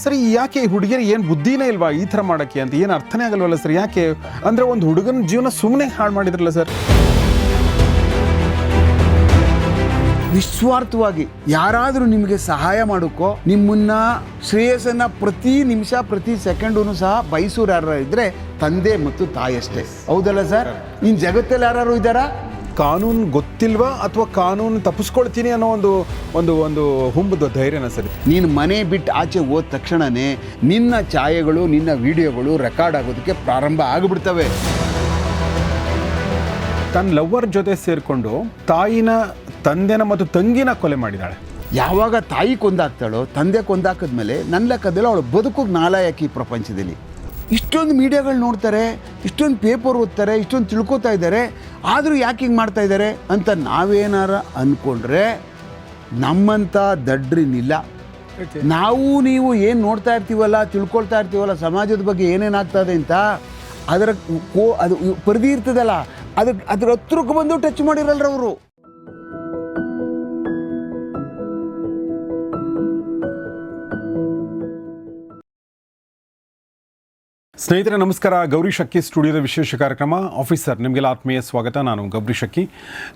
ಸರಿ ಯಾಕೆ ಈ ಹುಡುಗಿಯರಿಗೆ ಏನು ಬುದ್ಧಿನೇ ಇಲ್ವಾ ಈ ಥರ ಮಾಡೋಕ್ಕೆ ಅಂತ ಏನು ಅರ್ಥನೇ ಆಗಲ್ವಲ್ಲ ಸರ್? ಯಾಕೆ ಅಂದರೆ ಒಂದು ಹುಡುಗನ ಜೀವನ ಸುಮ್ಮನೆ ಹಾಳು ಮಾಡಿದ್ರಲ್ಲ ಸರ್? ನಿಸ್ವಾರ್ಥವಾಗಿ ಯಾರಾದರೂ ನಿಮಗೆ ಸಹಾಯ ಮಾಡೋಕ್ಕೋ, ನಿಮ್ಮನ್ನ ಶ್ರೇಯಸ್ಸನ್ನ ಪ್ರತಿ ನಿಮಿಷ ಪ್ರತಿ ಸೆಕೆಂಡೂ ಸಹ ಬಯಸೋರು ಯಾರು ಇದ್ರೆ ತಂದೆ ಮತ್ತು ತಾಯಿ ಅಷ್ಟೇ. ಹೌದಲ್ಲ ಸರ್? ಇನ್ನು ಜಗತ್ತಲ್ಲಿ ಯಾರು ಇದ್ದಾರಾ? ಕಾನೂನು ಗೊತ್ತಿಲ್ವಾ ಅಥವಾ ಕಾನೂನು ತಪ್ಪಿಸ್ಕೊಳ್ತೀನಿ ಅನ್ನೋ ಒಂದು ಒಂದು ಒಂದು ಹುಂಬದ ಧೈರ್ಯನ ಸರ್? ನೀನು ಮನೆ ಬಿಟ್ಟು ಆಚೆ ಹೋದ ತಕ್ಷಣವೇ ನಿನ್ನ ಛಾಯೆಗಳು, ನಿನ್ನ ವಿಡಿಯೋಗಳು ರೆಕಾರ್ಡ್ ಆಗೋದಕ್ಕೆ ಪ್ರಾರಂಭ ಆಗಿಬಿಡ್ತವೆ. ತನ್ನ ಲವ್ವರ್ ಜೊತೆ ಸೇರಿಕೊಂಡು ತಾಯಿನ, ತಂದೆನ ಮತ್ತು ತಂಗಿನ ಕೊಲೆ ಮಾಡಿದಾಳೆ. ಯಾವಾಗ ತಾಯಿ ಕೊಂದಾಗ್ತಾಳೋ, ತಂದೆ ಕೊಂದಾಕಿದ್ಮೇಲೆ ನನ್ನ ಲೆಕ್ಕದಲ್ಲಿ ಅವಳು ಬದುಕೋಗಿ ನಾಲಾಯಕಿ ಈ ಪ್ರಪಂಚದಲ್ಲಿ. ಇಷ್ಟೊಂದು ಮೀಡಿಯಾಗಳು ನೋಡ್ತಾರೆ, ಇಷ್ಟೊಂದು ಪೇಪರ್ ಓದ್ತಾರೆ, ಇಷ್ಟೊಂದು ತಿಳ್ಕೊತಾ ಇದ್ದಾರೆ, ಆದರೂ ಯಾಕೆ ಹಿಂಗೆ ಮಾಡ್ತಾ ಇದ್ದಾರೆ ಅಂತ ನಾವೇನಾರ ಅಂದ್ಕೊಂಡ್ರೆ ನಮ್ಮಂಥ ದಡ್ರಿನಿಲ್ಲ. ನಾವು ನೀವು ಏನು ನೋಡ್ತಾ ಇರ್ತೀವಲ್ಲ, ತಿಳ್ಕೊಳ್ತಾ ಇರ್ತೀವಲ್ಲ ಸಮಾಜದ ಬಗ್ಗೆ ಏನೇನಾಗ್ತದೆ ಅಂತ, ಅದು ಪರಿಧಿ ಇರ್ತದಲ್ಲ, ಅದ್ರ ಹತ್ರಕ್ಕೆ ಬಂದು ಟಚ್ ಮಾಡಿರಲ್ರವರು. ಸ್ನೇಹಿತರೆ ನಮಸ್ಕಾರ. ಗೌರಿ ಶಕ್ಕಿ ಸ್ಟುಡಿಯೋದ ವಿಶೇಷ ಕಾರ್ಯಕ್ರಮ ಆಫೀಸರ್ ನಿಮಗೆಲ್ಲ ಆತ್ಮೀಯ ಸ್ವಾಗತ. ನಾನು ಗೌರಿ ಶಕ್ಕಿ.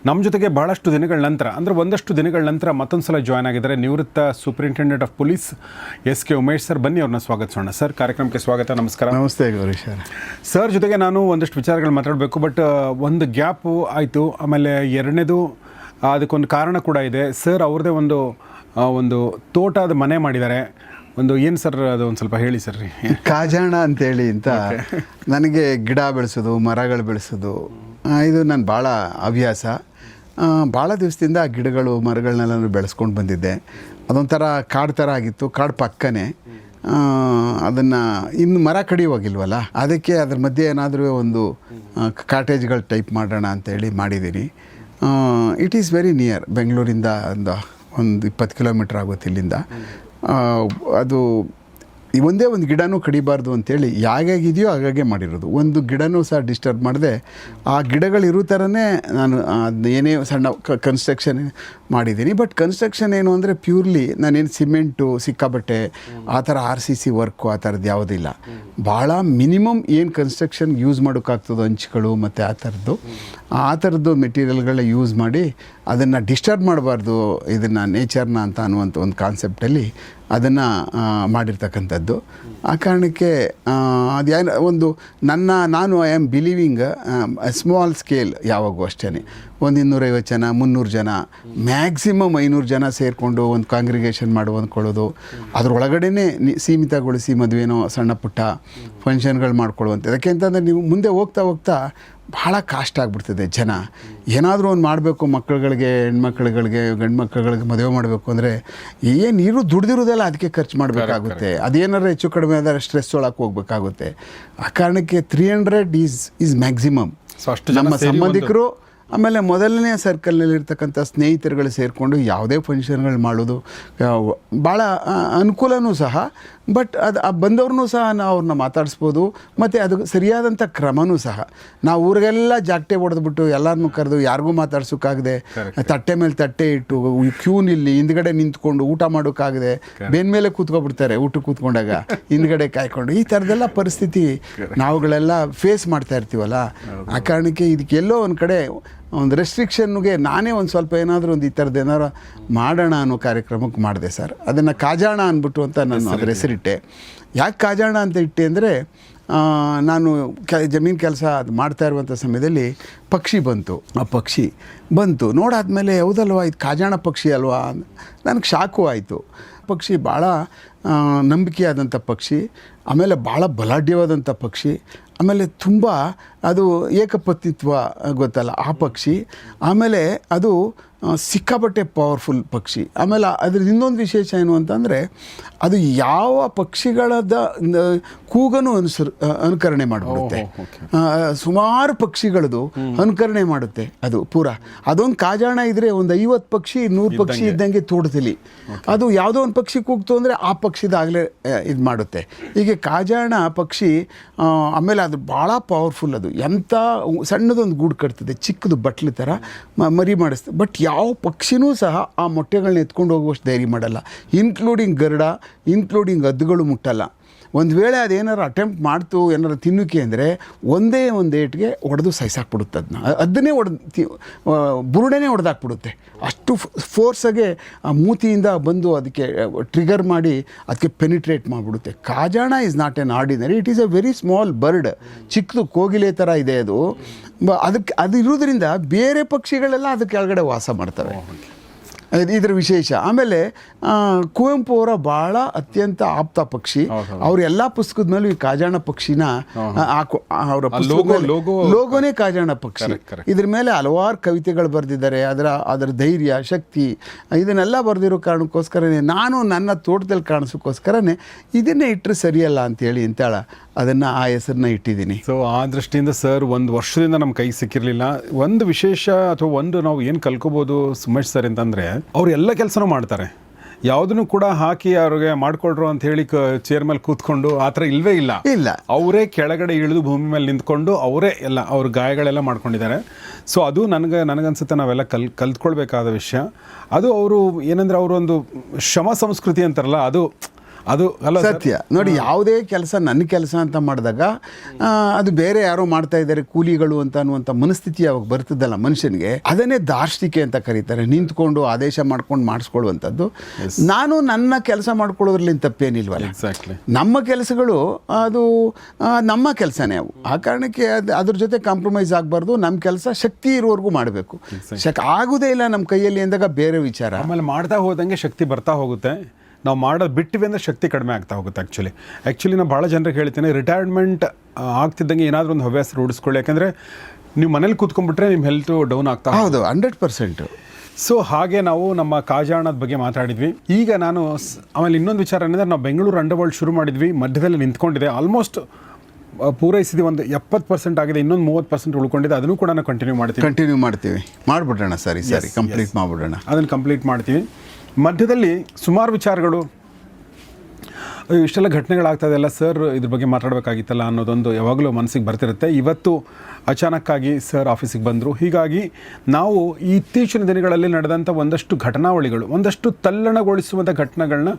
ನಮ್ಮ ಜೊತೆಗೆ ಬಹಳಷ್ಟು ದಿನಗಳ ನಂತರ, ಅಂದರೆ ಒಂದಷ್ಟು ದಿನಗಳ ನಂತರ ಮತ್ತೊಂದು ಸಲ ಜಾಯ್ನ್ ಆಗಿದ್ದಾರೆ ನಿವೃತ್ತ superintendent of police S K. Umesh sir. ಬನ್ನಿ ಅವ್ರನ್ನ ಸ್ವಾಗತಿಸೋಣ. ಸರ್, ಕಾರ್ಯಕ್ರಮಕ್ಕೆ ಸ್ವಾಗತ. ನಮಸ್ಕಾರ. ನಮಸ್ತೆ ಗೌರಿ ಸರ್. ಸರ್ ಜೊತೆಗೆ ನಾನು ಒಂದಷ್ಟು ವಿಚಾರಗಳು ಮಾತಾಡಬೇಕು, ಬಟ್ ಒಂದು ಗ್ಯಾಪು ಆಯಿತು. ಆಮೇಲೆ ಎರಡನೇದು ಅದಕ್ಕೊಂದು ಕಾರಣ ಕೂಡ ಇದೆ. ಸರ್ ಅವ್ರದ್ದೇ ಒಂದು ತೋಟದ ಮನೆ ಮಾಡಿದ್ದಾರೆ. ಏನು ಸರ್ ಅದು ಒಂದು ಸ್ವಲ್ಪ ಹೇಳಿ ಸರ್. ಕಾಜಾಣ ಅಂತೇಳಿ ಅಂತ ನನಗೆ ಗಿಡ ಬೆಳೆಸೋದು, ಮರಗಳು ಬೆಳೆಸೋದು ಇದು ನನ್ನ ಭಾಳ ಹವ್ಯಾಸ. ಭಾಳ ದಿವಸದಿಂದ ಗಿಡಗಳು ಮರಗಳನ್ನೆಲ್ಲ ಬೆಳೆಸ್ಕೊಂಡು ಬಂದಿದ್ದೆ. ಅದೊಂಥರ ಕಾಡು ಥರ ಆಗಿತ್ತು, ಕಾಡು ಪಕ್ಕನೇ. ಅದನ್ನು ಇನ್ನು ಮರ ಕಡಿಯೋವಾಗಿಲ್ವಲ್ಲ, ಅದಕ್ಕೆ ಅದ್ರ ಮಧ್ಯೆ ಏನಾದರೂ ಒಂದು ಕಾಟೇಜ್ಗಳು ಟೈಪ್ ಮಾಡೋಣ ಅಂತೇಳಿ ಮಾಡಿದ್ದೀನಿ. ಇಟ್ ಈಸ್ ವೆರಿ ನಿಯರ್, ಬೆಂಗಳೂರಿಂದ ಒಂದು 20 ಕಿಲೋಮೀಟ್ರ್ ಆಗುತ್ತೆ ಇಲ್ಲಿಂದ. ಅದು ಒಂದೇ ಒಂದು ಗಿಡನೂ ಕಡಿಬಾರ್ದು ಅಂತೇಳಿ ಹೇಗಿದೆಯೋ ಹಾಗಾಗೆ ಮಾಡಿರೋದು. ಒಂದು ಗಿಡನೂ ಸಹ ಡಿಸ್ಟರ್ಬ್ ಮಾಡಿದೆ. ಆ ಗಿಡಗಳಿರೋ ಥರನೇ ನಾನು ಏನೇ ಸಣ್ಣ ಕನ್ಸ್ಟ್ರಕ್ಷನ್ ಮಾಡಿದ್ದೀನಿ. ಬಟ್ ಕನ್ಸ್ಟ್ರಕ್ಷನ್ ಏನು ಅಂದರೆ ಪ್ಯೂರ್ಲಿ ನಾನೇನು ಸಿಮೆಂಟು ಸಿಕ್ಕಾಬಟ್ಟೆ ಆ ಥರ RCC ವರ್ಕು ಆ ಥರದ್ದು ಯಾವುದಿಲ್ಲ. ಭಾಳ ಮಿನಿಮಮ್ ಏನು ಕನ್ಸ್ಟ್ರಕ್ಷನ್ ಯೂಸ್ ಮಾಡೋಕ್ಕಾಗ್ತದೋ ಹಂಚುಗಳು ಮತ್ತು ಆ ಥರದ್ದು ಮೆಟೀರಿಯಲ್ಗಳನ್ನ ಯೂಸ್ ಮಾಡಿ ಅದನ್ನು ಡಿಸ್ಟರ್ಬ್ ಮಾಡಬಾರ್ದು ಇದನ್ನು ನೇಚರ್ನ ಅಂತ ಅನ್ನುವಂಥ ಒಂದು ಕಾನ್ಸೆಪ್ಟಲ್ಲಿ ಅದನ್ನು ಮಾಡಿರ್ತಕ್ಕಂಥದ್ದು. ಆ ಕಾರಣಕ್ಕೆ ಅದೇನು ಒಂದು ನಾನು I am believing small scale ಯಾವಾಗೂ ಅಷ್ಟೇ. ಒಂದು 250 ಜನ 300 ಜನ ಮ್ಯಾಕ್ಸಿಮಮ್ 500 ಜನ ಸೇರಿಕೊಂಡು ಒಂದು ಕಾಂಗ್ರಿಗೇಷನ್ ಅಂದ್ಕೊಳ್ಳೋದು. ಅದರೊಳಗಡೆನೇ ಸೀಮಿತಗೊಳಿಸಿ ಮದುವೆನೋ ಸಣ್ಣ ಪುಟ್ಟ ಫಂಕ್ಷನ್ಗಳು ಮಾಡ್ಕೊಳ್ಳುವಂಥದ್ದು. ಯಾಕೆ ಅಂತಂದರೆ ನೀವು ಮುಂದೆ ಹೋಗ್ತಾ ಭಾಳ ಕಾಸ್ಟ್ ಆಗಿಬಿಡ್ತದೆ. ಜನ ಏನಾದರೂ ಒಂದು ಮಾಡಬೇಕು, ಮಕ್ಕಳುಗಳಿಗೆ, ಹೆಣ್ಮಕ್ಳುಗಳಿಗೆ, ಗಂಡು ಮಕ್ಕಳುಗಳಿಗೆ ಮದುವೆ ಮಾಡಬೇಕು ಅಂದರೆ ನೀರು ದುಡ್ದಿರೋದೆಲ್ಲ ಅದಕ್ಕೆ ಖರ್ಚು ಮಾಡಬೇಕಾಗುತ್ತೆ. ಅದೇನಾರು ಹೆಚ್ಚು ಕಡಿಮೆ ಆದರೆ ಸ್ಟ್ರೆಸ್ ಒಳಕ್ಕೆ ಹೋಗ್ಬೇಕಾಗುತ್ತೆ. ಆ ಕಾರಣಕ್ಕೆ 300 ಈಸ್ ಮ್ಯಾಕ್ಸಿಮಮ್. ನಮ್ಮ ಸಂಬಂಧಿಕರು ಆಮೇಲೆ ಮೊದಲನೇ ಸರ್ಕಲ್ನಲ್ಲಿರ್ತಕ್ಕಂಥ ಸ್ನೇಹಿತರುಗಳು ಸೇರಿಕೊಂಡು ಯಾವುದೇ ಫಂಕ್ಷನ್ಗಳು ಮಾಡೋದು ಭಾಳ ಅನುಕೂಲವೂ ಸಹ. ಬಟ್ ಬಂದವ್ರನ್ನೂ ಸಹ ನಾವು ಅವ್ರನ್ನ ಮಾತಾಡಿಸ್ಬೋದು. ಮತ್ತು ಅದು ಸರಿಯಾದಂಥ ಕ್ರಮವೂ ಸಹ. ನಾವು ಊರಿಗೆಲ್ಲ ಜಾಗಟೆ ಹೊಡೆದ್ಬಿಟ್ಟು ಎಲ್ಲರನ್ನೂ ಕರೆದು ಯಾರಿಗೂ ಮಾತಾಡ್ಸೋಕ್ಕಾಗದೆ, ತಟ್ಟೆ ಮೇಲೆ ತಟ್ಟೆ ಇಟ್ಟು ಕ್ಯೂ ನಿಲ್ಲಿ ಹಿಂದ್ಗಡೆ ನಿಂತ್ಕೊಂಡು ಊಟ ಮಾಡೋಕ್ಕಾಗದೆ ಬೇನ್ ಮೇಲೆ ಕೂತ್ಕೊಬಿಡ್ತಾರೆ. ಊಟಕ್ಕೆ ಕೂತ್ಕೊಂಡಾಗ ಹಿಂದ್ಗಡೆ ಕಾಯ್ಕೊಂಡು ಈ ಥರದ್ದೆಲ್ಲ ಪರಿಸ್ಥಿತಿ ನಾವುಗಳೆಲ್ಲ ಫೇಸ್ ಮಾಡ್ತಾ ಇರ್ತೀವಲ್ಲ. ಆ ಕಾರಣಕ್ಕೆ ಇದಕ್ಕೆಲ್ಲೋ ಒಂದು ಕಡೆ ಒಂದು ರೆಸ್ಟ್ರಿಕ್ಷನ್ಗೆ ನಾನೇ ಒಂದು ಸ್ವಲ್ಪ ಏನಾದರೂ ಒಂದು ಈ ಥರದ್ದು ಏನಾರು ಮಾಡೋಣ ಅನ್ನೋ ಕಾರ್ಯಕ್ರಮಕ್ಕೆ ಮಾಡಿದೆ ಸರ್. ಅದನ್ನು ಕಾಜಾಣ ಅಂದ್ಬಿಟ್ಟು ಅಂತ ನಾನು ಅದ್ರ ಹೆಸರಿಟ್ಟೆ. ಯಾಕೆ ಕಾಜಾಣ ಅಂತ ಇಟ್ಟೆ ಅಂದರೆ ನಾನು ಜಮೀನು ಕೆಲಸ ಅದು ಮಾಡ್ತಾ ಇರುವಂಥ ಸಮಯದಲ್ಲಿ ಪಕ್ಷಿ ಬಂತು. ಆ ಪಕ್ಷಿ ಬಂತು ನೋಡಾದ್ಮೇಲೆ ಹೌದಲ್ವಾ ಇದು ಕಾಜಾಣ ಪಕ್ಷಿ ಅಲ್ವಾ, ನನಗೆ ಶಾಕು ಆಯಿತು. ಪಕ್ಷಿ ಭಾಳ ನಂಬಿಕೆಯಾದಂಥ ಪಕ್ಷಿ, ಆಮೇಲೆ ಭಾಳ ಬಲಾಢ್ಯವಾದಂಥ ಪಕ್ಷಿ, ಆಮೇಲೆ ತುಂಬ ಅದು ಏಕಪತ್ನಿತ್ವ ಗೊತ್ತಲ್ಲ ಆ ಪಕ್ಷಿ, ಆಮೇಲೆ ಅದು ಸಿಕ್ಕಾಪಟ್ಟೆ ಪವರ್ಫುಲ್ ಪಕ್ಷಿ. ಆಮೇಲೆ ಅದ್ರದ್ದು ಇನ್ನೊಂದು ವಿಶೇಷ ಏನು ಅಂತಂದರೆ ಅದು ಯಾವ ಪಕ್ಷಿಗಳದ ಕೂಗನು ಅನುಕರಣೆ ಮಾಡಿಬಿಡುತ್ತೆ. ಸುಮಾರು ಪಕ್ಷಿಗಳದು ಅನುಕರಣೆ ಮಾಡುತ್ತೆ ಅದು ಪೂರ. ಅದೊಂದು ಕಾಜಾಣ ಇದ್ದರೆ ಒಂದು 50 ಪಕ್ಷಿ 100 ಪಕ್ಷಿ ಇದ್ದಂಗೆ ತೋಟದಲ್ಲಿ ಅದು ಯಾವುದೋ ಒಂದು ಪಕ್ಷಿ ಕೂಗ್ತು ಅಂದರೆ ಆ ಪಕ್ಷಿದಾಗಲೇ ಇದು ಮಾಡುತ್ತೆ. ಹೀಗೆ ಕಾಜಾಣ ಪಕ್ಷಿ ಆಮೇಲೆ ಅದು ಭಾಳ ಪವರ್ಫುಲ್. ಅದು ಎಂಥ ಸಣ್ಣದೊಂದು ಗೂಡು ಕಟ್ತದೆ, ಚಿಕ್ಕದು ಬಟ್ಲು ಥರ ಮರಿ ಮಾಡಿಸ್ತದೆ. ಬಟ್ ಯಾವ ಪಕ್ಷಿನೂ ಸಹ ಆ ಮೊಟ್ಟೆಗಳನ್ನ ಎತ್ಕೊಂಡು ಹೋಗುವಷ್ಟು ಧೈರ್ಯ ಮಾಡಲ್ಲ, ಇನ್ಕ್ಲೂಡಿಂಗ್ ಗರುಡ, ಇನ್ಕ್ಲೂಡಿಂಗ್ ಹದ್ದುಗಳು ಮುಟ್ಟಲ್ಲ. ಒಂದು ವೇಳೆ ಅದೇನಾರು ಅಟೆಂಪ್ಟ್ ಮಾಡ್ತು ಏನಾರು ತಿನ್ನೋಕೆ ಅಂದರೆ ಒಂದೇ ಒಂದು ಏಟ್ಗೆ ಹೊಡೆದು ಸಹಿಸಾಕ್ಬಿಡುತ್ತೆ. ಅದನ್ನೇ ಬುರುಡೆನೇ ಹೊಡೆದಾಕ್ಬಿಡುತ್ತೆ. ಅಷ್ಟು ಫೋರ್ಸಾಗೆ ಆ ಮೂತಿಯಿಂದ ಬಂದು ಅದಕ್ಕೆ ಟ್ರಿಗರ್ ಮಾಡಿ ಅದಕ್ಕೆ ಪೆನಿಟ್ರೇಟ್ ಮಾಡಿಬಿಡುತ್ತೆ. ಕಾಜಾಣ is not an ordinary, it is a very small bird. ಚಿಕ್ಕದು ಕೋಗಿಲೆ ಥರ ಇದೆ ಅದು. ಅದು ಇರೋದ್ರಿಂದ ಬೇರೆ ಪಕ್ಷಿಗಳೆಲ್ಲ ಅದಕ್ಕೆ ಕೆಳಗಡೆ ವಾಸ ಮಾಡ್ತವೆ. ಇದರ ವಿಶೇಷ. ಆಮೇಲೆ ಕುವೆಂಪು ಅವರ ಭಾಳ ಅತ್ಯಂತ ಆಪ್ತ ಪಕ್ಷಿ. ಅವ್ರ ಎಲ್ಲ ಪುಸ್ತಕದ ಮೇಲೂ ಈ ಕಾಜಾಣ ಪಕ್ಷಿನ ಅವರ ಲೋಗೋನೇ ಕಾಜಾಣ ಪಕ್ಷಿ. ಇದ್ರ ಮೇಲೆ ಹಲವಾರು ಕವಿತೆಗಳು ಬರೆದಿದ್ದಾರೆ. ಅದರ ಧೈರ್ಯ, ಶಕ್ತಿ ಇದನ್ನೆಲ್ಲ ಬರೆದಿರೋ ಕಾರಣಕ್ಕೋಸ್ಕರನೇ ನಾನು ನನ್ನ ತೋಟದಲ್ಲಿ ಕಾಣಿಸೋಕ್ಕೋಸ್ಕರನೇ ಇದನ್ನೇ ಇಟ್ಟರೆ ಸರಿಯಲ್ಲ ಅಂತೇಳಿ ಅದನ್ನು ಆ ಹೆಸರನ್ನ ಇಟ್ಟಿದ್ದೀನಿ. ಸೊ ಆ ದೃಷ್ಟಿಯಿಂದ ಸರ್ ಒಂದು ವರ್ಷದಿಂದ ನಮ್ಮ ಕೈಗೆ ಸಿಕ್ಕಿರಲಿಲ್ಲ. ಒಂದು ವಿಶೇಷ ಅಥವಾ ಒಂದು ನಾವು ಏನು ಕಲ್ಕೋಬೋದು ಸುಮೇಶ್ ಸರ್ ಅಂತಂದರೆ, ಅವ್ರು ಎಲ್ಲ ಕೆಲಸನೂ ಮಾಡ್ತಾರೆ. ಯಾವುದನ್ನು ಕೂಡ ಹಾಕಿ ಅವ್ರಿಗೆ ಮಾಡ್ಕೊಳ್ರು ಅಂತ ಹೇಳಿ ಚೇರ್ ಮೇಲೆ ಕೂತ್ಕೊಂಡು ಆ ಥರ ಇಲ್ಲವೇ ಇಲ್ಲ. ಅವರೇ ಕೆಳಗಡೆ ಇಳಿದು ಭೂಮಿ ಮೇಲೆ ನಿಂತ್ಕೊಂಡು ಅವರೇ ಎಲ್ಲ ಅವ್ರ ಗಾಯಗಳೆಲ್ಲ ಮಾಡ್ಕೊಂಡಿದ್ದಾರೆ. ಸೊ ಅದು ನನಗನ್ಸುತ್ತೆ ನಾವೆಲ್ಲ ಕಲ್ತ್ಕೊಳ್ಬೇಕಾದ ವಿಷಯ. ಅದು ಅವರು ಏನಂದರೆ ಅವರು ಒಂದು ಶ್ರಮ ಸಂಸ್ಕೃತಿ ಅಂತಾರಲ್ಲ, ಅದು ಅಲ್ಲ ಸತ್ಯ. ನೋಡಿ, ಯಾವುದೇ ಕೆಲಸ ನನ್ನ ಕೆಲಸ ಅಂತ ಮಾಡಿದಾಗ ಅದು ಬೇರೆ ಯಾರೋ ಮಾಡ್ತಾ ಇದ್ದಾರೆ ಕೂಲಿಗಳು ಅಂತ ಅನ್ನುವಂಥ ಮನಸ್ಥಿತಿ ಅವಾಗ ಬರ್ತದಲ್ಲ ಮನುಷ್ಯನಿಗೆ, ಅದನ್ನೇ ದಾರ್ಷ್ಟಿಕೆ ಅಂತ ಕರೀತಾರೆ. ನಿಂತ್ಕೊಂಡು ಆದೇಶ ಮಾಡ್ಕೊಂಡು ಮಾಡಿಸ್ಕೊಳ್ಳುವಂಥದ್ದು. ನಾನು ನನ್ನ ಕೆಲಸ ಮಾಡ್ಕೊಳ್ಳೋದ್ರಲ್ಲಿ ತಪ್ಪೇನಿಲ್ವಲ್ಲ. ನಮ್ಮ ಕೆಲಸಗಳು ಅದು ನಮ್ಮ ಕೆಲಸನೇ ಅವು. ಆ ಕಾರಣಕ್ಕೆ ಅದ್ರ ಜೊತೆ ಕಾಂಪ್ರಮೈಸ್ ಆಗಬಾರ್ದು. ನಮ್ಮ ಕೆಲಸ ಶಕ್ತಿ ಇರುವವರೆಗೂ ಮಾಡಬೇಕು. ಆಗೋದೇ ಇಲ್ಲ ನಮ್ಮ ಕೈಯಲ್ಲಿ ಅಂದಾಗ ಬೇರೆ ವಿಚಾರ. ಆಮೇಲೆ ಮಾಡ್ತಾ ಹೋದಂಗೆ ಶಕ್ತಿ ಬರ್ತಾ ಹೋಗುತ್ತೆ. ನಾವು ಮಾಡೋದು ಬಿಟ್ಟಿವಿ ಅಂದರೆ ಶಕ್ತಿ ಕಡಿಮೆ ಆಗ್ತಾ ಹೋಗುತ್ತೆ. ಆ್ಯಕ್ಚುಲಿ ನಾನು ಭಾಳ ಜನರಿಗೆ ಹೇಳ್ತೀನಿ, ರಿಟೈರ್ಮೆಂಟ್ ಆಗ್ತಿದ್ದಂಗೆ ಏನಾದರೂ ಒಂದು ಹವ್ಯಾಸ ರೂಢಿಸ್ಕೊಳ್ಳಿ. ಯಾಕೆಂದರೆ ನೀವು ಮನೇಲಿ ಕೂತ್ಕೊಂಡ್ಬಿಟ್ರೆ ನಿಮ್ಮ ಹೆಲ್ತು ಡೌನ್ ಆಗ್ತಾ. ಹೌದು, 100%. ಸೊ ಹಾಗೆ ನಾವು ನಮ್ಮ ಕಾಜಾಣದ ಬಗ್ಗೆ ಮಾತಾಡಿದ್ವಿ. ಈಗ ನಾನು ಆಮೇಲೆ ಇನ್ನೊಂದು ವಿಚಾರ ಏನಂದರೆ, ನಾವು ಬೆಂಗಳೂರು ಅಂಡರ್ವರ್ಲ್ಡ್ ಶುರು ಮಾಡಿದ್ವಿ, ಮಧ್ಯದಲ್ಲಿ ನಿಂತ್ಕೊಂಡಿದೆ. ಆಲ್ಮೋಸ್ಟ್ ಪೂರೈಸಿದ್ವಿ, ಒಂದು 70% ಆಗಿದೆ, ಇನ್ನೊಂದು 30% ಉಳ್ಕೊಂಡಿದೆ. ಅದನ್ನು ಕೂಡ ನಾವು ಕಂಟಿನ್ಯೂ ಮಾಡ್ತೀವಿ. ಮಾಡಿಬಿಡೋಣ. ಸರಿ ಕಂಪ್ಲೀಟ್ ಮಾಡಿಬಿಡೋಣ. ಅದನ್ನು ಕಂಪ್ಲೀಟ್ ಮಾಡ್ತೀವಿ. ಮಧ್ಯದಲ್ಲಿ ಸುಮಾರು ವಿಚಾರಗಳು, ಇಷ್ಟೆಲ್ಲ ಘಟನೆಗಳಾಗ್ತದೆ ಅಲ್ಲ ಸರ್, ಇದ್ರ ಬಗ್ಗೆ ಮಾತಾಡಬೇಕಾಗಿತ್ತಲ್ಲ ಅನ್ನೋದೊಂದು ಯಾವಾಗಲೂ ಮನಸ್ಸಿಗೆ ಬರ್ತಿರುತ್ತೆ. ಇವತ್ತು ಅಚಾನಕ್ಕಾಗಿ ಸರ್ ಆಫೀಸಿಗೆ ಬಂದರು. ಹೀಗಾಗಿ ನಾವು ಈ ಇತ್ತೀಚಿನ ದಿನಗಳಲ್ಲಿ ನಡೆದಂಥ ಒಂದಷ್ಟು ಘಟನಾವಳಿಗಳು, ಒಂದಷ್ಟು ತಲ್ಲಣಗೊಳಿಸುವಂಥ ಘಟನೆಗಳನ್ನ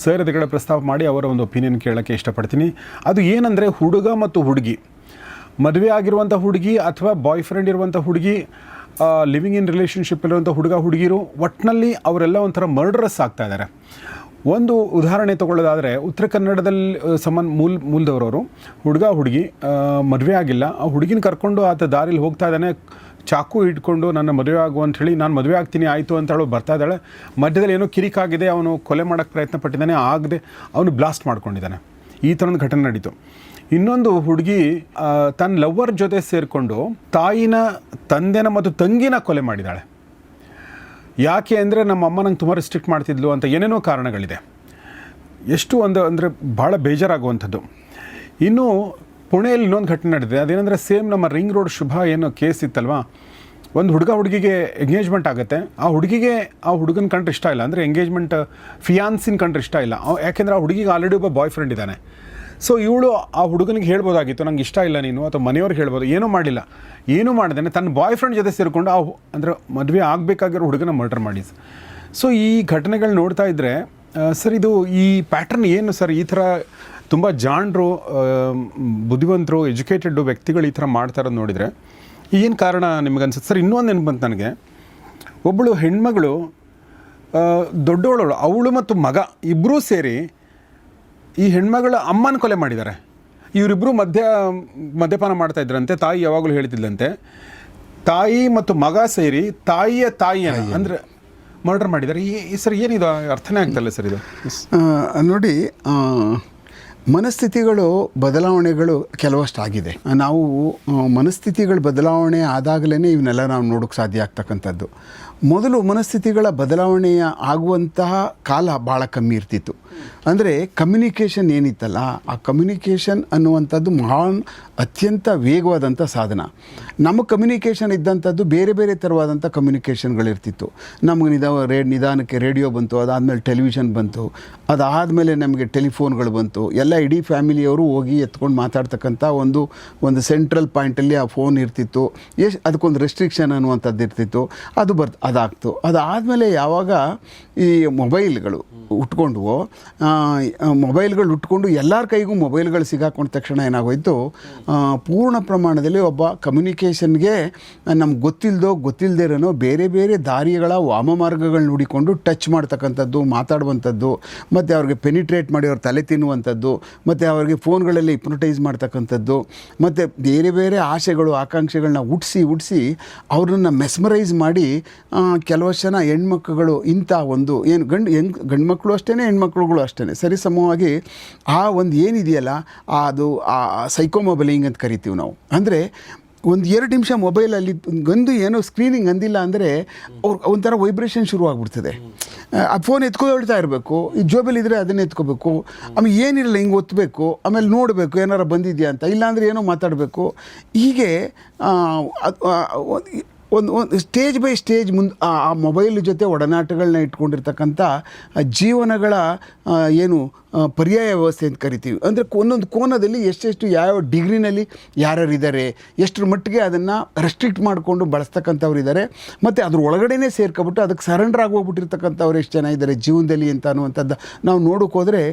ಸರ್ ಎದುರುಗಡೆ ಪ್ರಸ್ತಾಪ ಮಾಡಿ ಅವರ ಒಂದು ಒಪಿನಿಯನ್ ಕೇಳೋಕ್ಕೆ ಇಷ್ಟಪಡ್ತೀನಿ. ಅದು ಏನಂದರೆ, ಹುಡುಗ ಮತ್ತು ಹುಡುಗಿ, ಮದುವೆ ಆಗಿರುವಂಥ ಹುಡುಗಿ ಅಥವಾ ಬಾಯ್ ಫ್ರೆಂಡ್ ಇರುವಂಥ ಹುಡುಗಿ, ಲಿವಿಂಗ್ ಇನ್ ರಿಲೇಷನ್ಶಿಪ್ ಇರುವಂಥ ಹುಡುಗ ಹುಡುಗಿರು, ಒಟ್ಟಿನಲ್ಲಿ ಅವರೆಲ್ಲ ಒಂಥರ ಮರ್ಡರಸ್ ಆಗ್ತಾ ಇದ್ದಾರೆ. ಒಂದು ಉದಾಹರಣೆ ತೊಗೊಳ್ಳೋದಾದರೆ, ಉತ್ತರ ಕನ್ನಡದಲ್ಲಿ ಮೂಲದವರವರು, ಹುಡುಗ ಹುಡುಗಿ ಮದುವೆ ಆಗಿಲ್ಲ. ಆ ಹುಡುಗಿನ ಕರ್ಕೊಂಡು ಆತ ದಾರಿಲಿ ಹೋಗ್ತಾ ಇದ್ದಾನೆ, ಚಾಕು ಇಟ್ಕೊಂಡು ನನ್ನ ಮದುವೆ ಆಗು ಅಂತ ಹೇಳಿ, ನಾನು ಮದುವೆ ಆಗ್ತೀನಿ ಆಯಿತು ಅಂತ ಹೇಳೋ ಬರ್ತಾ ಇದ್ದಾಳೆ. ಮಧ್ಯದಲ್ಲಿ ಏನೋ ಕಿರಿಕಾಗಿದೆ, ಅವನು ಕೊಲೆ ಮಾಡೋಕ್ಕೆ ಪ್ರಯತ್ನ ಪಟ್ಟಿದ್ದಾನೆ, ಆಗದೆ ಅವನು ಬ್ಲಾಸ್ಟ್ ಮಾಡ್ಕೊಂಡಿದ್ದಾನೆ. ಈ ಥರೊಂದು ಘಟನೆ ನಡೀತು. ಇನ್ನೊಂದು ಹುಡುಗಿ ತನ್ನ ಲವ್ವರ್ ಜೊತೆ ಸೇರಿಕೊಂಡು ತಾಯಿನ, ತಂದೆನ ಮತ್ತು ತಂಗಿನ ಕೊಲೆ ಮಾಡಿದ್ದಾಳೆ. ಯಾಕೆ ಅಂದರೆ, ನಮ್ಮ ಅಮ್ಮ ನಂಗೆ ತುಂಬ ರಿಸ್ಟ್ರಿಕ್ಟ್ ಮಾಡ್ತಿದ್ಲು ಅಂತ ಏನೇನೋ ಕಾರಣಗಳಿದೆ. ಎಷ್ಟು ಅಂದರೆ ಭಾಳ ಬೇಜಾರಾಗುವಂಥದ್ದು. ಇನ್ನು ಪುಣೆಯಲ್ಲಿ ಇನ್ನೊಂದು ಘಟನೆ ನಡೆದಿದೆ. ಅದೇನೆಂದರೆ, ಸೇಮ್ ನಮ್ಮ ರಿಂಗ್ ರೋಡ್ ಶುಭ ಏನೋ ಕೇಸ್ ಇತ್ತಲ್ವ, ಒಂದು ಹುಡುಗಿಗೆ ಎಂಗೇಜ್ಮೆಂಟ್ ಆಗುತ್ತೆ. ಆ ಹುಡುಗಿಗೆ ಆ ಹುಡುಗನ ಕಂಡ್ರೆ ಇಷ್ಟ ಇಲ್ಲ, ಅಂದರೆ ಎಂಗೇಜ್ಮೆಂಟ್ ಫಿಯಾನ್ಸಿನ ಕಂಡ್ರೆ ಇಷ್ಟ ಇಲ್ಲ. ಯಾಕೆಂದರೆ ಆ ಹುಡುಗಿಗೆ ಆಲ್ರೆಡಿ ಒಬ್ಬ ಬಾಯ್ ಫ್ರೆಂಡ್ ಇದ್ದಾನೆ. ಸೊ ಇವಳು ಆ ಹುಡುಗನಿಗೆ ಹೇಳ್ಬೋದಾಗಿತ್ತು, ನಂಗೆ ಇಷ್ಟ ಇಲ್ಲ ನೀನು, ಅಥವಾ ಮನೆಯವ್ರಿಗೆ ಹೇಳ್ಬೋದು. ಏನೂ ಮಾಡಿಲ್ಲ, ಏನೂ ಮಾಡಿದ್ದೇನೆ, ತನ್ನ ಬಾಯ್ ಫ್ರೆಂಡ್ ಜೊತೆ ಸೇರಿಕೊಂಡು ಅಂದರೆ ಮದುವೆ ಆಗಬೇಕಾಗಿರೋ ಹುಡುಗನ ಮರ್ಡರ್ ಮಾಡಿ. ಸೊ ಈ ಘಟನೆಗಳು ನೋಡ್ತಾ ಇದ್ದರೆ ಸರ್, ಇದು ಈ ಪ್ಯಾಟ್ರನ್ ಏನು ಸರ್? ಈ ಥರ ತುಂಬ ಜಾಣರು, ಬುದ್ಧಿವಂತರು, ಎಜುಕೇಟೆಡ್ ವ್ಯಕ್ತಿಗಳು ಈ ಥರ ಮಾಡ್ತಾ ಇರೋದು ನೋಡಿದರೆ ಏನು ಕಾರಣ ನಿಮ್ಗೆ ಅನ್ಸುತ್ತೆ ಸರ್? ಇನ್ನೊಂದು ನೆನಪು ಬಂತು ನನಗೆ. ಒಬ್ಬಳು ಹೆಣ್ಮಗಳು, ದೊಡ್ಡವಳು, ಅವಳು ಮತ್ತು ಮಗ ಇಬ್ಬರೂ ಸೇರಿ ಈ ಹೆಣ್ಮಗಳ ಅಮ್ಮನ ಕೊಲೆ ಮಾಡಿದ್ದಾರೆ. ಇವರಿಬ್ಬರು ಮದ್ಯಪಾನ ಮಾಡ್ತಾ ಇದ್ರಂತೆ. ತಾಯಿ ಯಾವಾಗಲೂ ಹೇಳ್ತಿದ್ದಂತೆ, ತಾಯಿ ಮತ್ತು ಮಗ ಸೇರಿ ತಾಯಿಯನ್ನು ಅಂದರೆ ಮರ್ಡರ್ ಮಾಡಿದ್ದಾರೆ. ಈ ಸರ್ ಏನಿದು ಅರ್ಥನೇ ಆಗ್ತಲ್ಲ ಸರ್ ಇದು? ನೋಡಿ, ಮನಸ್ಥಿತಿಗಳು ಬದಲಾವಣೆಗಳು ಕೆಲವಷ್ಟು ಆಗಿದೆ. ನಾವು ಮನಸ್ಥಿತಿಗಳು ಬದಲಾವಣೆ ಆದಾಗಲೇ ಇವನ್ನೆಲ್ಲ ನಾವು ನೋಡೋಕ್ಕೆ ಸಾಧ್ಯ ಆಗ್ತಕ್ಕಂಥದ್ದು. ಮೊದಲು ಮನಸ್ಥಿತಿಗಳ ಬದಲಾವಣೆಯ ಆಗುವಂತಹ ಕಾಲ ಭಾಳ ಕಮ್ಮಿ ಇರ್ತಿತ್ತು. ಅಂದರೆ ಕಮ್ಯುನಿಕೇಷನ್ ಏನಿತ್ತಲ್ಲ, ಆ ಕಮ್ಯುನಿಕೇಷನ್ ಅನ್ನುವಂಥದ್ದು ಅತ್ಯಂತ ವೇಗವಾದಂಥ ಸಾಧನ. ನಮ್ಮ ಕಮ್ಯುನಿಕೇಷನ್ ಇದ್ದಂಥದ್ದು ಬೇರೆ ಬೇರೆ ಥರವಾದಂಥ ಕಮ್ಯುನಿಕೇಷನ್ಗಳಿರ್ತಿತ್ತು. ನಮಗೆ ನಿಧಾನಕ್ಕೆ ರೇಡಿಯೋ ಬಂತು, ಅದಾದಮೇಲೆ ಟೆಲಿವಿಷನ್ ಬಂತು, ಅದಾದಮೇಲೆ ನಮಗೆ ಟೆಲಿಫೋನ್ಗಳು ಬಂತು. ಎಲ್ಲ ಇಡೀ ಫ್ಯಾಮಿಲಿಯವರು ಹೋಗಿ ಎತ್ಕೊಂಡು ಮಾತಾಡ್ತಕ್ಕಂಥ ಒಂದು ಸೆಂಟ್ರಲ್ ಪಾಯಿಂಟಲ್ಲಿ ಆ ಫೋನ್ ಇರ್ತಿತ್ತು. ಅದಕ್ಕೊಂದು ರೆಸ್ಟ್ರಿಕ್ಷನ್ ಅನ್ನುವಂಥದ್ದು ಇರ್ತಿತ್ತು. ಅದಾಗ್ತು. ಅದಾದಮೇಲೆ ಯಾವಾಗ ಈ ಮೊಬೈಲ್ಗಳು ಹುಟ್ಕೊಂಡ್ವೋ, ಮೊಬೈಲ್ಗಳು ಹುಟ್ಕೊಂಡು ಎಲ್ಲರ ಕೈಗೂ ಮೊಬೈಲ್ಗಳು ಸಿಗಾಕೊಂಡ ತಕ್ಷಣ ಏನಾಗೋಯ್ತು, ಪೂರ್ಣ ಪ್ರಮಾಣದಲ್ಲಿ ಒಬ್ಬ ಕಮ್ಯುನಿಕೇಷನ್ಗೆ ನಮ್ಗೆ ಗೊತ್ತಿಲ್ಲದೇ ಇರೋನೋ ಬೇರೆ ಬೇರೆ ದಾರಿಗಳ ವಾಮಮಾರ್ಗಗಳನ್ನ ಹುಡಿಕೊಂಡು ಟಚ್ ಮಾಡ್ತಕ್ಕಂಥದ್ದು, ಮಾತಾಡುವಂಥದ್ದು, ಮತ್ತು ಅವ್ರಿಗೆ ಪೆನಿಟ್ರೇಟ್ ಮಾಡಿ ಅವ್ರ ತಲೆ ತಿನ್ನುವಂಥದ್ದು, ಮತ್ತು ಅವ್ರಿಗೆ ಫೋನ್ಗಳಲ್ಲಿ ಹಿಪ್ನೋಟೈಸ್ ಮಾಡ್ತಕ್ಕಂಥದ್ದು, ಮತ್ತು ಬೇರೆ ಬೇರೆ ಆಸೆಗಳು ಆಕಾಂಕ್ಷೆಗಳನ್ನ ಹುಟ್ಟಿಸಿ ಅವ್ರನ್ನ ಮೆಸ್ಮರೈಸ್ ಮಾಡಿ ಕೆಲವಷ್ಟು ಜನ ಹೆಣ್ಮಕ್ಳುಗಳು ಇಂಥ ಒಂದು ಏನು ಗಂಡು ಮಕ್ಕಳು ಅಷ್ಟೇ, ಹೆಣ್ಮಕ್ಳುಗಳು ಅಷ್ಟೇ ಸರಿಸಮವಾಗಿ ಆ ಒಂದು ಏನಿದೆಯಲ್ಲ ಅದು ಆ ಸೈಕೋಮೊಬೈಲಿಂಗ್ ಅಂತ ಕರಿತೀವಿ ನಾವು. ಅಂದರೆ ಒಂದು 2 ನಿಮಿಷ ಮೊಬೈಲಲ್ಲಿ ಏನೋ ಸ್ಕ್ರೀನಿಂಗ್ ಅಂದಿಲ್ಲ ಅಂದರೆ ಒಂಥರ ವೈಬ್ರೇಷನ್ ಶುರುವಾಗ್ಬಿಡ್ತದೆ. ಆ ಫೋನ್ ಎತ್ಕೊಳ್ತಾ ಇರಬೇಕು, ಈ ಜೋಬಲ್ಲಿದ್ದರೆ ಅದನ್ನೇ ಎತ್ಕೋಬೇಕು, ಆಮೇಲೆ ಏನಿರಲ್ಲ ಹಿಂಗೆ ಒತ್ತಬೇಕು, ಆಮೇಲೆ ನೋಡಬೇಕು ಏನಾರು ಬಂದಿದೆಯಾ ಅಂತ, ಇಲ್ಲಾಂದರೆ ಏನೋ ಮಾತಾಡಬೇಕು. ಹೀಗೆ ಒಂದು ಸ್ಟೇಜ್ ಬೈ ಸ್ಟೇಜ್ ಆ ಮೊಬೈಲ್ ಜೊತೆ ಒಡನಾಟಗಳನ್ನ ಇಟ್ಕೊಂಡಿರ್ತಕ್ಕಂಥ ಜೀವನಗಳ ಏನು ಪರ್ಯಾಯ ವ್ಯವಸ್ಥೆ ಅಂತ ಕರಿತೀವಿ. ಅಂದರೆ ಒಂದೊಂದು ಕೋನದಲ್ಲಿ ಎಷ್ಟೆಷ್ಟು ಯಾವ ಡಿಗ್ರಿನಲ್ಲಿ ಯಾರ್ಯಾರು ಇದ್ದಾರೆ, ಎಷ್ಟರ ಮಟ್ಟಿಗೆ ಅದನ್ನು ರೆಸ್ಟ್ರಿಕ್ಟ್ ಮಾಡಿಕೊಂಡು ಬಳಸ್ತಕ್ಕಂಥವ್ರು ಇದ್ದಾರೆ, ಮತ್ತು ಅದ್ರ ಒಳಗಡೆನೇ ಸೇರ್ಕೊಬಿಟ್ಟು ಅದಕ್ಕೆ ಸರೆಂಡರ್ ಆಗೋಗ್ಬಿಟ್ಟಿರ್ತಕ್ಕಂಥವ್ರು ಎಷ್ಟು ಜನ ಇದ್ದಾರೆ ಜೀವನದಲ್ಲಿ ಅಂತ ಅನ್ನುವಂಥದ್ದು ನಾವು ನೋಡೋಕೆ ಹೋದರೆ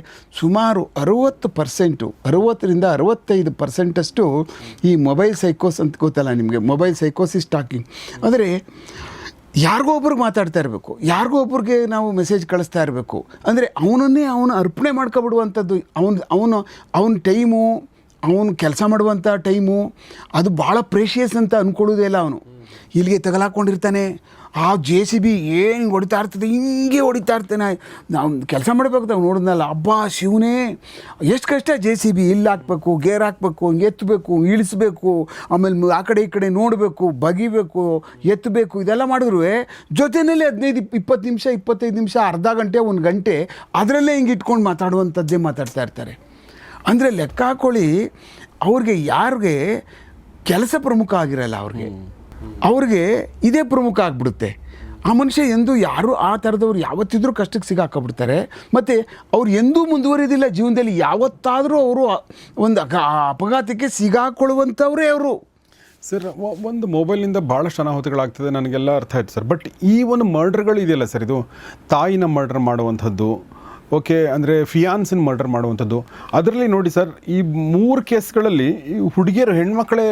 ಸುಮಾರು 60%, 60-65% ಈ ಮೊಬೈಲ್ ಸೈಕೋಸ್ ಅಂತ ಗೊತ್ತಲ್ಲ ನಿಮಗೆ, ಮೊಬೈಲ್ ಸೈಕೋಸಿಸ್ ಟಾಕಿಂಗ್. ಅಂದರೆ ಯಾರಿಗೋ ಒಬ್ರಿಗೆ ಮಾತಾಡ್ತಾ ಇರಬೇಕು, ಯಾರಿಗೋ ಒಬ್ರಿಗೆ ನಾವು ಮೆಸೇಜ್ ಕಳಿಸ್ತಾ ಇರಬೇಕು. ಅಂದರೆ ಅವನು ಅರ್ಪಣೆ ಮಾಡ್ಕೊಬಿಡುವಂಥದ್ದು, ಅವನ ಟೈಮು, ಅವನು ಕೆಲಸ ಮಾಡುವಂಥ ಟೈಮು ಅದು ಭಾಳ ಪ್ರೇಷಿಯಸ್ ಅಂತ ಅಂದ್ಕೊಳ್ಳೋದೇ ಇಲ್ಲ. ಅವನು ಇಲ್ಲಿಗೆ ತಗಲಾಕೊಂಡಿರ್ತಾನೆ, ಆ JCB ಏನು ಹೊಡಿತಾ ಇರ್ತದೆ, ಹಿಂಗೆ ಹೊಡಿತಾ ಇರ್ತಾನೆ. ನಾವು ಕೆಲಸ ಮಾಡಬೇಕು ನಾವು ನೋಡಿದ್ನಲ್ಲ, ಹಬ್ಬ ಶಿವನೇ ಎಷ್ಟು ಕಷ್ಟ. JCB ಇಲ್ಲಿ ಹಾಕಬೇಕು, ಗೇರ್ ಹಾಕಬೇಕು, ಹಿಂಗೆ ಎತ್ತಬೇಕು, ಇಳಿಸ್ಬೇಕು, ಆಮೇಲೆ ಆ ಕಡೆ ಈ ಕಡೆ ನೋಡಬೇಕು, ಬಗಿಬೇಕು, ಎತ್ತಬೇಕು, ಇದೆಲ್ಲ ಮಾಡಿದ್ರು ಜೊತೆಯಲ್ಲಿ 15-20 ನಿಮಿಷ 25 ನಿಮಿಷ, ಅರ್ಧ ಗಂಟೆ 1 ಗಂಟೆ ಅದರಲ್ಲೇ ಹಿಂಗೆ ಇಟ್ಕೊಂಡು ಮಾತಾಡುವಂಥದ್ದೇ ಮಾತಾಡ್ತಾ ಇರ್ತಾರೆ. ಅಂದರೆ ಲೆಕ್ಕ ಹಾಕೊಳ್ಳಿ, ಯಾರಿಗೆ ಕೆಲಸ ಪ್ರಮುಖ ಆಗಿರಲ್ಲ, ಅವ್ರಿಗೆ ಇದೇ ಪ್ರಮುಖ ಆಗಿಬಿಡುತ್ತೆ. ಆ ಮನುಷ್ಯ ಎಂದೂ ಯಾರು ಆ ಥರದವ್ರು ಯಾವತ್ತಿದ್ರೂ ಕಷ್ಟಕ್ಕೆ ಸಿಗಾಕೊಂಡ್ಬಿಡ್ತಾರೆ. ಮತ್ತು ಅವ್ರು ಎಂದೂ ಮುಂದುವರಿಯೋದಿಲ್ಲ ಜೀವನದಲ್ಲಿ. ಯಾವತ್ತಾದರೂ ಅವರು ಒಂದು ಅಪಘಾತಕ್ಕೆ ಸಿಗಾಕೊಳ್ಳುವಂಥವ್ರೇ ಅವರು. ಸರ್, ಒಂದು ಮೊಬೈಲಿಂದ ಭಾಳಷ್ಟು ಅನಾಹುತಗಳಾಗ್ತದೆ, ನನಗೆಲ್ಲ ಅರ್ಥ ಆಯ್ತು ಸರ್. ಬಟ್ ಈ ಒಂದು ಮರ್ಡರ್ಗಳು ಇದೆಯಲ್ಲ ಸರ್, ಇದು ತಾಯಿನ ಮರ್ಡರ್ ಮಾಡುವಂಥದ್ದು, ಓಕೆ, ಅಂದರೆ ಫಿಯಾನ್ಸಿನ ಮರ್ಡರ್ ಮಾಡುವಂಥದ್ದು, ಅದರಲ್ಲಿ ನೋಡಿ ಸರ್, ಈ 3 ಕೇಸ್ಗಳಲ್ಲಿ ಹುಡುಗಿಯರು ಹೆಣ್ಮಕ್ಳೇ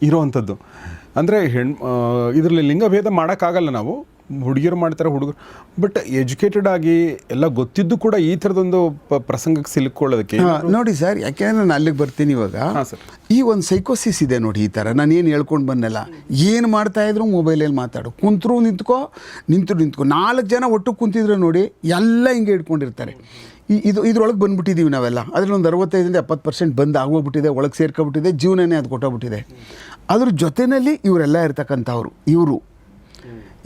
ಇರೋವಂಥದ್ದು. ಅಂದರೆ ಇದರಲ್ಲಿ ಲಿಂಗಭೇದ ಮಾಡೋಕ್ಕಾಗಲ್ಲ ನಾವು, ಹುಡುಗಿಯರು ಮಾಡ್ತಾರೆ, ಹುಡುಗರು. ಬಟ್ ಎಜುಕೇಟೆಡ್ ಆಗಿ ಎಲ್ಲ ಗೊತ್ತಿದ್ದು ಕೂಡ ಈ ಥರದೊಂದು ಪ್ರಸಂಗಕ್ಕೆ ಸಿಲುಕೊಳ್ಳೋದಕ್ಕೆ ನೋಡಿ ಸರ್, ಯಾಕೆಂದರೆ ನಾನು ಅಲ್ಲಿಗೆ ಬರ್ತೀನಿ ಇವಾಗ. ಈ ಒಂದು ಸೈಕೋಸಿಸ್ ಇದೆ ನೋಡಿ, ಈ ಥರ ನಾನು ಏನು ಹೇಳ್ಕೊಂಡು ಬಂದಲ್ಲ, ಏನು ಮಾಡ್ತಾಯಿದ್ರು ಮೊಬೈಲಲ್ಲಿ ಮಾತಾಡು, ಕುಂತರು ನಿಂತ್ಕೋ 4 ಜನ ಒಟ್ಟು ಕುಂತಿದ್ರು ನೋಡಿ, ಎಲ್ಲ ಹಿಂಗೆ ಇಟ್ಕೊಂಡಿರ್ತಾರೆ. ಇದ್ರೊಳಗೆ ಬಂದುಬಿಟ್ಟಿದ್ದೀವಿ ನಾವೆಲ್ಲ. ಅದರಲ್ಲಿ ಒಂದು 65-70% ಬಂದು ಆಗೋಗ್ಬಿಟ್ಟಿದೆ, ಒಳಗೆ ಸೇರ್ಕೊಬಿಟ್ಟಿದೆ, ಜೀವನನೇ ಅದು ಕೊಟ್ಟೋಗ್ಬಿಟ್ಟಿದೆ. ಅದ್ರ ಜೊತೆಯಲ್ಲಿ ಇವರೆಲ್ಲ ಇರ್ತಕ್ಕಂಥವ್ರು,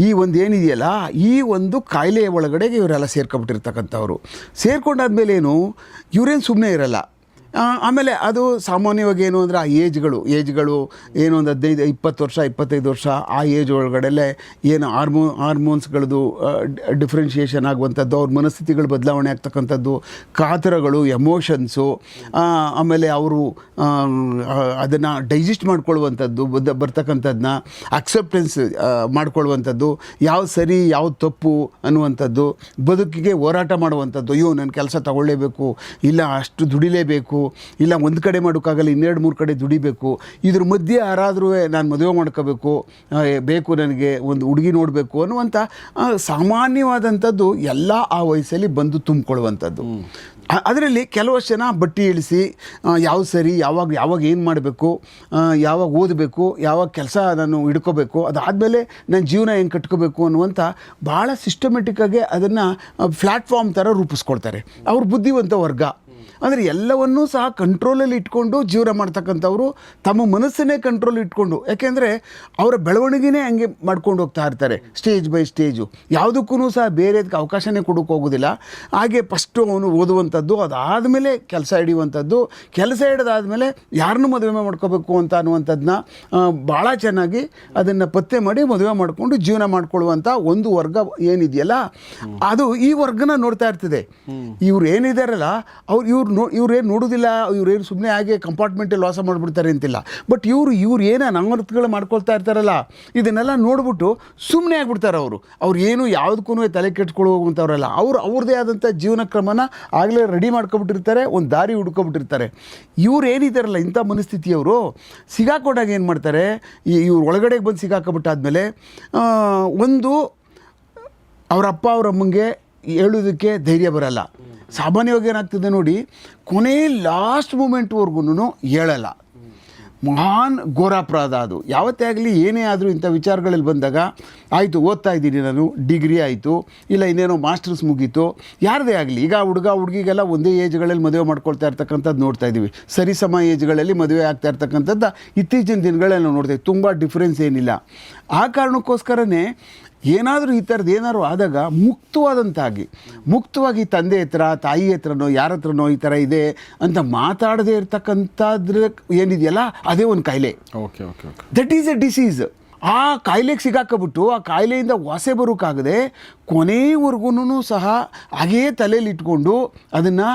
ಈ ಒಂದು ಏನಿದೆಯಲ್ಲ, ಈ ಒಂದು ಕಾಯಿಲೆಯ ಒಳಗಡೆಗೆ ಇವರೆಲ್ಲ ಸೇರ್ಕೊಬಿಟ್ಟಿರ್ತಕ್ಕಂಥವ್ರು. ಸೇರ್ಕೊಂಡಾದ್ಮೇಲೆ ಇವರೇನು ಸುಮ್ಮನೆ ಇರಲ್ಲ. ಆಮೇಲೆ ಅದು ಸಾಮಾನ್ಯವಾಗಿ ಏನು ಅಂದರೆ ಆ ಏಜ್ಗಳು ಏನು ಒಂದು 15-20 ವರ್ಷ 25 ವರ್ಷ ಆ ಏಜ್ ಒಳಗಡೆಯಲ್ಲೇ ಏನು ಹಾರ್ಮೋನ್ಸ್ಗಳದ್ದು ಡಿಫ್ರೆನ್ಷಿಯೇಷನ್ ಆಗುವಂಥದ್ದು, ಅವ್ರ ಮನಸ್ಥಿತಿಗಳು ಬದಲಾವಣೆ ಆಗ್ತಕ್ಕಂಥದ್ದು, ಕಾತರಗಳು, ಎಮೋಷನ್ಸು, ಆಮೇಲೆ ಅವರು ಅದನ್ನು ಡೈಜೆಸ್ಟ್ ಮಾಡ್ಕೊಳ್ಳುವಂಥದ್ದು, ಬರ್ತಕ್ಕಂಥದ್ದನ್ನ ಅಕ್ಸೆಪ್ಟೆನ್ಸ್ ಮಾಡ್ಕೊಳ್ಳುವಂಥದ್ದು, ಯಾವ್ದು ಸರಿ ಯಾವ್ದು ತಪ್ಪು ಅನ್ನುವಂಥದ್ದು, ಬದುಕಿಗೆ ಹೋರಾಟ ಮಾಡುವಂಥದ್ದು. ಅಯ್ಯೋ ನನ್ನ ಕೆಲಸ ತಗೊಳ್ಳೇಬೇಕು, ಇಲ್ಲ ಅಷ್ಟು ದುಡಿಲೇಬೇಕು, ಇಲ್ಲ ಒಂದು ಕಡೆ ಮಾಡೋಕ್ಕಾಗಲ್ಲ, 2-3 ಕಡೆ ದುಡಿಬೇಕು, ಇದ್ರ ಮಧ್ಯೆ ಯಾರಾದರೂ ನಾನು ಮದುವೆ ಮಾಡ್ಕೋಬೇಕು, ಬೇಕು ನನಗೆ ಒಂದು ಹುಡುಗಿ ನೋಡಬೇಕು ಅನ್ನುವಂಥ ಸಾಮಾನ್ಯವಾದಂಥದ್ದು ಎಲ್ಲ ಆ ವಯಸ್ಸಲ್ಲಿ ಬಂದು ತುಂಬಿಕೊಳ್ಳುವಂಥದ್ದು. ಅದರಲ್ಲಿ ಕೆಲವಷ್ಟು ಜನ ಬಟ್ಟಿ ಇಳಿಸಿ ಯಾವ್ದು ಸರಿ, ಯಾವಾಗ ಏನು ಮಾಡಬೇಕು, ಯಾವಾಗ ಓದಬೇಕು, ಯಾವಾಗ ಕೆಲಸ ನಾನು ಹಿಡ್ಕೋಬೇಕು, ಅದಾದಮೇಲೆ ನನ್ನ ಜೀವನ ಹೆಂಗೆ ಕಟ್ಕೋಬೇಕು ಅನ್ನುವಂಥ ಭಾಳ ಸಿಸ್ಟಮೆಟಿಕ್ಕಾಗಿ ಅದನ್ನು ಪ್ಲ್ಯಾಟ್ಫಾರ್ಮ್ ಥರ ರೂಪಿಸ್ಕೊಳ್ತಾರೆ. ಅವ್ರ ಬುದ್ಧಿವಂತ ವರ್ಗ. ಅಂದರೆ ಎಲ್ಲವನ್ನೂ ಸಹ ಕಂಟ್ರೋಲಲ್ಲಿ ಇಟ್ಕೊಂಡು ಜೀವನ ಮಾಡ್ತಕ್ಕಂಥವ್ರು, ತಮ್ಮ ಮನಸ್ಸನ್ನೇ ಕಂಟ್ರೋಲ್ ಇಟ್ಕೊಂಡು. ಯಾಕೆಂದರೆ ಅವರ ಬೆಳವಣಿಗೆನೇ ಹಂಗೆ ಮಾಡ್ಕೊಂಡು ಹೋಗ್ತಾ ಇರ್ತಾರೆ, ಸ್ಟೇಜ್ ಬೈ ಸ್ಟೇಜು. ಯಾವುದಕ್ಕೂ ಸಹ ಬೇರೆದಕ್ಕೆ ಅವಕಾಶನೇ ಕೊಡೋಕೆ ಹೋಗೋದಿಲ್ಲ. ಹಾಗೆ ಫಸ್ಟು ಅವನು ಓದುವಂಥದ್ದು, ಅದಾದಮೇಲೆ ಕೆಲಸ ಹಿಡಿಯುವಂಥದ್ದು, ಕೆಲಸ ಹಿಡಿದಾದ್ಮೇಲೆ ಯಾರನ್ನೂ ಮದುವೆ ಮಾಡ್ಕೋಬೇಕು ಅಂತ ಅನ್ನುವಂಥದ್ದನ್ನ ಭಾಳ ಚೆನ್ನಾಗಿ ಅದನ್ನು ಪತ್ತೆ ಮಾಡಿ ಮದುವೆ ಮಾಡಿಕೊಂಡು ಜೀವನ ಮಾಡ್ಕೊಳ್ಳುವಂಥ ಒಂದು ವರ್ಗ ಏನಿದೆಯಲ್ಲ, ಅದು ಈ ವರ್ಗನ ನೋಡ್ತಾ ಇರ್ತದೆ. ಇವ್ರು ಏನಿದಾರಲ್ಲ ಇವ್ರೇನು ನೋಡೋದಿಲ್ಲ, ಇವ್ರೇನು ಸುಮ್ಮನೆ ಹಾಗೆ ಕಂಪಾರ್ಟ್ಮೆಂಟಲ್ಲಿ ವಾಸ ಮಾಡಿಬಿಡ್ತಾರೆ ಅಂತಿಲ್ಲ. ಬಟ್ ಇವ್ರು ಏನು ಅನರ್ಥಗಳು ಮಾಡ್ಕೊಳ್ತಾ ಇರ್ತಾರಲ್ಲ, ಇದನ್ನೆಲ್ಲ ನೋಡ್ಬಿಟ್ಟು ಸುಮ್ಮನೆ ಆಗ್ಬಿಡ್ತಾರೆ. ಅವ್ರು ಏನು ಯಾವುದಕ್ಕೂ ತಲೆ ಕೆಟ್ಕೊಳ್ಳೋ ಹೋಗುವಂಥವ್ರಲ್ಲ. ಅವ್ರದ್ದೇ ಆದಂಥ ಜೀವನ ಕ್ರಮನ ಆಗಲೇ ರೆಡಿ ಮಾಡ್ಕೊಬಿಟ್ಟಿರ್ತಾರೆ, ಒಂದು ದಾರಿ ಹುಡ್ಕೊಬಿಟ್ಟಿರ್ತಾರೆ. ಇವ್ರು ಏನಿದ್ದಾರಲ್ಲ ಇಂಥ ಮನಸ್ಥಿತಿಯವರು ಸಿಗಾಕೊಂಡಾಗ ಏನು ಮಾಡ್ತಾರೆ, ಇವ್ರು ಒಳಗಡೆಗೆ ಬಂದು ಸಿಗಾಕೊಬಿಟ್ಟಾದ್ಮೇಲೆ ಒಂದು ಅವ್ರ ಅಪ್ಪ ಅವ್ರ ಅಮ್ಮಂಗೆ ಹೇಳೋದಕ್ಕೆ ಧೈರ್ಯ ಬರಲ್ಲ. ಸಾಮಾನ್ಯವಾಗಿ ಏನಾಗ್ತದೆ ನೋಡಿ, ಕೊನೆ ಲಾಸ್ಟ್ ಮೂಮೆಂಟ್ವರೆಗೂ ಹೇಳಲ್ಲ. ಮಹಾನ್ ಘೋರಾಪರಾಧ ಅದು. ಯಾವತ್ತೇ ಆಗಲಿ ಏನೇ ಆದರೂ ಇಂಥ ವಿಚಾರಗಳಲ್ಲಿ ಬಂದಾಗ, ಆಯಿತು ಓದ್ತಾ ಇದ್ದೀನಿ ನಾನು, ಡಿಗ್ರಿ ಆಯಿತು, ಇಲ್ಲ ಇನ್ನೇನೋ ಮಾಸ್ಟರ್ಸ್ ಮುಗೀತು, ಯಾರದೇ ಆಗಲಿ, ಈಗ ಹುಡುಗಿಗೆಲ್ಲ ಒಂದೇ ಏಜ್ಗಳಲ್ಲಿ ಮದುವೆ ಮಾಡ್ಕೊಳ್ತಾ ಇರ್ತಕ್ಕಂಥದ್ದು ನೋಡ್ತಾ ಇದ್ದೀವಿ. ಸರಿಸಮ ಏಜ್ಗಳಲ್ಲಿ ಮದುವೆ ಆಗ್ತಾ ಇರ್ತಕ್ಕಂಥದ್ದು ಇತ್ತೀಚಿನ ದಿನಗಳಲ್ಲಿ ನಾವು ನೋಡ್ತೇವೆ. ತುಂಬ ಡಿಫ್ರೆನ್ಸ್ ಏನಿಲ್ಲ. ಆ ಕಾರಣಕ್ಕೋಸ್ಕರನೇ ಏನಾದರೂ ಈ ಥರದ್ದು ಏನಾದ್ರು ಆದಾಗ ಮುಕ್ತವಾಗಿ ತಂದೆ ಹತ್ರ, ತಾಯಿ ಹತ್ರನೋ ಯಾರ ಹತ್ರನೋ ಈ ಥರ ಇದೆ ಅಂತ ಮಾತಾಡದೇ ಇರ್ತಕ್ಕಂಥದ್ರ ಏನಿದೆಯಲ್ಲ, ಅದೇ ಒಂದು ಕಾಯಿಲೆ. That is A disease. ಆ ಕಾಯಿಲೆಗೆ ಸಿಗಾಕಬಿಟ್ಟು ಆ ಕಾಯಿಲೆಯಿಂದ ವಾಸೆ ಬರೋಕ್ಕಾಗದೆ ಕೊನೆವರೆಗೂ ಸಹ ಹಾಗೇ ತಲೆಯಲ್ಲಿ ಇಟ್ಕೊಂಡು ಅದನ್ನು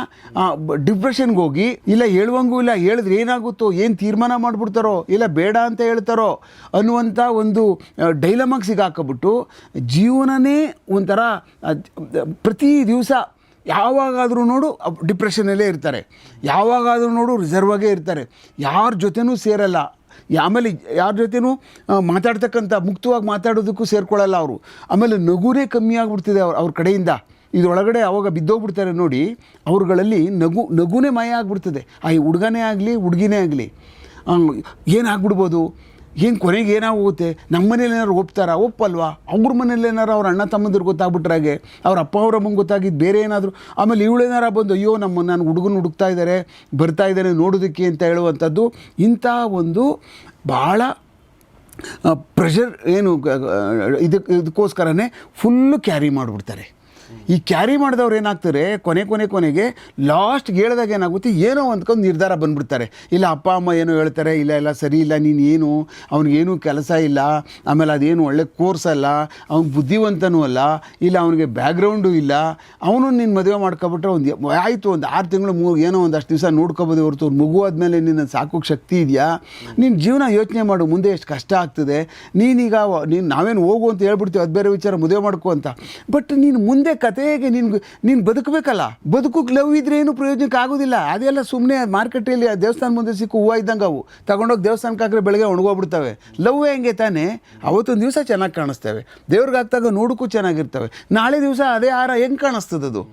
ಡಿಪ್ರೆಷನ್ಗೆ ಹೋಗಿ, ಇಲ್ಲ ಹೇಳುವಂಗೂ ಇಲ್ಲ, ಹೇಳಿದ್ರೆ ಏನಾಗುತ್ತೋ, ಏನು ತೀರ್ಮಾನ ಮಾಡಿಬಿಡ್ತಾರೋ, ಇಲ್ಲ ಬೇಡ ಅಂತ ಹೇಳ್ತಾರೋ ಅನ್ನುವಂಥ ಒಂದು ಡೈಲಮಾಗೆ ಸಿಗಾಕಬಿಟ್ಟು ಜೀವನನೇ ಒಂಥರ ಪ್ರತಿ ದಿವಸ ಯಾವಾಗಾದರೂ ನೋಡು ಡಿಪ್ರೆಷನಲ್ಲೇ ಇರ್ತಾರೆ, ಯಾವಾಗಾದರೂ ನೋಡು ರಿಸರ್ವಾಗೇ ಇರ್ತಾರೆ, ಯಾರ ಜೊತೆನೂ ಸೇರಲ್ಲ. ಆಮೇಲೆ ಯಾರ ಜೊತೆನೂ ಮಾತಾಡ್ತಕ್ಕಂಥ ಮುಕ್ತವಾಗಿ ಮಾತಾಡೋದಕ್ಕೂ ಸೇರ್ಕೊಳ್ಳಲ್ಲ ಅವರು. ಆಮೇಲೆ ನಗುನೇ ಕಮ್ಮಿ ಆಗಿಬಿಡ್ತಿದೆ ಅವ್ರ ಕಡೆಯಿಂದ. ಇದರೊಳಗಡೆ ಅವಾಗ ಬಿದ್ದೋಗ್ಬಿಡ್ತಾರೆ ನೋಡಿ, ಅವ್ರುಗಳಲ್ಲಿ ನಗುನೇ ಮಾಯ ಆಗಿಬಿಡ್ತದೆ. ಆ ಹುಡುಗನೇ ಆಗಲಿ ಹುಡುಗಿನೇ ಆಗಲಿ ಏನಾಗ್ಬಿಡ್ಬೋದು, ಏನು ಕೊನೆಗೆ ಏನಾಗೋಗುತ್ತೆ, ನಮ್ಮ ಮನೇಲಿ ಏನಾರು ಒಪ್ಪಲ್ವಾ, ಅವ್ರ ಮನೇಲಿ ಏನಾರು ಅವ್ರ ಅಣ್ಣ ತಮ್ಮಂದಿರು ಗೊತ್ತಾಗ್ಬಿಟ್ರಾಗೆ, ಅವ್ರ ಅಪ್ಪ ಅವ್ರ ಅಮ್ಮಂಗೆ ಗೊತ್ತಾಗಿದ್ದು ಬೇರೆ ಏನಾದರೂ, ಆಮೇಲೆ ಇವಳೇನಾರ ಬಂದು ಅಯ್ಯೋ ನಾನು ಹುಡುಗನ ಹುಡುಕ್ತಾ ಬರ್ತಾಯಿದ್ದಾರೆ ನೋಡೋದಕ್ಕೆ ಅಂತ ಹೇಳುವಂಥದ್ದು. ಇಂಥ ಒಂದು ಭಾಳ ಪ್ರೆಷರ್ ಏನು ಇದಕ್ಕೋಸ್ಕರನೇ ಫುಲ್ಲು ಕ್ಯಾರಿ ಮಾಡಿಬಿಡ್ತಾರೆ. ಈ ಕ್ಯಾರಿ ಮಾಡಿದವ್ರು ಏನಾಗ್ತಾರೆ, ಕೊನೆಗೆ ಲಾಸ್ಟ್ಗೆ ಹೇಳಿದಾಗ ಏನಾಗುತ್ತೆ, ಏನೋ ಅಂದ್ಕೊಂಡು ನಿರ್ಧಾರ ಬಂದುಬಿಡ್ತಾರೆ. ಇಲ್ಲ ಅಪ್ಪ ಅಮ್ಮ ಏನೋ ಹೇಳ್ತಾರೆ, ಇಲ್ಲ ಸರಿ ಇಲ್ಲ, ನೀನು ಏನು ಅವ್ನಿಗೇನು ಕೆಲಸ ಇಲ್ಲ, ಆಮೇಲೆ ಅದೇನು ಒಳ್ಳೆ ಕೋರ್ಸ್ ಅಲ್ಲ, ಅವ್ನು ಬುದ್ಧಿವಂತನೂ ಅಲ್ಲ, ಇಲ್ಲ ಅವನಿಗೆ ಬ್ಯಾಕ್ಗ್ರೌಂಡು ಇಲ್ಲ, ಅವನು ನೀನು ಮದುವೆ ಮಾಡ್ಕೊಬಿಟ್ರೆ ಆಯಿತು ಒಂದು 6 ತಿಂಗಳು ಏನೋ ಒಂದಷ್ಟು ದಿವಸ ನೋಡ್ಕೊಬೋದು ಹೊರತು, ಮಗು ಆದಮೇಲೆ ನಿನ್ನ ಸಾಕೋಕ್ಕೆ ಶಕ್ತಿ ಇದೆಯಾ, ನೀನು ಜೀವನ ಯೋಚನೆ ಮಾಡು, ಮುಂದೆ ಎಷ್ಟು ಕಷ್ಟ ಆಗ್ತದೆ, ನೀನು ನಾವೇನು ಹೋಗು ಅಂತ ಹೇಳ್ಬಿಡ್ತೀವಿ, ಅದು ಬೇರೆ ವಿಚಾರ, ಮದುವೆ ಮಾಡ್ಕೊ ಅಂತ. ಬಟ್ ನೀನು ಮುಂದೆ ಕತೆಗೆ ನೀನು ಬದುಕಬೇಕಲ್ಲ. ಬದುಕೋಕ್ಕೆ ಲವ್ ಇದ್ರೆ ಏನು ಪ್ರಯೋಜನಕ್ಕೆ ಆಗೋದಿಲ್ಲ. ಅದೆಲ್ಲ ಸುಮ್ಮನೆ ಮಾರ್ಕೆಟಲ್ಲಿ ದೇವಸ್ಥಾನ ಮುಂದೆ ಸಿಕ್ಕು ಹೂವು ಇದ್ದಂಗೆ, ಅವು ತಗೊಂಡೋಗಿ ದೇವಸ್ಥಾನಕ್ಕೆ ಹಾಕಿದ್ರೆ ಬೆಳಗ್ಗೆ ಒಣಗೋಗ್ಬಿಡ್ತವೆ. ಲವ್ ಹೆಂಗೆ ತಾನೇ, ಅವತ್ತೊಂದು ದಿವಸ ಚೆನ್ನಾಗಿ ಕಾಣಿಸ್ತೇವೆ, ದೇವ್ರಿಗೆ ಹಾಕ್ದಾಗ ನೋಡೋಕ್ಕೂ ಚೆನ್ನಾಗಿರ್ತವೆ, ನಾಳೆ ದಿವಸ ಅದೇ ಹಾರ ಹೆಂಗೆ ಕಾಣಿಸ್ತದದು.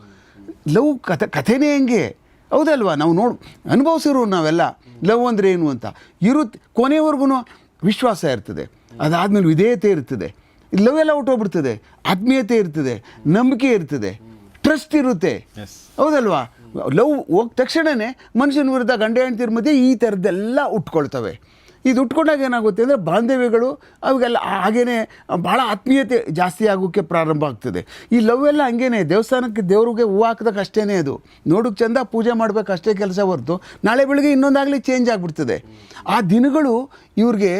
ಲವ್ ಕಥೆನೇ ಹೆಂಗೆ, ಹೌದಲ್ವಾ? ನಾವು ಅನುಭವಿಸಿರೋ ನಾವೆಲ್ಲ ಲವ್ ಅಂದರೆ ಏನು ಅಂತ ಕೊನೆವರೆಗೂ ವಿಶ್ವಾಸ ಇರ್ತದೆ, ಅದಾದಮೇಲೆ ವಿಧೇಯತೆ ಇರ್ತದೆ, ಲವ್ ಎಲ್ಲ ಹೊಟ್ಟೋಗ್ಬಿಡ್ತದೆ, ಆತ್ಮೀಯತೆ ಇರ್ತದೆ, ನಂಬಿಕೆ ಇರ್ತದೆ, ಟ್ರಸ್ಟ್ ಇರುತ್ತೆ, ಹೌದಲ್ವಾ? ಲವ್ ಹೋದ ತಕ್ಷಣವೇ ಮನುಷ್ಯನ ವಿರುದ್ಧ ಗಂಡ ಹೆಂಡತಿರ ಮಧ್ಯೆ ಈ ಥರದ್ದೆಲ್ಲ ಉಟ್ಕೊಳ್ತವೆ. ಇದು ಉಟ್ಕೊಂಡಾಗ ಏನಾಗುತ್ತೆ ಅಂದರೆ ಬಾಂಧವ್ಯಗಳು ಅವಾಗೆಲ್ಲ ಹಾಗೇ ಭಾಳ ಆತ್ಮೀಯತೆ ಜಾಸ್ತಿ ಆಗೋಕ್ಕೆ ಪ್ರಾರಂಭ ಆಗ್ತದೆ. ಈ ಲವ್ ಎಲ್ಲ ಹಂಗೇ, ದೇವಸ್ಥಾನಕ್ಕೆ ದೇವ್ರಿಗೆ ಹೂವು ಹಾಕಿದಾಗ ಅಷ್ಟೇ, ಅದು ನೋಡೋಕ್ಕೆ ಚಂದ, ಪೂಜೆ ಮಾಡಬೇಕು ಅಷ್ಟೇ ಕೆಲಸ ಹೊರತು, ನಾಳೆ ಬೆಳಗ್ಗೆ ಇನ್ನೊಂದಾಗಲಿ ಚೇಂಜ್ ಆಗಿಬಿಡ್ತದೆ. ಆ ದಿನಗಳು ಇವ್ರಿಗೆ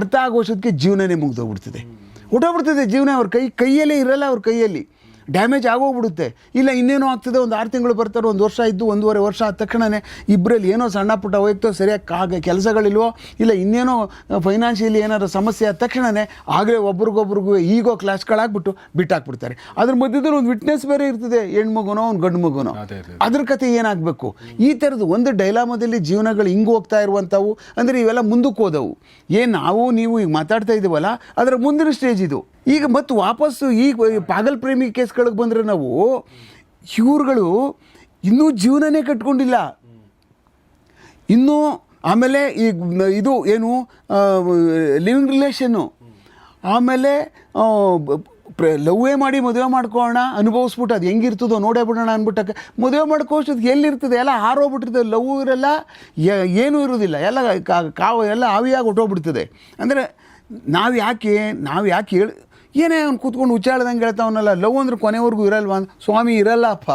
ಅರ್ಥ ಆಗೋಷ್ಟಕ್ಕೆ ಜೀವನನೇ ಮುಗ್ದೋಗ್ಬಿಡ್ತದೆ, ಹೊಟ್ಟೋಗ್ಬಿಡ್ತದೆ ಜೀವನ. ಅವ್ರ ಕೈಯಲ್ಲೇ ಇರಲ್ಲ, ಅವ್ರ ಕೈಯಲ್ಲಿ ಡ್ಯಾಮೇಜ್ ಆಗೋಗ್ಬಿಡುತ್ತೆ. ಇಲ್ಲ ಇನ್ನೇನೋ ಆಗ್ತದೆ, ಒಂದು 6 ತಿಂಗಳು ಬರ್ತಾರೆ, 1 ವರ್ಷ ಇದ್ದು 1.5 ವರ್ಷ ಆದ ತಕ್ಷಣವೇ ಇಬ್ಬರಲ್ಲಿ ಏನೋ ಸಣ್ಣ ಪುಟ್ಟ ಹೋಯ್ತೋ, ಸರಿಯಾಗಿ ಕೆಲಸಗಳಿಲ್ವೋ, ಇಲ್ಲ ಇನ್ನೇನೋ ಫೈನಾನ್ಷಿಯಲಿ ಏನಾದ್ರು ಸಮಸ್ಯೆ ಆದ ತಕ್ಷಣವೇ ಆಗಲೇ ಒಬ್ರಿಗೊಬ್ರಿಗೂ ಈಗೋ ಕ್ಲಾಸ್ಗಳಾಗ್ಬಿಟ್ಟು ಬಿಟ್ಟಾಕ್ಬಿಡ್ತಾರೆ. ಅದ್ರ ಮಧ್ಯದಲ್ಲಿ ಒಂದು ವಿಟ್ನೆಸ್ ಬೇರೆ ಇರ್ತದೆ, ಹೆಣ್ಮಗುನೋ ಒಂದು ಗಂಡು ಮಗುನೋ, ಅದ್ರ ಕತೆ ಏನಾಗಬೇಕು. ಈ ಥರದ್ದು ಒಂದು ಡೈಲಾಮದಲ್ಲಿ ಜೀವನಗಳು ಹಿಂಗೆ ಹೋಗ್ತಾ ಇರುವಂಥವು. ಅಂದರೆ ಇವೆಲ್ಲ ಮುಂದಕ್ಕೆ ಹೋದವು. ನಾವು ನೀವು ಈಗ ಮಾತಾಡ್ತಾ ಇದ್ದೀವಲ್ಲ, ಅದರ ಮುಂದಿನ ಸ್ಟೇಜ್ ಇದು. ಈಗ ಮತ್ತು ವಾಪಸ್ಸು ಈಗ ಪಾಗಲ್ ಪ್ರೇಮಿ ಕೇಸ್ಗಳಿಗೆ ಬಂದರೆ ನಾವು, ಇವ್ರುಗಳು ಇನ್ನೂ ಜೀವನನೇ ಕಟ್ಕೊಂಡಿಲ್ಲ, ಇನ್ನೂ ಆಮೇಲೆ ಇದು ಏನು ಲಿವಿಂಗ್ ರಿಲೇಷನ್ನು, ಆಮೇಲೆ ಲವ್ವೇ ಮಾಡಿ ಮದುವೆ ಮಾಡ್ಕೊಳ್ಳೋಣ, ಅನುಭವಿಸ್ಬಿಟ್ಟು ಅದು ಹೆಂಗಿರ್ತದೋ ನೋಡೇ ಬಿಡೋಣ ಅಂದ್ಬಿಟ್ಟಕ್ಕೆ ಮದುವೆ ಮಾಡ್ಕೋಷ್ಟೊತ್ತಿಗೆ ಎಲ್ಲಿರ್ತದೆ, ಎಲ್ಲ ಹಾರೋಗ್ಬಿಟ್ಟಿರ್ತದೆ, ಲವ್ ಇರಲ್ಲ, ಏನೂ ಇರೋದಿಲ್ಲ, ಎಲ್ಲ ಎಲ್ಲ ಆವಿಯಾಗಿ ಹೊಟ್ಟೋಗ್ಬಿಡ್ತದೆ. ಅಂದರೆ ನಾವು ಯಾಕೆ ಹೇಳಿ ಏನೇ ಅವ್ನು ಕೂತ್ಕೊಂಡು ಹುಚ್ಚಾಳ್ದಂಗೆ ಹೇಳ್ತಾವನಲ್ಲ, ಲವ್ ಅಂದ್ರೆ ಕೊನೆವರೆಗೂ ಇರಲ್ವಾ? ಸ್ವಾಮಿ ಇರಲ್ಲಪ್ಪ.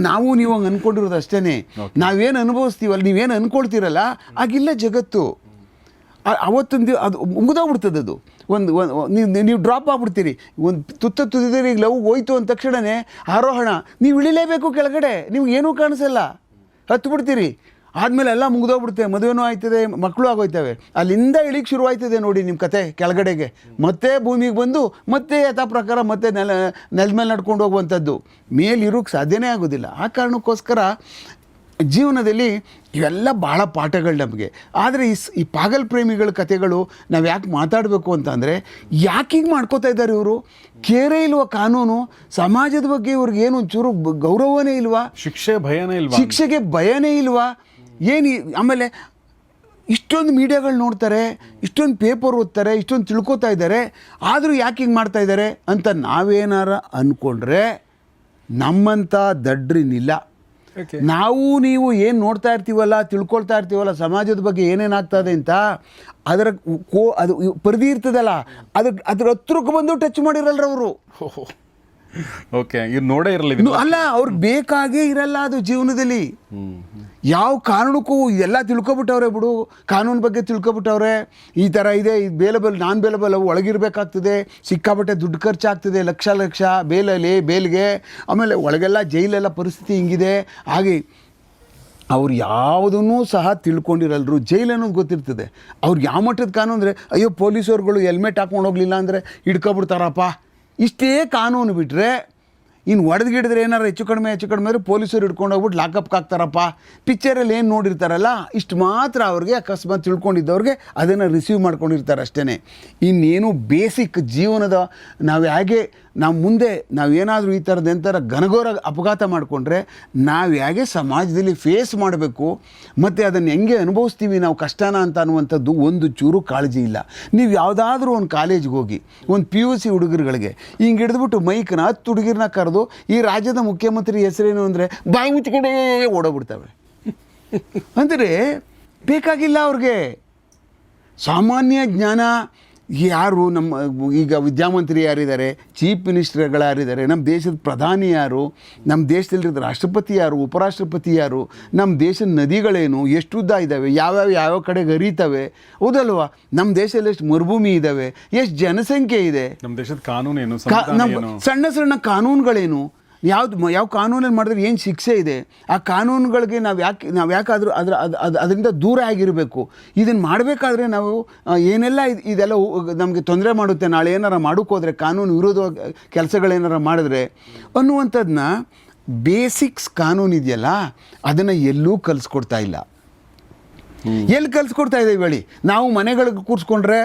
ನಾವು ಹಂಗೆ ಅಂದ್ಕೊಂಡಿರೋದು ಅಷ್ಟೇ. ನಾವೇನು ಅನುಭವಿಸ್ತೀವಲ್ಲ, ನೀವೇನು ಅಂದ್ಕೊಳ್ತೀರಲ್ಲ ಆಗಿಲ್ಲ ಜಗತ್ತು. ಅವತ್ತೊಂದು ಅದು ಮುಗಿದೋಗ್ಬಿಡ್ತದೆ. ಅದು ನೀವು ಡ್ರಾಪ್ ಆಗ್ಬಿಡ್ತೀರಿ. ಒಂದು ತುದಿದ್ರೆ ಈಗ ಲವ್ ಹೋಯ್ತು ಅಂದ ತಕ್ಷಣವೇ ಆರೋಹಣ, ನೀವು ಇಳಿಲೇಬೇಕು ಕೆಳಗಡೆ, ನಿಮ್ಗೆ ಏನೂ ಕಾಣಿಸಲ್ಲ, ಹತ್ತು ಬಿಡ್ತೀರಿ. ಆದಮೇಲೆ ಎಲ್ಲ ಮುಗಿದೋಗ್ಬಿಡುತ್ತೆ, ಮದುವೆನೂ ಆಯ್ತದೆ, ಮಕ್ಕಳು ಆಗೋಯ್ತವೆ. ಅಲ್ಲಿಂದ ಇಳಿಗೆ ಶುರು ಆಯ್ತದೆ ನೋಡಿ ನಿಮ್ಮ ಕತೆ ಕೆಳಗಡೆಗೆ. ಮತ್ತೆ ಭೂಮಿಗೆ ಬಂದು ಮತ್ತೆ ಯಥಾ ಪ್ರಕಾರ ಮತ್ತೆ ನೆಲದ ಮೇಲೆ ನಡ್ಕೊಂಡು ಹೋಗುವಂಥದ್ದು. ಮೇಲಿರೋಕ್ಕೆ ಸಾಧ್ಯನೇ ಆಗೋದಿಲ್ಲ. ಆ ಕಾರಣಕ್ಕೋಸ್ಕರ ಜೀವನದಲ್ಲಿ ಇವೆಲ್ಲ ಭಾಳ ಪಾಠಗಳು ನಮಗೆ. ಆದರೆ ಈ ಪಾಗಲ್ ಪ್ರೇಮಿಗಳ ಕಥೆಗಳು ನಾವು ಯಾಕೆ ಮಾತಾಡಬೇಕು ಅಂತಂದರೆ, ಯಾಕೆ ಹೀಗೆ ಮಾಡ್ಕೋತಾ ಇದ್ದಾರೆ ಇವರು? ಕೇರೇ ಇಲ್ವ ಕಾನೂನು? ಸಮಾಜದ ಬಗ್ಗೆ ಇವ್ರಿಗೆ ಏನು ಒಂಚೂರು ಗೌರವನೇ ಇಲ್ವಾ? ಶಿಕ್ಷೆಗೆ ಭಯನೇ ಇಲ್ವಾ? ಆಮೇಲೆ ಇಷ್ಟೊಂದು ಮೀಡಿಯಾಗಳು ನೋಡ್ತಾರೆ, ಇಷ್ಟೊಂದು ಪೇಪರ್ ಓದ್ತಾರೆ, ಇಷ್ಟೊಂದು ತಿಳ್ಕೊತಾ ಇದ್ದಾರೆ, ಆದರೂ ಯಾಕೆ ಹಿಂಗೆ ಮಾಡ್ತಾ ಇದ್ದಾರೆ ಅಂತ ನಾವೇನಾರ ಅಂದ್ಕೊಂಡ್ರೆ ನಮ್ಮಂಥ ದಡ್ರಿನಿಲ್ಲ. ನಾವು ನೀವು ಏನು ನೋಡ್ತಾ ಇರ್ತೀವಲ್ಲ, ತಿಳ್ಕೊಳ್ತಾ ಇರ್ತೀವಲ್ಲ ಸಮಾಜದ ಬಗ್ಗೆ ಏನೇನಾಗ್ತದೆ ಅಂತ, ಅದು ಪರಿಧಿ ಇರ್ತದಲ್ಲ, ಅದ್ರ ಹತ್ರಕ್ಕೆ ಬಂದು ಟಚ್ ಮಾಡಿರಲ್ರ ಅವರು. ನೋಡೇ ಇರಲ್ಲ ಅಲ್ಲ, ಅವ್ರಿಗೆ ಬೇಕಾಗೇ ಇರಲ್ಲ ಅದು ಜೀವನದಲ್ಲಿ. ಯಾವ ಕಾರಣಕ್ಕೂ ಇದೆಲ್ಲ ತಿಳ್ಕೊಬಿಟ್ಟವ್ರೆ ಬಿಡು, ಕಾನೂನು ಬಗ್ಗೆ ತಿಳ್ಕೊಬಿಟ್ಟವ್ರೆ, ಈ ಥರ ಇದೆ, ಇದು ಬೇಲಬಲ್ ನಾನ್ ಬೇಲಬಲ್, ಅವು ಒಳಗಿರ್ಬೇಕಾಗ್ತದೆ, ಸಿಕ್ಕಾಬಟ್ಟೆ ದುಡ್ಡು ಖರ್ಚಾಗ್ತದೆ, ಲಕ್ಷ ಬೇಲ್ಗೆ, ಆಮೇಲೆ ಒಳಗೆಲ್ಲ ಜೈಲೆಲ್ಲ ಪರಿಸ್ಥಿತಿ ಹಿಂಗಿದೆ. ಹಾಗೆ ಅವ್ರು ಯಾವುದನ್ನೂ ಸಹ ತಿಳ್ಕೊಂಡಿರಲ್ರು. ಜೈಲು ಅನ್ನೋದು ಗೊತ್ತಿರ್ತದೆ ಅವ್ರಿಗೆ. ಯಾವ ಮಟ್ಟದ ಕಾನೂನು ಅಂದರೆ, ಅಯ್ಯೋ ಪೊಲೀಸವ್ರುಗಳು ಹೆಲ್ಮೆಟ್ ಹಾಕ್ಕೊಂಡು ಹೋಗಲಿಲ್ಲ ಅಂದರೆ ಹಿಡ್ಕೊಬಿಡ್ತಾರಪ್ಪ, ಇಷ್ಟೇ ಕಾನೂನು ಬಿಟ್ಟರೆ ಇನ್ನು ಹೊಡೆದ್ಗಿಡಿದ್ರೆ ಏನಾರು ಹೆಚ್ಚು ಕಡಿಮೆ ಅಂದರೆ ಪೊಲೀಸರು ಹಿಡ್ಕೊಂಡು ಹೋಗ್ಬಿಟ್ಟು ಲಾಕಪ್ಗೆ ಹಾಕ್ತಾರಪ್ಪ. ಪಿಕ್ಚರಲ್ಲಿ ಏನು ನೋಡಿರ್ತಾರಲ್ಲ ಇಷ್ಟು ಮಾತ್ರ ಅವ್ರಿಗೆ ಅಕಸ್ಮಾತ್ ತಿಳ್ಕೊಂಡಿದ್ದವ್ರಿಗೆ ಅದನ್ನು ರಿಸೀವ್ ಮಾಡ್ಕೊಂಡಿರ್ತಾರೆ ಅಷ್ಟೇ. ಇನ್ನೇನು ಬೇಸಿಕ್ ಜೀವನದ ನಾವು ಮುಂದೆ ನಾವೇನಾದರೂ ಈ ಥರದ ಎಂಥರ ಘನಘೋರ ಅಪಘಾತ ಮಾಡಿಕೊಂಡ್ರೆ ನಾವು ಹೇಗೆ ಸಮಾಜದಲ್ಲಿ ಫೇಸ್ ಮಾಡಬೇಕು ಮತ್ತು ಅದನ್ನು ಹೆಂಗೆ ಅನುಭವಿಸ್ತೀವಿ ನಾವು ಕಷ್ಟನ ಅಂತ ಅನ್ನುವಂಥದ್ದು ಒಂದು ಚೂರು ಕಾಳಜಿ ಇಲ್ಲ. ನೀವು ಯಾವುದಾದ್ರೂ ಒಂದು ಕಾಲೇಜ್ಗೆ ಹೋಗಿ ಒಂದು PUC ಹುಡುಗರುಗಳಿಗೆ ಹಿಂಗೆ ಹಿಡಿದ್ಬಿಟ್ಟು ಮೈಕ್ನ 10 ಹುಡುಗಿರನ್ನ ಕರೆದು ಈ ರಾಜ್ಯದ ಮುಖ್ಯಮಂತ್ರಿ ಹೆಸರೇನು ಅಂದರೆ ಬಾಯಿ ಮುಚ್ಚಿಕೊಂಡೇ ಓಡೋಗ್ಬಿಡ್ತವೆ. ಅಂದರೆ ಬೇಕಾಗಿಲ್ಲ ಅವ್ರಿಗೆ ಸಾಮಾನ್ಯ ಜ್ಞಾನ. ಯಾರು ನಮ್ಮ ಈಗ ವಿದ್ಯಾಮಂತ್ರಿ ಯಾರಿದ್ದಾರೆ, ಚೀಫ್ ಮಿನಿಸ್ಟರ್ಗಳು ಯಾರಿದ್ದಾರೆ, ನಮ್ಮ ದೇಶದ ಪ್ರಧಾನಿ ಯಾರು, ನಮ್ಮ ದೇಶದಲ್ಲಿರೋದು ರಾಷ್ಟ್ರಪತಿ ಯಾರು, ಉಪರಾಷ್ಟ್ರಪತಿ ಯಾರು, ನಮ್ಮ ದೇಶದ ನದಿಗಳೇನು, ಎಷ್ಟು ಉದ್ದ ಇದ್ದಾವೆ, ಯಾವ ಕಡೆಗೆ ಹರಿತವೆ, ಹೌದಲ್ವಾ? ನಮ್ಮ ದೇಶದಲ್ಲಿ ಎಷ್ಟು ಮರುಭೂಮಿ ಇದ್ದಾವೆ, ಎಷ್ಟು ಜನಸಂಖ್ಯೆ ಇದೆ, ನಮ್ಮ ದೇಶದ ಕಾನೂನೇನು, ನಮ್ಮ ಸಣ್ಣ ಕಾನೂನುಗಳೇನು, ಯಾವ ಕಾನೂನಲ್ಲಿ ಮಾಡಿದ್ರೆ ಏನು ಶಿಕ್ಷೆ ಇದೆ, ಆ ಕಾನೂನುಗಳಿಗೆ ನಾವು ಯಾಕಾದರೂ ಅದರಿಂದ ದೂರ ಆಗಿರಬೇಕು. ಇದನ್ನು ಮಾಡಬೇಕಾದ್ರೆ ನಾವು ಏನೆಲ್ಲ ಇದೆಲ್ಲ ನಮಗೆ ತೊಂದರೆ ಮಾಡುತ್ತೆ, ನಾಳೆ ಏನಾರ ಮಾಡೋಕ್ಕೋದ್ರೆ ಕಾನೂನು ವಿರೋಧ ಕೆಲಸಗಳೇನಾರ ಮಾಡಿದ್ರೆ ಅನ್ನುವಂಥದ್ದನ್ನ ಬೇಸಿಕ್ಸ್ ಕಾನೂನು ಇದೆಯಲ್ಲ ಅದನ್ನು ಎಲ್ಲೂ ಕಲಿಸ್ಕೊಡ್ತಾ ಇಲ್ಲ. ಎಲ್ಲಿ ಕಲಿಸ್ಕೊಡ್ತಾ ಇದ್ದೀವಿ ಹೇಳಿ? ನಾವು ಮನೆಗಳಿಗೆ ಕೂರಿಸ್ಕೊಂಡ್ರೆ,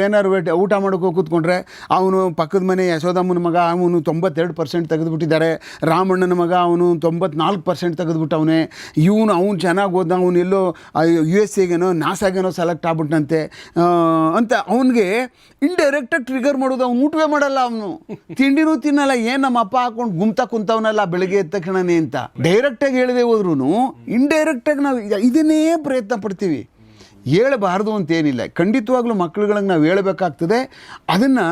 ಏನಾರು ಊಟ ಮಾಡೋಕೆ ಕೂತ್ಕೊಂಡ್ರೆ, ಅವನು ಪಕ್ಕದ ಮನೆ ಯಶೋದಮ್ಮನ ಮಗ ಅವನು 92% ತೆಗೆದುಬಿಟ್ಟಿದ್ದಾರೆ, ರಾಮಣ್ಣನ ಮಗ ಅವನು 94% ತೆಗೆದುಬಿಟ್ಟವನೇ, ಅವನು ಚೆನ್ನಾಗಿ ಓದ, ಅವನು ಎಲ್ಲೋ USA ನಾಸಾಗೇನೋ ಸೆಲೆಕ್ಟ್ ಆಗ್ಬಿಟ್ಟಂತೆ ಅಂತ ಅವನಿಗೆ ಇಂಡೈರೆಕ್ಟಾಗಿ ಟ್ರಿಗರ್ ಮಾಡೋದು. ಅವ್ನು ಊಟವೇ ಮಾಡಲ್ಲ, ಅವನು ತಿಂಡಿನೂ ತಿನ್ನಲ್ಲ, ಏನು ನಮ್ಮ ಅಪ್ಪ ಹಾಕೊಂಡು ಗುಮ್ತಾ ಕುಂತವನಲ್ಲ ಬೆಳಗ್ಗೆ ಎದ್ದ ತಕ್ಷಣನೇ ಅಂತ ಡೈರೆಕ್ಟಾಗಿ ಹೇಳದೆ ಹೋದ್ರೂ ಇಂಡೈರೆಕ್ಟಾಗಿ ನಾವು ಇದನ್ನೇ ಪ್ರಯತ್ನ ಪಡ್ತೀವಿ. ಹೇಳಬಾರ್ದು ಅಂತೇನಿಲ್ಲ, ಖಂಡಿತವಾಗ್ಲೂ ಮಕ್ಕಳುಗಳಿಗೆ ನಾವು ಹೇಳಬೇಕಾಗ್ತದೆ. ಅದನ್ನು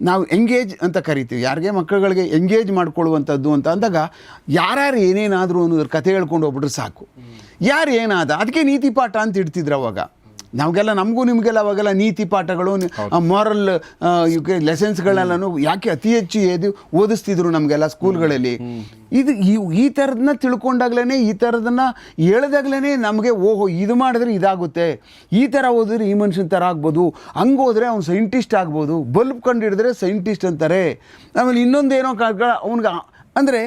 ನಾವು ಎಂಗೇಜ್ ಅಂತ ಕರಿತೀವಿ. ಯಾರಿಗೆ ಮಕ್ಕಳುಗಳಿಗೆ ಎಂಗೇಜ್ ಮಾಡ್ಕೊಳ್ಳುವಂಥದ್ದು ಅಂತ ಅಂದಾಗ ಯಾರ್ಯಾರು ಏನೇನಾದರೂ ಅನ್ನೋದ್ರ ಕಥೆ ಹೇಳ್ಕೊಂಡು ಹೋಗ್ಬಿಟ್ರೆ ಸಾಕು. ಯಾರು ಏನಾದ ಅದಕ್ಕೆ ನೀತಿ ಪಾಠ ಅಂತ ಇಡ್ತಿದ್ರು ಅವಾಗ. ನಮಗೆಲ್ಲ ನಮಗೂ ನಿಮಗೆಲ್ಲ ಅವಾಗೆಲ್ಲ ನೀತಿ ಪಾಠಗಳು, ಮಾರಲ್ ಲೆಸನ್ಸ್ಗಳನ್ನೆಲ್ಲನೂ ಯಾಕೆ ಅತಿ ಹೆಚ್ಚು ಓದಿಸ್ತಿದ್ರು ನಮಗೆಲ್ಲ ಸ್ಕೂಲ್ಗಳಲ್ಲಿ. ಈ ಥರದನ್ನ ತಿಳ್ಕೊಂಡಾಗ್ಲೇ, ಈ ಥರದನ್ನು ಹೇಳಿದಾಗ್ಲೇ ನಮಗೆ ಓಹೋ ಇದು ಮಾಡಿದ್ರೆ ಇದಾಗುತ್ತೆ, ಈ ಥರ ಓದಿದ್ರೆ ಈ ಮನುಷ್ಯನ ಥರ ಆಗ್ಬೋದು, ಹಂಗೆ ಹೋದರೆ ಅವ್ನು ಸೈಂಟಿಸ್ಟ್ ಆಗ್ಬೋದು, ಬಲ್ಬ್ ಕಂಡು ಹಿಡಿದ್ರೆ ಸೈಂಟಿಸ್ಟ್ ಅಂತಾರೆ. ಆಮೇಲೆ ಇನ್ನೊಂದೇನೋ ಅವ್ನಿಗೆ ಅಂದರೆ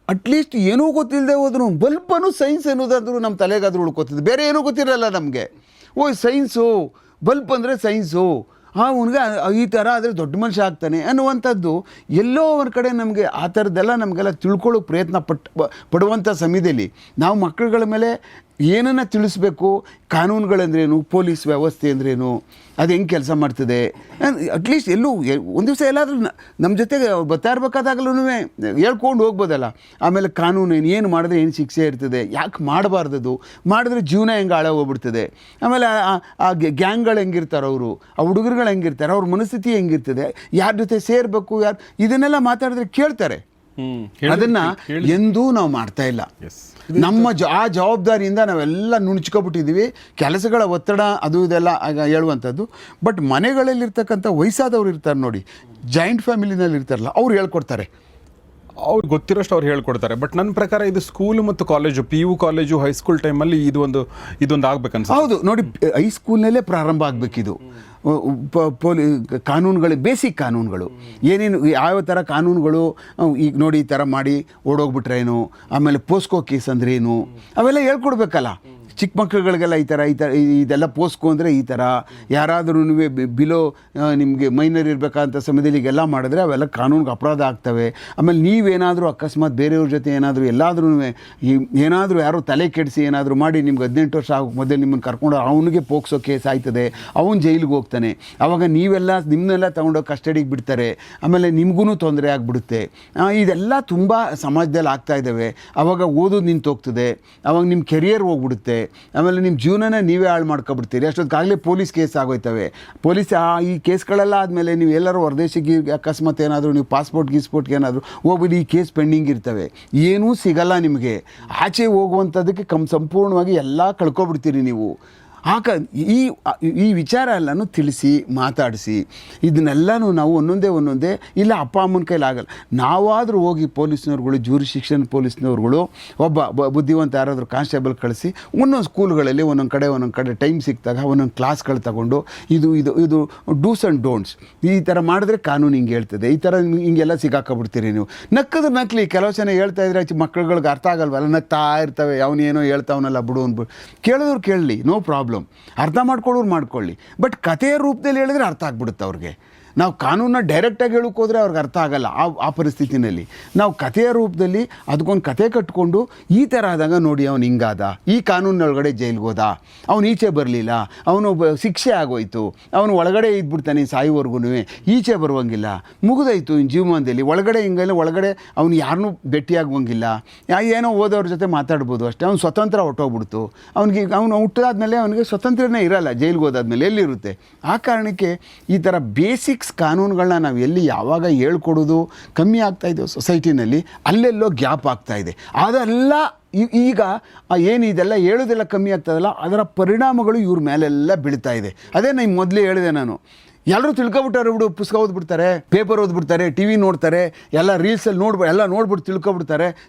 ಅಟ್ಲೀಸ್ಟ್ ಏನೂ ಗೊತ್ತಿಲ್ಲದೆ ಹೋದ್ರು ಬಲ್ಬನು ಸೈನ್ಸ್ ಅನ್ನೋದಾದ್ರೂ ನಮ್ಮ ತಲೆಗಾದ್ರೂ ಉಳ್ಕೋತಿದ್ದು, ಬೇರೆ ಏನೂ ಗೊತ್ತಿರಲ್ಲ ನಮಗೆ. ಸೈನ್ಸು ಬಲ್ಪ್ ಅಂದರೆ ಸೈನ್ಸು, ಅವನಿಗೆ ಈ ಥರ ಆದರೆ ದೊಡ್ಡ ಮನುಷ್ಯ ಆಗ್ತಾನೆ ಅನ್ನುವಂಥದ್ದು ಎಲ್ಲೋ ಒಂದು ಕಡೆ ನಮಗೆ ಆ ಥರದ್ದೆಲ್ಲ ನಮಗೆಲ್ಲ ತಿಳ್ಕೊಳ್ಳೋಕೆ ಪ್ರಯತ್ನ ಪಡುವಂಥ ಸಮಯದಲ್ಲಿ ನಾವು ಮಕ್ಕಳುಗಳ ಮೇಲೆ ಏನನ್ನ ತಿಳಿಸ್ಬೇಕು, ಕಾನೂನುಗಳಂದ್ರೇನು, ಪೊಲೀಸ್ ವ್ಯವಸ್ಥೆ ಅಂದ್ರೇನು, ಅದು ಹೆಂಗೆ ಕೆಲಸ ಮಾಡ್ತದೆ, ಅಟ್ಲೀಸ್ಟ್ ಎಲ್ಲೂ ಒಂದು ದಿವಸ ಎಲ್ಲಾದರೂ ನಮ್ಮ ಜೊತೆಗೆ ಬರ್ತಾ ಇರ್ಬೇಕಾದಾಗಲೂ ಹೇಳ್ಕೊಂಡು ಹೋಗ್ಬೋದಲ್ಲ. ಆಮೇಲೆ ಕಾನೂನು ಏನು ಮಾಡಿದ್ರೆ ಏನು ಶಿಕ್ಷೆ ಇರ್ತದೆ, ಯಾಕೆ ಮಾಡಬಾರ್ದದು, ಮಾಡಿದ್ರೆ ಜೀವನ ಹೆಂಗೆ ಹಾಳಾಗೋಗ್ಬಿಡ್ತದೆ, ಆಮೇಲೆ ಆ ಗ್ಯಾಂಗ್ಗಳು ಹೆಂಗಿರ್ತಾರೆ, ಅವರು ಆ ಹುಡುಗರುಗಳು ಹೆಂಗಿರ್ತಾರೆ, ಅವ್ರ ಮನಸ್ಥಿತಿ ಹೆಂಗಿರ್ತದೆ, ಯಾರ ಜೊತೆ ಸೇರಬೇಕು, ಯಾರು ಇದನ್ನೆಲ್ಲ ಮಾತಾಡಿದ್ರೆ ಕೇಳ್ತಾರೆ. ಅದನ್ನು ಎಂದೂ ನಾವು ಮಾಡ್ತಾ ಇಲ್ಲ. ನಮ್ಮ ಆ ಜವಾಬ್ದಾರಿಯಿಂದ ನಾವೆಲ್ಲ ನುಣುಚ್ಕೊಬಿಟ್ಟಿದ್ದೀವಿ. ಕೆಲಸಗಳ ಒತ್ತಡ ಅದು ಇದೆಲ್ಲ ಹೇಳುವಂಥದ್ದು. ಬಟ್ ಮನೆಗಳಲ್ಲಿರ್ತಕ್ಕಂಥ ವಯಸ್ಸಾದವ್ರು ಇರ್ತಾರೆ ನೋಡಿ, ಜಾಯಿಂಟ್ ಫ್ಯಾಮಿಲಿನಲ್ಲಿ ಇರ್ತಾರಲ್ಲ, ಅವ್ರು ಹೇಳ್ಕೊಡ್ತಾರೆ. ಅವ್ರಿಗೆ ಗೊತ್ತಿರೋಷ್ಟು ಅವ್ರು ಹೇಳ್ಕೊಡ್ತಾರೆ. ಬಟ್ ನನ್ನ ಪ್ರಕಾರ ಇದು ಸ್ಕೂಲು ಮತ್ತು ಕಾಲೇಜು, PU ಕಾಲೇಜು, ಹೈಸ್ಕೂಲ್ ಟೈಮಲ್ಲಿ ಇದೊಂದು ಆಗ್ಬೇಕನ್ಸುತ್ತೆ. ಹೌದು ನೋಡಿ, ಹೈಸ್ಕೂಲ್ನಲ್ಲೇ ಪ್ರಾರಂಭ ಆಗಬೇಕಿದು. ಕಾನೂನುಗಳು, ಬೇಸಿಕ್ ಕಾನೂನುಗಳು ಏನೇನು, ಯಾವ ಥರ ಕಾನೂನುಗಳು, ಈಗ ನೋಡಿ ಈ ಥರ ಮಾಡಿ ಓಡೋಗ್ಬಿಟ್ರೇನು, ಆಮೇಲೆ ಪೋಸ್ಕೋ ಕೇಸ್ ಅಂದ್ರೇನು, ಅವೆಲ್ಲ ಹೇಳ್ಕೊಡ್ಬೇಕಲ್ಲ. ಚಿಕ್ಕ ಮಕ್ಕಳುಗಳಿಗೆಲ್ಲ ಈ ಥರ ಇದೆಲ್ಲ ಪೋಸ್ಕೋ ಅಂದರೆ ಈ ಥರ, ಯಾರಾದ್ರೂ ಬಿಲೋ ನಿಮಗೆ ಮೈನರ್ ಇರಬೇಕಂತ ಸಮಯದಲ್ಲಿ ಈಗೆಲ್ಲ ಮಾಡಿದ್ರೆ ಅವೆಲ್ಲ ಕಾನೂನಿಗೆ ಅಪರಾಧ ಆಗ್ತವೆ. ಆಮೇಲೆ ನೀವೇನಾದರೂ ಅಕಸ್ಮಾತ್ ಬೇರೆಯವ್ರ ಜೊತೆ ಏನಾದರೂ ಎಲ್ಲಾದ್ರೂ ಏನಾದರೂ ಯಾರೋ ತಲೆ ಕೆಡಿಸಿ ಏನಾದರೂ ಮಾಡಿ ನಿಮ್ಗೆ 18 ವರ್ಷ ಆಗೋಕ್ಕೆ ಮೊದಲು ನಿಮ್ಮನ್ನು ಕರ್ಕೊಂಡು ಅವನಿಗೆ ಪೋಕ್ಸೋ ಕೇಸ್ ಆಯ್ತದೆ, ಅವನು ಜೈಲಿಗೆ ಹೋಗ್ತಾನೆ. ಆವಾಗ ನಿಮ್ಮನ್ನೆಲ್ಲ ತೊಗೊಂಡೋಗಿ ಕಸ್ಟಡಿಗೆ ಬಿಡ್ತಾರೆ, ಆಮೇಲೆ ನಿಮಗೂ ತೊಂದರೆ ಆಗಿಬಿಡುತ್ತೆ. ಇದೆಲ್ಲ ತುಂಬ ಸಮಾಜದಲ್ಲಿ ಆಗ್ತಾ ಇದ್ದಾವೆ. ಆವಾಗ ಓದೋದು ನಿಂತೋಗ್ತದೆ, ಆವಾಗ ನಿಮ್ಮ ಕೆರಿಯರ್ ಹೋಗ್ಬಿಡುತ್ತೆ, ಆಮೇಲೆ ನಿಮ್ಮ ಜೀವನನ ನೀವೇ ಹಾಳು ಮಾಡ್ಕೊಬಿಡ್ತೀರಿ. ಅಷ್ಟೊತ್ತಿಗಾಗಲೇ ಪೊಲೀಸ್ ಕೇಸ್ ಆಗೋಯ್ತವೆ. ಈ ಕೇಸ್ಗಳೆಲ್ಲ ಆದಮೇಲೆ ನೀವು ಎಲ್ಲರೂ ಹೊರದೇಶಕ್ಕೆ ಅಕಸ್ಮಾತ್ ಏನಾದರೂ ನೀವು ಪಾಸ್ಪೋರ್ಟ್ಗೆ ಏನಾದರೂ ಹೋಗ್ಬಿಟ್ಟು ಈ ಕೇಸ್ ಪೆಂಡಿಂಗ್ ಇರ್ತವೆ, ಏನೂ ಸಿಗಲ್ಲ ನಿಮಗೆ. ಆಚೆ ಹೋಗುವಂಥದ್ದಕ್ಕೆ ಸಂಪೂರ್ಣವಾಗಿ ಎಲ್ಲ ಕಳ್ಕೊಬಿಡ್ತೀರಿ ನೀವು. ಈ ವಿಚಾರ ಎಲ್ಲನೂ ತಿಳಿಸಿ ಮಾತಾಡಿಸಿ ಇದನ್ನೆಲ್ಲನೂ ನಾವು ಒಂದೊಂದೇ ಇಲ್ಲ ಅಪ್ಪ ಅಮ್ಮನ ಕೈಲಿ ಆಗಲ್ಲ. ನಾವಾದರೂ ಹೋಗಿ ಪೊಲೀಸ್ನವ್ರುಗಳು, ಜೂರಿಸ್ಡಿಕ್ಷನ್ ಪೊಲೀಸ್ನವ್ರುಗಳು, ಒಬ್ಬ ಬುದ್ಧಿವಂತ ಯಾರಾದರೂ ಕಾನ್ಸ್ಟೇಬಲ್ ಕಳಿಸಿ ಒಂದೊಂದು ಸ್ಕೂಲ್ಗಳಲ್ಲಿ ಒಂದೊಂದು ಕಡೆ ಟೈಮ್ ಸಿಕ್ಕಿದಾಗ ಒಂದೊಂದು ಕ್ಲಾಸ್ಗಳು ತಗೊಂಡು ಇದು ಡೂಸ್ ಆ್ಯಂಡ್ ಡೋಂಟ್ಸ್, ಈ ಥರ ಮಾಡಿದ್ರೆ ಕಾನೂನು ಹಿಂಗೆ ಹೇಳ್ತದೆ, ಈ ಥರ ಹಿಂಗೆಲ್ಲ ಸಿಗಾಕೊಬಿಡ್ತೀರಿ ನೀವು. ನಕ್ಕಲಿ ಕೆಲವು ಜನ ಹೇಳ್ತಾ ಇದ್ರೆ ಮಕ್ಕಳುಗಳಿಗೆ ಅರ್ಥ ಆಗಲ್ವಲ್ಲ, ನಗ್ತಾ ಇರ್ತವೆ, ಅವನೇನೋ ಹೇಳ್ತಾವನಲ್ಲ ಬಿಡು ಅಂದ್ಬಿಟ್ಟು. ಕೇಳಿದವ್ರು ಕೇಳಲಿ, ನೋ ಪ್ರಾಬ್ಲಮ್, ಅರ್ಥ ಮಾಡ್ಕೊಳ್ಳೋರು ಮಾಡ್ಕೊಳ್ಳಿ. ಬಟ್ ಕಥೆಯ ರೂಪದಲ್ಲಿ ಹೇಳಿದ್ರೆ ಅರ್ಥ ಆಗ್ಬಿಡುತ್ತೆ ಅವ್ರಿಗೆ. ನಾವು ಕಾನೂನನ್ನ ಡೈರೆಕ್ಟಾಗಿ ಹೇಳೋಕೆ ಹೋದರೆ ಅವ್ರಿಗೆ ಅರ್ಥ ಆಗಲ್ಲ. ಆ ಪರಿಸ್ಥಿತಿನಲ್ಲಿ ನಾವು ಕಥೆಯ ರೂಪದಲ್ಲಿ ಅದಕ್ಕೊಂದು ಕಥೆ ಕಟ್ಕೊಂಡು ಈ ಥರ ಆದಾಗ ನೋಡಿ ಅವನು ಹಿಂಗಾದ, ಈ ಕಾನೂನೊಳಗಡೆ ಜೈಲಿಗೆ ಹೋದ, ಅವನು ಈಚೆ ಬರಲಿಲ್ಲ, ಅವನು ಶಿಕ್ಷೆ ಆಗೋಯ್ತು, ಅವನು ಒಳಗಡೆ ಇದ್ಬಿಡ್ತಾನೆ ಸಾಯುವವರೆಗೂ, ಈಚೆ ಬರುವಂಗಿಲ್ಲ, ಮುಗಿದೋಯ್ತು ಇನ್ನು ಜೀವನದಲ್ಲಿ, ಒಳಗಡೆ ಹಿಂಗೆಲ್ಲ ಒಳಗಡೆ ಅವನು ಯಾರನ್ನೂ ಭೇಟಿಯಾಗುವಂಗಿಲ್ಲ, ಏನೋ ಓದೋರ ಜೊತೆ ಮಾತಾಡ್ಬೋದು ಅಷ್ಟೇ, ಅವ್ನು ಸ್ವತಂತ್ರ ಹೊಟ್ಟೋಗ್ಬಿಡ್ತು. ಅವನು ಹುಟ್ಟಿದಾದ್ಮೇಲೆ ಅವನಿಗೆ ಸ್ವತಂತ್ರನೇ ಇರಲ್ಲ, ಜೈಲಿಗೆ ಹೋದಾದ್ಮೇಲೆ ಎಲ್ಲಿರುತ್ತೆ. ಆ ಕಾರಣಕ್ಕೆ ಈ ಥರ ಬೇಸಿಕ್ ಕಾನೂನುಗಳನ್ನ ನಾವು ಎಲ್ಲಿ ಯಾವಾಗ ಹೇಳ್ಕೊಡೋದು ಕಮ್ಮಿ ಆಗ್ತಾ ಇದೆ ಸೊಸೈಟಿನಲ್ಲಿ, ಅಲ್ಲೆಲ್ಲೋ ಗ್ಯಾಪ್ ಆಗ್ತಾ ಇದೆ. ಅದೆಲ್ಲ ಈಗ ಏನು ಇದೆಲ್ಲ ಹೇಳೋದೆಲ್ಲ ಕಮ್ಮಿ ಆಗ್ತದಲ್ಲ, ಅದರ ಪರಿಣಾಮಗಳು ಇವ್ರ ಮೇಲೆಲ್ಲ ಬೀಳ್ತಾ ಇದೆ. ಅದೇ ನಾನು ಮೊದಲೇ ಹೇಳಿದೆ, ನಾನು ಎಲ್ಲರೂ ತಿಳ್ಕೊಬಿಟ್ಟಾರೆ ಬಿಡು, ಪುಸ್ತಕ ಓದ್ಬಿಡ್ತಾರೆ, ಪೇಪರ್ ಓದ್ಬಿಡ್ತಾರೆ, TV ನೋಡ್ತಾರೆ, ಎಲ್ಲ ರೀಲ್ಸಲ್ಲಿ ಎಲ್ಲ ನೋಡ್ಬಿಟ್ಟು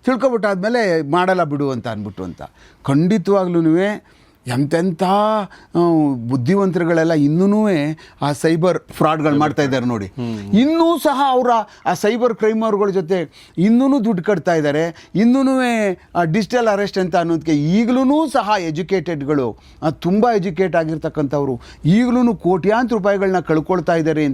ತಿಳ್ಕೊಬಿಟ್ಟಾದ್ಮೇಲೆ ಮಾಡಲ್ಲ ಬಿಡು ಅಂತ ಅಂದ್ಬಿಟ್ಟು ಖಂಡಿತವಾಗ್ಲೂ ಎಂತೆಂಥ ಬುದ್ಧಿವಂತರುಗಳೆಲ್ಲ ಇನ್ನೂ ಆ ಸೈಬರ್ ಫ್ರಾಡ್ಗಳು ಮಾಡ್ತಾ ಇದ್ದಾರೆ ನೋಡಿ. ಇನ್ನೂ ಸಹ ಅವರ ಆ ಸೈಬರ್ ಕ್ರೈಮರ್ಗಳ ಜೊತೆ ಇನ್ನೂ ದುಡ್ಡು ಕಟ್ತಾ ಇದ್ದಾರೆ. ಇನ್ನೂ ಡಿಜಿಟಲ್ ಅರೆಸ್ಟ್ ಅಂತ ಅನ್ನೋದಕ್ಕೆ ಈಗಲೂ ಸಹ ಎಜುಕೇಟೆಡ್ಗಳು, ತುಂಬ ಎಜುಕೇಟ್ ಆಗಿರ್ತಕ್ಕಂಥವ್ರು ಈಗಲೂ ಕೋಟ್ಯಾಂತರ ರೂಪಾಯಿಗಳನ್ನ ಕಳ್ಕೊಳ್ತಾ ಇದ್ದಾರೆ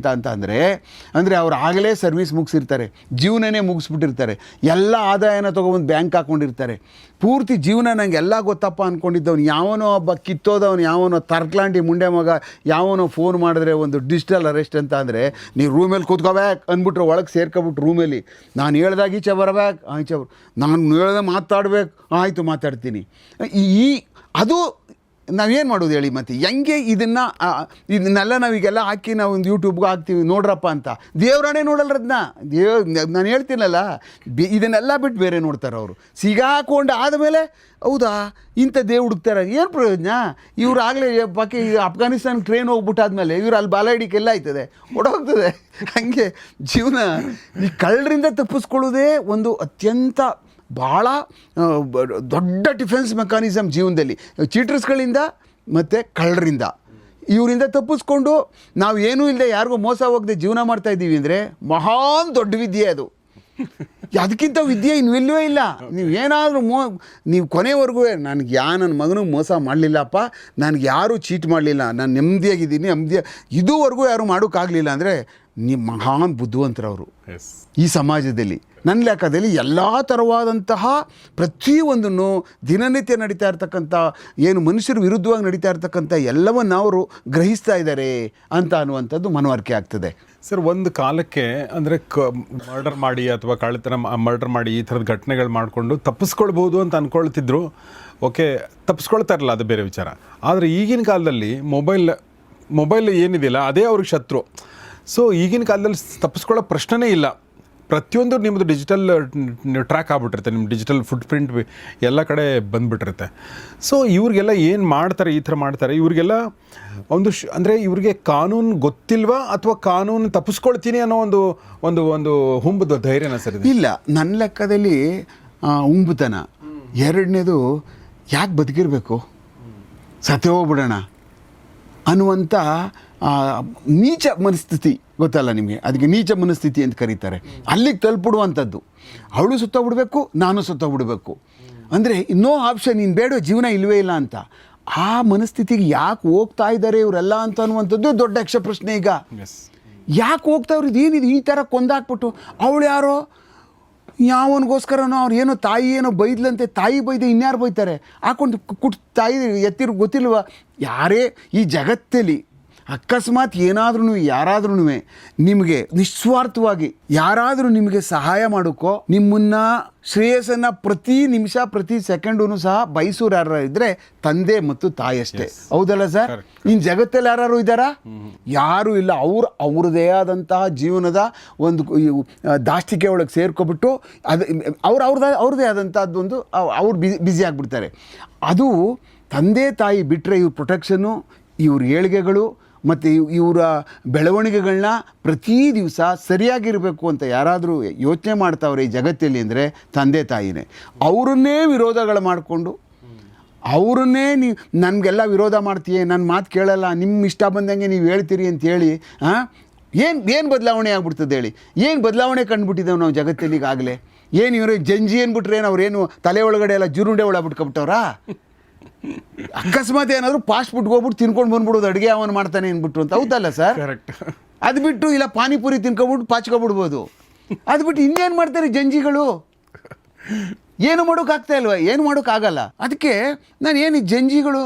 ಅಂದರೆ ಅವ್ರು ಆಗಲೇ ಸರ್ವಿಸ್ ಮುಗಿಸಿರ್ತಾರೆ, ಜೀವನನೇ ಮುಗಿಸ್ಬಿಟ್ಟಿರ್ತಾರೆ, ಎಲ್ಲ ಆದಾಯನ ತೊಗೊಬಂದು ಬ್ಯಾಂಕ್ ಹಾಕ್ಕೊಂಡಿರ್ತಾರೆ. ಪೂರ್ತಿ ಜೀವನ ನಂಗೆ ಎಲ್ಲ ಗೊತ್ತಪ್ಪ ಅಂದ್ಕೊಂಡಿದ್ದವನು ಯಾವನೋ ಒಬ್ಬ ಕಿತ್ತೋದವನು, ಯಾವನೋ ತರ್ಕ್ಲಾಂಡಿ ಮುಂಡೆ ಮಗ ಯಾವನೋ ಫೋನ್ ಮಾಡಿದ್ರೆ ಒಂದು ಡಿಜಿಟಲ್ ಅರೆಸ್ಟ್ ಅಂತ ಅಂದರೆ ನೀವು ರೂಮಲ್ಲಿ ಕೂತ್ಕೋಬೇಕು ಅಂದ್ಬಿಟ್ರೆ ಒಳಗೆ ಸೇರ್ಕೊಬಿಟ್ಟು ರೂಮಲ್ಲಿ ನಾನು ಹೇಳ್ದಾಗ ಈಚೆ ಬರಬೇಕು, ಆಚೆ ನಾನು ಹೇಳ್ದೆ ಮಾತಾಡ್ಬೇಕು, ಆಯಿತು ಮಾತಾಡ್ತೀನಿ. ಅದು ನಾವೇನು ಮಾಡೋದು ಹೇಳಿ, ಮತ್ತು ಹೆಂಗೆ ಇದನ್ನೆಲ್ಲ ನಾವೀಗೆಲ್ಲ ಹಾಕಿ ನಾವು ಒಂದು ಯೂಟ್ಯೂಬ್ಗೆ ಹಾಕ್ತೀವಿ ನೋಡ್ರಪ್ಪ ಅಂತ. ದೇವ್ರನ್ನೇ ನೋಡಲ್ಲ ಅದನ್ನ, ನಾನು ಹೇಳ್ತೀನಲ್ಲ, ಇದನ್ನೆಲ್ಲ ಬಿಟ್ಟು ಬೇರೆ ನೋಡ್ತಾರೆ ಅವರು. ಸಿಗಾಕೊಂಡು ಆದಮೇಲೆ ಹೌದಾ ಇಂಥದ್ದೇ ಹುಡುಕ್ತಾರೆ, ಏನು ಪ್ರಯೋಜನ? ಇವ್ರು ಆಗಲೇ ಅಫ್ಘಾನಿಸ್ತಾನ ಟ್ರೈನ್ ಹೋಗ್ಬಿಟ್ಟಾದ್ಮೇಲೆ ಇವ್ರು ಅಲ್ಲಿ ಬಾಲ ಹಿಡಿಕೆಲ್ಲ ಆಯ್ತದೆ, ಓಡೋಗ್ತದೆ. ಹಾಗೆ ಜೀವನ ಈ ಕಳ್ಳರಿಂದ ತಪ್ಪಿಸ್ಕೊಳ್ಳೋದೇ ಒಂದು ಅತ್ಯಂತ ಭಾಳ ದೊಡ್ಡ ಡಿಫೆನ್ಸ್ ಮೆಕ್ಯಾನಿಸಮ್ ಜೀವನದಲ್ಲಿ. ಚೀಟರ್ಸ್ಗಳಿಂದ ಮತ್ತು ಕಳ್ಳರಿಂದ ಇವರಿಂದ ತಪ್ಪಿಸ್ಕೊಂಡು ನಾವು ಏನೂ ಇಲ್ಲದೆ ಯಾರಿಗೂ ಮೋಸ ಹೋಗದೆ ಜೀವನ ಮಾಡ್ತಾಯಿದ್ದೀವಿ ಅಂದರೆ ಮಹಾನ್ ದೊಡ್ಡ ವಿದ್ಯೆ ಅದು. ಅದಕ್ಕಿಂತ ವಿದ್ಯೆ ಇನ್ನಿಲ್ಲವೇ ಇಲ್ಲ. ನೀವು ಏನಾದರೂ ನೀವು ಕೊನೆವರೆಗೂ ನನಗೆ ನನ್ನ ಮಗನಿಗೆ ಮೋಸ ಮಾಡಲಿಲ್ಲಪ್ಪ, ನನಗೆ ಯಾರೂ ಚೀಟ್ ಮಾಡಲಿಲ್ಲ, ನಾನು ನೆಮ್ಮದಿಯಾಗಿದ್ದೀನಿ, ಇದುವರೆಗೂ ಯಾರೂ ಮಾಡೋಕ್ಕಾಗಲಿಲ್ಲ ಅಂದರೆ ಮಹಾನ್ ಬುದ್ಧಿವಂತರವರು ಎಸ್. ಈ ಸಮಾಜದಲ್ಲಿ. ನನ್ನ ಲೆಕ್ಕದಲ್ಲಿ ಎಲ್ಲ ಥರವಾದಂತಹ ಪ್ರತಿಯೊಂದನ್ನು ದಿನನಿತ್ಯ ನಡೀತಾ ಇರ್ತಕ್ಕಂಥ ಏನು ಮನುಷ್ಯರ ವಿರುದ್ಧವಾಗಿ ನಡೀತಾ ಇರ್ತಕ್ಕಂಥ ಎಲ್ಲವನ್ನು ಅವರು ಗ್ರಹಿಸ್ತಾ ಇದ್ದಾರೆ ಅಂತ ಅನ್ನುವಂಥದ್ದು ಮನವರಿಕೆ ಆಗ್ತದೆ. ಸರ್, ಒಂದು ಕಾಲಕ್ಕೆ ಅಂದರೆ ಮರ್ಡರ್ ಮಾಡಿ ಅಥವಾ ಕಳ್ಳತನ ಮರ್ಡರ್ ಮಾಡಿ ಈ ಥರದ ಘಟನೆಗಳು ಮಾಡಿಕೊಂಡು ತಪ್ಪಿಸ್ಕೊಳ್ಬೋದು ಅಂತ ಅಂದ್ಕೊಳ್ತಿದ್ರು. ಓಕೆ, ತಪ್ಪಿಸ್ಕೊಳ್ತಾ ಇರಲ್ಲ, ಅದು ಬೇರೆ ವಿಚಾರ. ಆದರೆ ಈಗಿನ ಕಾಲದಲ್ಲಿ ಮೊಬೈಲ್ ಏನಿದೆಯಲ್ಲ ಅದೇ ಅವ್ರಿಗೆ ಶತ್ರು. ಸೊ ಈಗಿನ ಕಾಲದಲ್ಲಿ ತಪ್ಪಿಸ್ಕೊಳ್ಳೋ ಪ್ರಶ್ನೆನೇ ಇಲ್ಲ. ಪ್ರತಿಯೊಂದು ನಿಮ್ಮದು ಡಿಜಿಟಲ್ ಟ್ರ್ಯಾಕ್ ಆಗ್ಬಿಟ್ಟಿರುತ್ತೆ, ನಿಮ್ಮ ಡಿಜಿಟಲ್ ಫುಟ್ ಪ್ರಿಂಟ್ ಎಲ್ಲ ಕಡೆ ಬಂದುಬಿಟ್ಟಿರುತ್ತೆ. ಸೊ ಇವ್ರಿಗೆಲ್ಲ ಏನು ಮಾಡ್ತಾರೆ, ಈ ಥರ ಮಾಡ್ತಾರೆ, ಇವರಿಗೆಲ್ಲ ಅಂದರೆ ಇವ್ರಿಗೆ ಕಾನೂನು ಗೊತ್ತಿಲ್ವಾ ಅಥವಾ ಕಾನೂನು ತಪ್ಪಿಸ್ಕೊಳ್ತೀನಿ ಅನ್ನೋ ಒಂದು ಹುಂಬದ ಧೈರ್ಯನ ಸರ್ ಇದು? ಇಲ್ಲ, ನನ್ನ ಲೆಕ್ಕದಲ್ಲಿ ಹುಂಬುತನ. ಎರಡನೇದು, ಯಾಕೆ ಬದುಕಿರಬೇಕು, ಸತ್ತೇ ಹೋಗ್ಬಿಡೋಣ ಅನ್ನುವಂಥ ನೀಚ ಮನಸ್ಥಿತಿ ಗೊತ್ತಲ್ಲ ನಿಮಗೆ, ಅದಕ್ಕೆ ನೀಚ ಮನಸ್ಥಿತಿ ಅಂತ ಕರೀತಾರೆ. ಅಲ್ಲಿಗೆ ತಲುಪಿಡುವಂಥದ್ದು. ಅವಳು ಸುತ್ತೋಗ್ಬಿಡ್ಬೇಕು, ನಾನು ಸುತ್ತೋಗ್ಬಿಡ್ಬೇಕು ಅಂದರೆ ನೋ ಆಪ್ಷನ್, ಇನ್ನು ಬೇಡ, ಜೀವನ ಇಲ್ಲವೇ ಇಲ್ಲ ಅಂತ. ಆ ಮನಸ್ಥಿತಿಗೆ ಯಾಕೆ ಹೋಗ್ತಾ ಇದ್ದಾರೆ ಇವರೆಲ್ಲ ಅಂತ ಅನ್ನುವಂಥದ್ದು ದೊಡ್ಡ ಯಕ್ಷ ಪ್ರಶ್ನೆ. ಈಗ ಯಾಕೆ ಹೋಗ್ತಾವ್ರು, ಇದೇನಿದೆ ಈ ಥರ ಕೊಂದಾಕ್ಬಿಟ್ಟು, ಅವಳು ಯಾರೋ ಯಾವನಿಗೋಸ್ಕರನೋ ಅವ್ರು ಏನೋ ತಾಯಿ ಏನೋ ಬೈದ್ಲಂತೆ, ತಾಯಿ ಬೈದೆ ಇನ್ಯಾರು ಬೈತಾರೆ, ಹಾಕೊಂಡು ತಾಯಿ ಎತ್ತಿರು ಗೊತ್ತಿಲ್ವ? ಯಾರೇ ಈ ಜಗತ್ತಲ್ಲಿ ಅಕಸ್ಮಾತ್ ಏನಾದ್ರೂ ಯಾರಾದ್ರೂ ನಿಮಗೆ ನಿಸ್ವಾರ್ಥವಾಗಿ ಯಾರಾದರೂ ನಿಮಗೆ ಸಹಾಯ ಮಾಡೋಕ್ಕೋ, ನಿಮ್ಮನ್ನ ಶ್ರೇಯಸ್ಸನ್ನು ಪ್ರತಿ ನಿಮಿಷ ಪ್ರತಿ ಸೆಕೆಂಡೂ ಸಹ ಬಯಸೋರು ಯಾರು ಇದ್ದರೆ ತಂದೆ ಮತ್ತು ತಾಯಿ ಅಷ್ಟೇ. ಹೌದಲ್ಲ ಸರ್? ಇನ್ನು ಜಗತ್ತಲ್ಲಿ ಯಾರು ಇದ್ದಾರಾ? ಯಾರೂ ಇಲ್ಲ. ಅವ್ರದ್ದೇ ಆದಂತಹ ಜೀವನದ ಒಂದು ದಾಷ್ಟಿಕೆ ಒಳಗೆ ಸೇರ್ಕೊಬಿಟ್ಟು ಅವ್ರದ್ದೇ ಆದಂಥದ್ದೊಂದು ಅವ್ರು ಬ್ಯುಸಿ ಆಗಿಬಿಡ್ತಾರೆ. ಅದು ತಂದೆ ತಾಯಿ ಬಿಟ್ಟರೆ ಇವ್ರ ಪ್ರೊಟೆಕ್ಷನ್ನು, ಇವ್ರ ಏಳಿಗೆಗಳು ಮತ್ತು ಇವರ ಬೆಳವಣಿಗೆಗಳನ್ನ ಪ್ರತಿ ದಿವಸ ಸರಿಯಾಗಿರಬೇಕು ಅಂತ ಯಾರಾದರೂ ಯೋಚನೆ ಮಾಡ್ತಾವ್ರೆ ಈ ಜಗತ್ತಲ್ಲಿ ಅಂದರೆ ತಂದೆ ತಾಯಿನೇ. ಅವರನ್ನೇ ವಿರೋಧಗಳು ಮಾಡಿಕೊಂಡು ಅವರನ್ನೇ ನೀವು ನನಗೆಲ್ಲ ವಿರೋಧ ಮಾಡ್ತೀಯ, ನನ್ನ ಮಾತು ಕೇಳಲ್ಲ, ನಿಮ್ಮ ಇಷ್ಟ ಬಂದಂಗೆ ನೀವು ಹೇಳ್ತೀರಿ ಅಂತೇಳಿ ಏನು ಬದಲಾವಣೆ ಆಗ್ಬಿಡ್ತದೆ ಹೇಳಿ? ಏನು ಬದಲಾವಣೆ ಕಂಡುಬಿಟ್ಟಿದ್ದೇವೆ ನಾವು ಜಗತ್ತಲ್ಲಿ ಈಗಾಗಲೇ? ಏನು ಇವರು ಜಂಜಿ ಏನ್ಬಿಟ್ರೆ ಏನು ಅವ್ರೇನು ತಲೆ ಒಳಗಡೆ ಎಲ್ಲ ಜುರುಂಡೆ ಒಳಬಿಟ್ಕೊಬಿಟ್ಟವ್ರಾ? ಅಕಸ್ಮಾತ್ ಏನಾದರೂ ಫಾಸ್ಟ್ ಫುಡ್ಗೆ ಹೋಗ್ಬಿಟ್ಟು ತಿನ್ಕೊಂಡು ಬಂದ್ಬಿಡೋದು, ಅಡುಗೆ ಅವನು ಮಾಡ್ತಾನೆ ಅಂದ್ಬಿಟ್ಟು ಅಂತ. ಹೌದಲ್ಲ ಸರ್? ಕರೆಕ್ಟ್. ಅದು ಬಿಟ್ಟು ಇಲ್ಲ ಪಾನಿಪುರಿ ತಿನ್ಕೊಬಿಟ್ಟು ಪಾಚ್ಕೊಬಿಡ್ಬೋದು. ಅದು ಬಿಟ್ಟು ಇನ್ನೇನು ಮಾಡ್ತಾರೆ ಜಂಜಿಗಳು? ಏನು ಮಾಡೋಕ್ಕಾಗ್ತಾ ಇಲ್ವ? ಏನು ಮಾಡೋಕ್ಕಾಗಲ್ಲ. ಅದಕ್ಕೆ ನಾನು ಏನು ಜಂಜಿಗಳು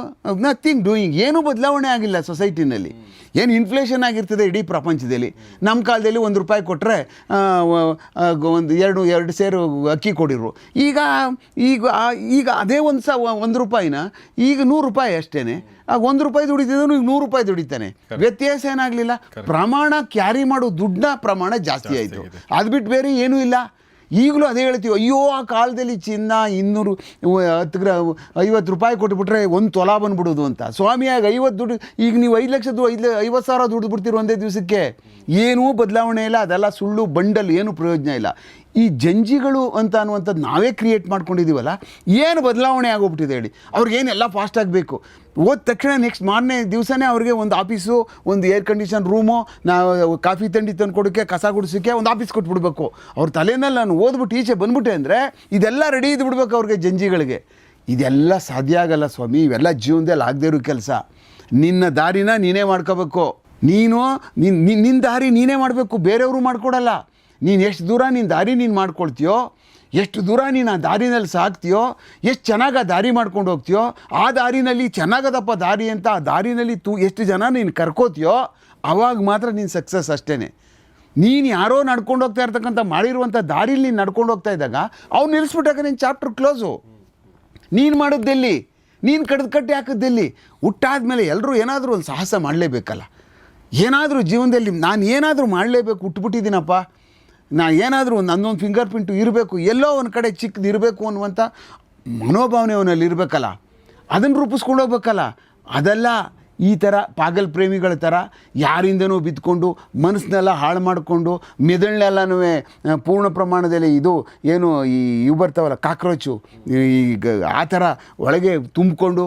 ನಥಿಂಗ್ ಡೂಯಿಂಗ್, ಏನೂ ಬದಲಾವಣೆ ಆಗಿಲ್ಲ ಸೊಸೈಟಿನಲ್ಲಿ. ಏನು ಇನ್ಫ್ಲೇಷನ್ ಆಗಿರ್ತದೆ ಇಡೀ ಪ್ರಪಂಚದಲ್ಲಿ. ನಮ್ಮ ಕಾಲದಲ್ಲಿ ₹1 ಕೊಟ್ಟರೆ ಒಂದು ಎರಡು ಸೇರು ಅಕ್ಕಿ ಕೊಡಿರು. ಈಗ ಅದೇ ₹1 ಈಗ ₹100 ಅಷ್ಟೇ. ಆಗ ₹1 ದುಡಿತಿದ್ದನು ಈಗ ₹100 ದುಡಿತಾನೆ. ವ್ಯತ್ಯಾಸ ಏನಾಗಲಿಲ್ಲ. ಪ್ರಮಾಣ ಕ್ಯಾರಿ ಮಾಡೋ ದುಡ್ಡಿನ ಪ್ರಮಾಣ ಜಾಸ್ತಿ ಆಯಿತು. ಅದು ಬಿಟ್ಟು ಬೇರೆ ಏನೂ ಇಲ್ಲ. ಈಗಲೂ ಅದೇ ಹೇಳ್ತೀವಿ, ಅಯ್ಯೋ ಆ ಕಾಲದಲ್ಲಿ ಚಿನ್ನ 250 ಕೊಟ್ಬಿಟ್ರೆ 1 ತೊಲ ಬಂದ್ಬಿಡೋದು ಅಂತ. ಸ್ವಾಮಿಯಾಗ 50 ದುಡ್ಡು, ಈಗ ನೀವು 5,50,000 ದುಡ್ಡು ಬಿಡ್ತೀರೋ ಒಂದೇ ದಿವಸಕ್ಕೆ. ಏನೂ ಬದಲಾವಣೆ ಇಲ್ಲ. ಅದೆಲ್ಲ ಸುಳ್ಳು ಬಂಡಲ್, ಏನೂ ಪ್ರಯೋಜನ ಇಲ್ಲ. ಈ ಜಂಜಿಗಳು ಅಂತ ಅನ್ನುವಂಥದ್ದು ನಾವೇ ಕ್ರಿಯೇಟ್ ಮಾಡ್ಕೊಂಡಿದ್ದೀವಲ್ಲ, ಏನು ಬದಲಾವಣೆ ಆಗೋಗ್ಬಿಟ್ಟಿದೆ ಹೇಳಿ? ಅವ್ರಿಗೇನೆಲ್ಲ ಫಾಸ್ಟ್ ಆಗಬೇಕು. ಹೋದ ತಕ್ಷಣ ನೆಕ್ಸ್ಟ್ ಮಾರನೇ ದಿವಸನೇ ಅವ್ರಿಗೆ ಒಂದು ಆಫೀಸು, ಒಂದು ಏರ್ ಕಂಡೀಷನ್ ರೂಮು, ನಾವು ಕಾಫಿ ತಂಡಿ ತಂದು ಕೊಡೋಕ್ಕೆ, ಕಸ ಗುಡಿಸೋಕ್ಕೆ ಒಂದು ಆಫೀಸ್ ಕೊಟ್ಬಿಡ್ಬೇಕು. ಅವ್ರ ತಲೆಯಲ್ಲಿ ನಾನು ಓದ್ಬಿಟ್ಟು ಈಚೆ ಬಂದ್ಬಿಟ್ಟೆ ಅಂದರೆ ಇದೆಲ್ಲ ರೆಡಿ ಇದ್ದು ಬಿಡ್ಬೇಕು ಅವ್ರಿಗೆ, ಜಂಜಿಗಳಿಗೆ. ಇದೆಲ್ಲ ಸಾಧ್ಯ ಆಗಲ್ಲ ಸ್ವಾಮಿ. ಇವೆಲ್ಲ ಜೀವನದಲ್ಲಿ ಆಗದೇ ಇರೋ ಕೆಲಸ. ನಿನ್ನ ದಾರಿನ ನೀನೇ ಮಾಡ್ಕೋಬೇಕು. ನಿನ್ನ ದಾರಿ ನೀನೇ ಮಾಡಬೇಕು, ಬೇರೆಯವರು ಮಾಡ್ಕೊಡಲ್ಲ. ನೀನು ಎಷ್ಟು ದೂರ ನಿನ್ನ ದಾರಿ ನೀನು ಮಾಡ್ಕೊಳ್ತೀಯೋ, ಎಷ್ಟು ದೂರ ನೀನು ಆ ದಾರಿನಲ್ಲಿ ಸಾಕ್ತೀಯೋ, ಎಷ್ಟು ಚೆನ್ನಾಗಿ ಆ ದಾರಿ ಮಾಡ್ಕೊಂಡು ಹೋಗ್ತೀಯೋ, ಆ ದಾರಿನಲ್ಲಿ ಚೆನ್ನಾಗದಪ್ಪ ದಾರಿ ಅಂತ ಆ ದಾರಿನಲ್ಲಿ ಎಷ್ಟು ಜನ ನೀನು ಕರ್ಕೋತೀಯೋ, ಆವಾಗ ಮಾತ್ರ ನೀನು ಸಕ್ಸಸ್ ಅಷ್ಟೇ. ನೀನು ಯಾರೋ ನಡ್ಕೊಂಡು ಹೋಗ್ತಾ ಇರ್ತಕ್ಕಂಥ ಮಾಡಿರುವಂಥ ದಾರಿಲಿ ನೀನು ನಡ್ಕೊಂಡು ಹೋಗ್ತಾ ಇದ್ದಾಗ ಅವ್ನು ನಿಲ್ಲಿಸ್ಬಿಟ್ಟಾಗ ನಿನ್ನ ಚಾಪ್ಟರ್ ಕ್ಲೋಸು. ನೀನು ಮಾಡೋದೆಲ್ಲಿ? ನೀನು ಕಟ್ಟಿ ಹಾಕಿದ್ದೆಲ್ಲಿ? ಹುಟ್ಟಾದ್ಮೇಲೆ ಎಲ್ಲರೂ ಏನಾದರೂ ಒಂದು ಸಾಹಸ ಮಾಡಲೇಬೇಕಲ್ಲ. ಏನಾದರೂ ಜೀವನದಲ್ಲಿ ನಾನು ಏನಾದರೂ ಮಾಡಲೇಬೇಕು, ಹುಟ್ಬಿಟ್ಟಿದ್ದೀನಪ್ಪ, ಏನಾದರೂ ನನ್ನೊಂದು ಫಿಂಗರ್ ಪ್ರಿಂಟು ಇರಬೇಕು, ಎಲ್ಲೋ ಒಂದು ಕಡೆ ಚಿಕ್ಕದು ಇರಬೇಕು ಅನ್ನುವಂಥ ಮನೋಭಾವನೆ ಅವನಲ್ಲಿ ಇರಬೇಕಲ್ಲ. ಅದನ್ನು ರೂಪಿಸ್ಕೊಂಡು ಹೋಗ್ಬೇಕಲ್ಲ. ಅದೆಲ್ಲ ಈ ಥರ ಪಾಗಲ್ ಪ್ರೇಮಿಗಳ ಥರ ಯಾರಿಂದನೂ ಬಿದ್ದುಕೊಂಡು ಮನಸ್ಸನ್ನೆಲ್ಲ ಹಾಳು ಮಾಡಿಕೊಂಡು ಮೆದುಳನ್ನೆಲ್ಲನೂ ಪೂರ್ಣ ಪ್ರಮಾಣದಲ್ಲಿ ಇದು ಏನು ಇವು ಬರ್ತಾವಲ್ಲ ಕಾಕ್ರೋಚು, ಈಗ ಆ ಥರ ಒಳಗೆ ತುಂಬಿಕೊಂಡು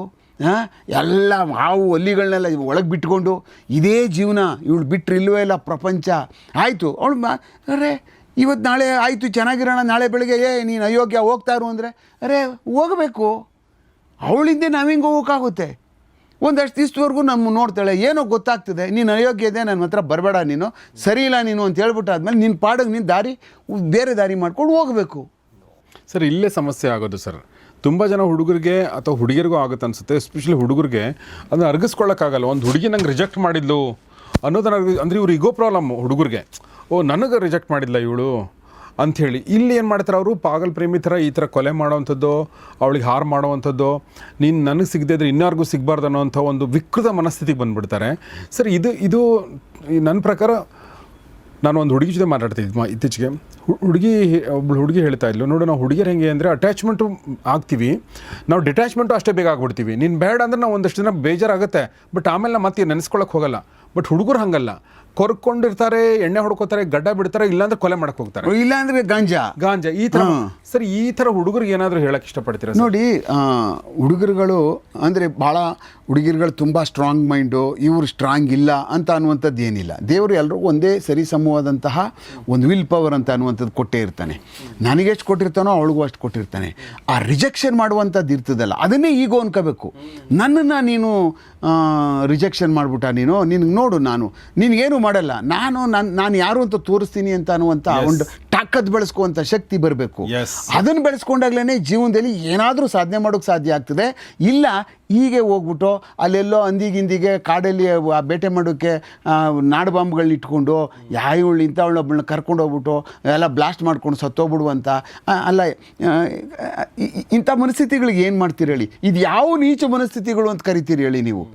ಎಲ್ಲ ಹಾವು ಹಲ್ಲಿಗಳನ್ನೆಲ್ಲ ಒಳಗೆ ಬಿಟ್ಕೊಂಡು ಇದೇ ಜೀವನ, ಇವಳು ಬಿಟ್ಟರೆ ಇಲ್ಲವೇ ಇಲ್ಲ ಪ್ರಪಂಚ. ಆಯಿತು ಅವಳು ಅರೆ ಇವತ್ತು ನಾಳೆ ಆಯಿತು ಚೆನ್ನಾಗಿರೋಣ, ನಾಳೆ ಬೆಳಗ್ಗೆ ನೀನು ಅಯೋಗ್ಯ ಹೋಗ್ತಾರು ಅಂದರೆ ಅರೆ ಹೋಗಬೇಕು. ಅವಳಿಂದೆ ನಾವು ಹಿಂಗೆ ಹೋಗೋಕ್ಕಾಗುತ್ತೆ? ಒಂದಷ್ಟು ದಿವಸದವರೆಗೂ ನಮ್ಮ ನೋಡ್ತಾಳೆ, ಏನೋ ಗೊತ್ತಾಗ್ತದೆ, ನೀನು ಅಯೋಗ್ಯ ಇದೆ, ನನ್ನ ಹತ್ರ ಬರಬೇಡ, ನೀನು ಸರಿ ಇಲ್ಲ ನೀನು ಅಂತ ಹೇಳ್ಬಿಟ್ಟು ಆದಮೇಲೆ ನಿನ್ನ ಪಾಡಿಗೆ ನೀನು ಬೇರೆ ದಾರಿ ಮಾಡ್ಕೊಂಡು ಹೋಗಬೇಕು. ಸರ್ ಇಲ್ಲೇ ಸಮಸ್ಯೆ ಆಗೋದು ಸರ್. ತುಂಬ ಜನ ಹುಡುಗರಿಗೆ ಅಥವಾ ಹುಡುಗಿರಿಗೂ ಆಗುತ್ತೆ ಅನಿಸುತ್ತೆ, ಎಸ್ಪೆಷಲಿ ಹುಡುಗರಿಗೆ ಅದನ್ನು ಅರ್ಗಿಸ್ಕೊಳ್ಳೋಕ್ಕಾಗಲ್ಲ. ಒಂದು ಹುಡುಗಿ ನಂಗೆ ರಿಜೆಕ್ಟ್ ಮಾಡಿದ್ಲು ಅನ್ನೋದನ್ನ ಅಂದರೆ ಇವ್ರು ಈಗೋ ಪ್ರಾಬ್ಲಮ್ ಹುಡುಗರಿಗೆ, ಓ ನನಗೆ ರಿಜೆಕ್ಟ್ ಮಾಡಿಲ್ಲ ಇವಳು ಅಂಥೇಳಿ. ಇಲ್ಲಿ ಏನು ಮಾಡ್ತಾರೆ ಅವರು, ಪಾಗಲ್ ಪ್ರೇಮಿ ಥರ ಈ ಥರ ಕೊಲೆ ಮಾಡೋವಂಥದ್ದು, ಅವಳಿಗೆ ಹಾರು ಮಾಡೋವಂಥದ್ದು, ನೀನು ನನಗೆ ಸಿಗದೇ ಇದ್ರೆ ಇನ್ಯಾರಿಗೂ ಸಿಗಬಾರ್ದು ಅನ್ನೋವಂಥ ಒಂದು ವಿಕೃತ ಮನಸ್ಥಿತಿಗೆ ಬಂದುಬಿಡ್ತಾರೆ. ಸರ್ ಇದು ನನ್ನ ಪ್ರಕಾರ, ನಾನು ಒಂದು ಹುಡುಗಿ ಜೊತೆ ಮಾತಾಡ್ತಿದ್ದೆ ಇತ್ತೀಚೆಗೆ. ಒಬ್ಬಳು ಹುಡುಗಿ ಹೇಳ್ತಾ ಇದ್ಲು, ನೋಡು ನಾವು ಹುಡುಗಿಯರು ಹೆಂಗೆ ಅಂದರೆ ಅಟ್ಯಾಚ್ಮೆಂಟು ಆಗ್ತೀವಿ, ನಾವು ಡಿಟ್ಯಾಚ್ಮೆಂಟು ಅಷ್ಟೇ ಬೇಗ ಆಗ್ಬಿಡ್ತೀವಿ. ನೀನು ಬೇಡ ಅಂದ್ರೆ ನಾವು ಒಂದಷ್ಟು ದಿನ ಬೇಜಾರಾಗುತ್ತೆ, ಬಟ್ ಆಮೇಲೆ ನಾವು ಮತ್ತೆ ನೆನೆಸ್ಕೊಳಕ್ಕೆ ಹೋಗಲ್ಲ. ಬಟ್ ಹುಡುಗರು ಹಂಗಲ್ಲ, ಕೊರ್ಕೊಂಡಿರ್ತಾರೆ, ಎಣ್ಣೆ ಹೊಡ್ಕೋತಾರೆ, ಗಡ್ಡ ಬಿಡ್ತಾರೆ, ಇಲ್ಲಾಂದ್ರೆ ಕೊಲೆ ಮಾಡಕ್ಕೆ ಹೋಗ್ತಾರೆ, ಇಲ್ಲಾಂದ್ರೆ ಗಾಂಜಾ ಈ ಥರ. ಸರ್ ಈ ಥರ ಹುಡುಗರಿಗೆ ಏನಾದರೂ ಹೇಳಕ್ಕೆ ಇಷ್ಟಪಡ್ತೀರಾ? ನೋಡಿ, ಹುಡುಗರುಗಳು ಅಂದರೆ ಭಾಳ ಹುಡುಗಿರುಗಳು ತುಂಬ ಸ್ಟ್ರಾಂಗ್ ಮೈಂಡು, ಇವರು ಸ್ಟ್ರಾಂಗ್ ಇಲ್ಲ ಅಂತ ಅನ್ನುವಂಥದ್ದು ಏನಿಲ್ಲ. ದೇವರು ಎಲ್ರಿಗೂ ಒಂದೇ ಸರಿ ಸಮವಾದಂತಹ ಒಂದು ವಿಲ್ ಪವರ್ ಅಂತ ಅನ್ನುವಂಥದ್ದು ಕೊಟ್ಟೇ ಇರ್ತಾನೆ. ನನಗೆಷ್ಟು ಕೊಟ್ಟಿರ್ತಾನೋ ಅವಳಿಗೂ ಅಷ್ಟು ಕೊಟ್ಟಿರ್ತಾನೆ. ಆ ರಿಜೆಕ್ಷನ್ ಮಾಡುವಂಥದ್ದು ಇರ್ತದಲ್ಲ, ಅದನ್ನೇ ಈಗೋ ಅನ್ಕೋಬೇಕು. ನನ್ನನ್ನು ನೀನು ರಿಜೆಕ್ಷನ್ ಮಾಡಿಬಿಟ್ಟ, ನಿನಗೆ ನೋಡು, ನಿನಗೇನು ಮಾಡಲ್ಲ, ನಾನು ಯಾರು ಅಂತ ತೋರಿಸ್ತೀನಿ ಅಂತ ಅನ್ನುವಂಥ ಒಂದು ತಾಕತ್ ಬೆಳೆಸ್ಕುವಂಥ ಶಕ್ತಿ ಬರಬೇಕು. ಅದನ್ನು ಬೆಳೆಸ್ಕೊಂಡಾಗ್ಲೇ ಜೀವನದಲ್ಲಿ ಏನಾದರೂ ಸಾಧನೆ ಮಾಡೋಕ್ಕೆ ಸಾಧ್ಯ ಆಗ್ತದೆ. ಇಲ್ಲ ಹೀಗೆ ಹೋಗ್ಬಿಟ್ಟು ಅಲ್ಲೆಲ್ಲೋ ಅಂದಿಗಿಂದಿಗೆ ಕಾಡಲ್ಲಿ ಬೇಟೆ ಮಾಡೋಕ್ಕೆ ನಾಡು ಬಾಂಬ್ಗಳನ್ನ ಇಟ್ಕೊಂಡು ಯಾವಳು ಇಂಥವಳೊಬ್ಬಳನ್ನ ಕರ್ಕೊಂಡು ಹೋಗ್ಬಿಟ್ಟು ಎಲ್ಲ ಬ್ಲಾಸ್ಟ್ ಮಾಡ್ಕೊಂಡು ಸತ್ತೋಗ್ಬಿಡುವಂಥ ಅಲ್ಲ, ಇಂಥ ಮನಸ್ಥಿತಿಗಳಿಗೆ ಏನು ಮಾಡ್ತೀರಿ ಹೇಳಿ? ಇದು ಯಾವ ನೀಚ ಮನಸ್ಥಿತಿಗಳು ಅಂತ ಕರಿತೀರಿ ಹೇಳಿ ನೀವು?